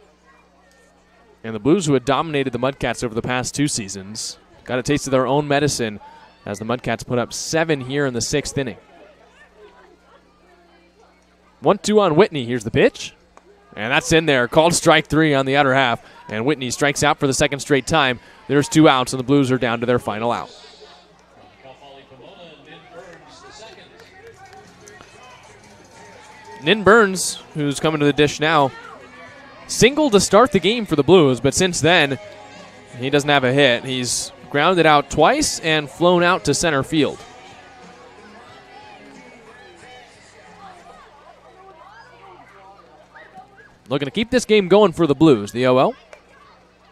And the Blues, who had dominated the Mudcats over the past 2 seasons, got a taste of their own medicine as the Mudcats put up 7 here in the 6th inning. 1-2 on Whitney. Here's the pitch. And that's in there. Called strike 3 on the outer half. And Whitney strikes out for the 2nd straight time. There's 2 outs, and the Blues are down to their final out. Nin Burns, who's coming to the dish now, singled to start the game for the Blues, but since then, he doesn't have a hit. He's grounded out twice and flown out to center field. Looking to keep this game going for the Blues, the 0-0.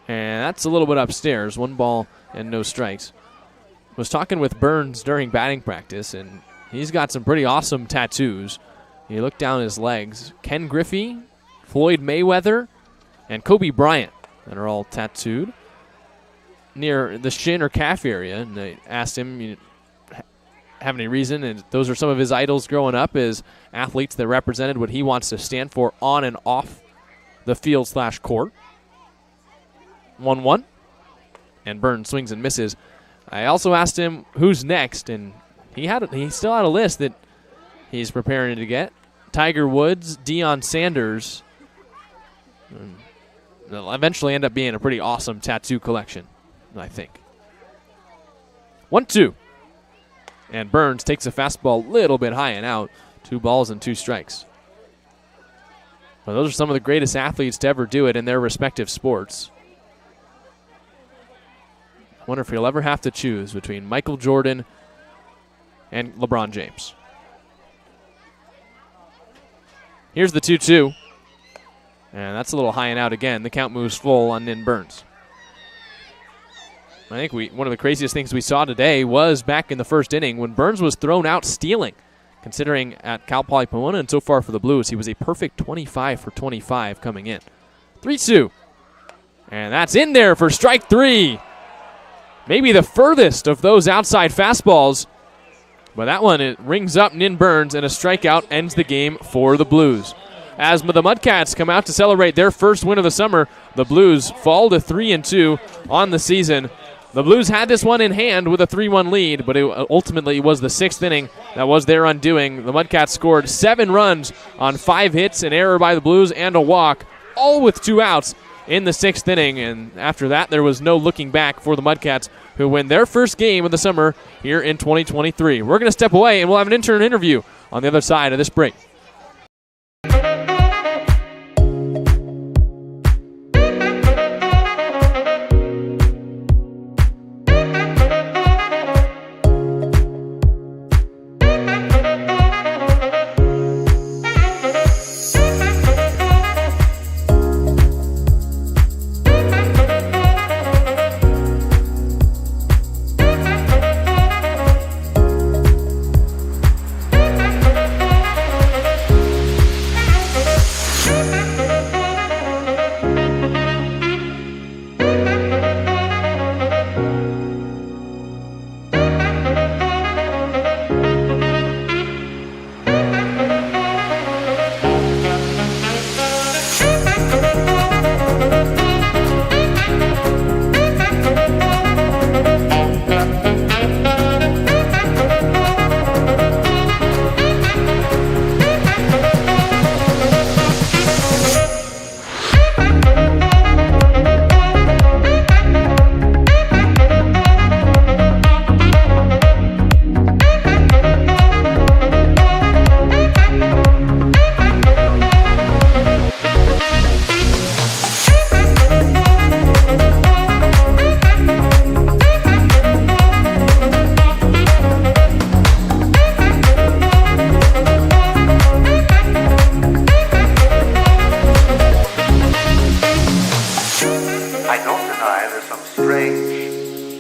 And that's a little bit upstairs. 1 ball and no strikes. Was talking with Burns during batting practice, and he's got some pretty awesome tattoos. You look down his legs. Ken Griffey, Floyd Mayweather, and Kobe Bryant that are all tattooed near the shin or calf area. And they asked him, you have any reason? And those are some of his idols growing up as athletes that represented what he wants to stand for on and off the field/court. 1-1. And Burns swings and misses. I also asked him who's next, and he still had a list that he's preparing to get. Tiger Woods, Deion Sanders. They'll eventually end up being a pretty awesome tattoo collection, I think. 1-2. And Burns takes a fastball a little bit high and out. 2 balls and 2 strikes. Well, those are some of the greatest athletes to ever do it in their respective sports. I wonder if he'll ever have to choose between Michael Jordan and LeBron James. Here's the 2-2. And that's a little high and out again. The count moves full on Nin Burns. I think one of the craziest things we saw today was back in the 1st inning when Burns was thrown out stealing. Considering at Cal Poly Pomona and so far for the Blues, he was a perfect 25 for 25 coming in. 3-2. And that's in there for strike 3. Maybe the furthest of those outside fastballs. But that one, it rings up Nin Burns, and a strikeout ends the game for the Blues. As the Mudcats come out to celebrate their first win of the summer, the Blues fall to 3-2 on the season. The Blues had this one in hand with a 3-1 lead, but it ultimately was the 6th inning that was their undoing. The Mudcats scored 7 runs on 5 hits, an error by the Blues, and a walk, all with 2 outs in the 6th inning. And after that, there was no looking back for the Mudcats, who win their first game of the summer here in 2023. We're going to step away, and we'll have an intern interview on the other side of this break.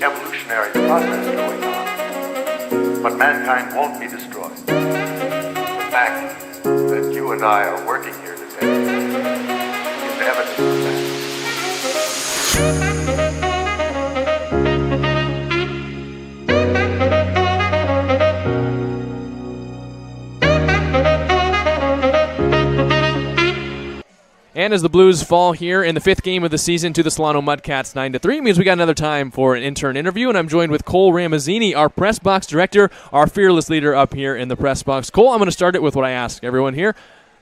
evolutionary process going on, but mankind won't be destroyed. fact that you and I are working here today is evidence of that. And as the Blues fall here in the 5th game of the season to the Solano Mudcats 9-3, means we got another time for an intern interview, and I'm joined with Cole Ramazzini, our press box director, our fearless leader up here in the press box. Cole, I'm going to start it with what I ask everyone here.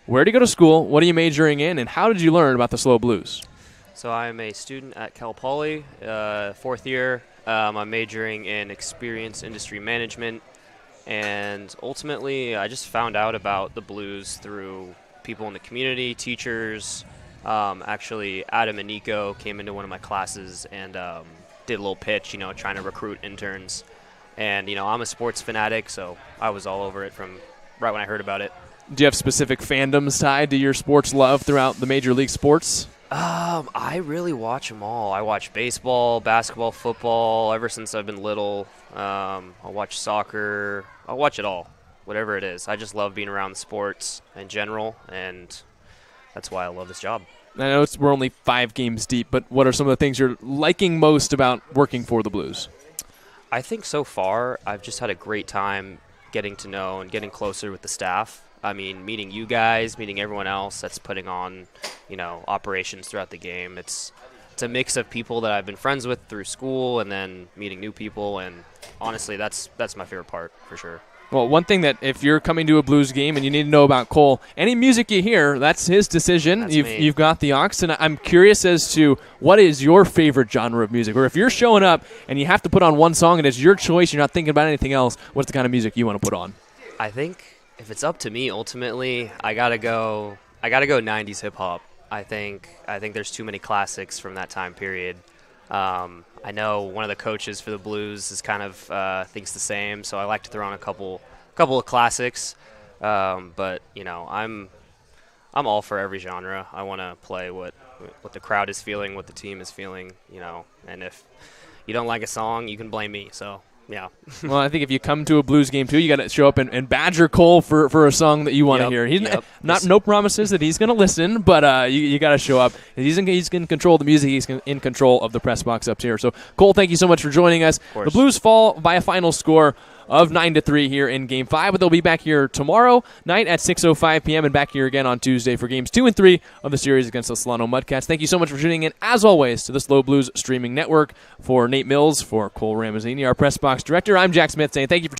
Where did you go to school? What are you majoring in? And how did you learn about the SLO Blues? So I'm a student at Cal Poly, 4th year. I'm majoring in experience industry management, and ultimately I just found out about the Blues through people in the community, teachers. Actually, Adam and Nico came into one of my classes and did a little pitch, trying to recruit interns. And, I'm a sports fanatic, so I was all over it from right when I heard about it. Do you have specific fandoms tied to your sports love throughout the major league sports? I really watch them all. I watch baseball, basketball, football, ever since I've been little. I'll watch soccer. I'll watch it all, whatever it is. I just love being around sports in general, and that's why I love this job. I know we're only 5 games deep, but what are some of the things you're liking most about working for the Blues? I think so far I've just had a great time getting to know and getting closer with the staff. I mean, meeting you guys, meeting everyone else that's putting on, operations throughout the game. It's a mix of people that I've been friends with through school and then meeting new people, and honestly, that's my favorite part for sure. Well, one thing that if you're coming to a Blues game and you need to know about Cole, any music you hear, that's his decision. That's You've got the aux, and I'm curious as to what is your favorite genre of music? Or if you're showing up and you have to put on one song and it's your choice, you're not thinking about anything else, what's the kind of music you want to put on? I think if it's up to me, ultimately, I gotta go 90s hip hop. I think there's too many classics from that time period. I know one of the coaches for the Blues is kind of thinks the same, so I like to throw on a couple of classics. But I'm all for every genre. I want to play what the crowd is feeling, what the team is feeling. And if you don't like a song, you can blame me. So. Yeah. Well, I think if you come to a Blues game, too, you got to show up and badger Cole for a song that you want to hear. He's no promises that he's going to listen, but you got to show up. He's in control of the music. He's in control of the press box up here. So, Cole, thank you so much for joining us. The Blues fall by a final score of 9-3 here in Game 5, but they'll be back here tomorrow night at 6:05 p.m. and back here again on Tuesday for Games 2 and 3 of the series against the Solano Mudcats. Thank you so much for tuning in, as always, to the SLO Blues streaming network. For Nate Mills, for Cole Ramazzini, our press box director, I'm Jack Smith saying thank you for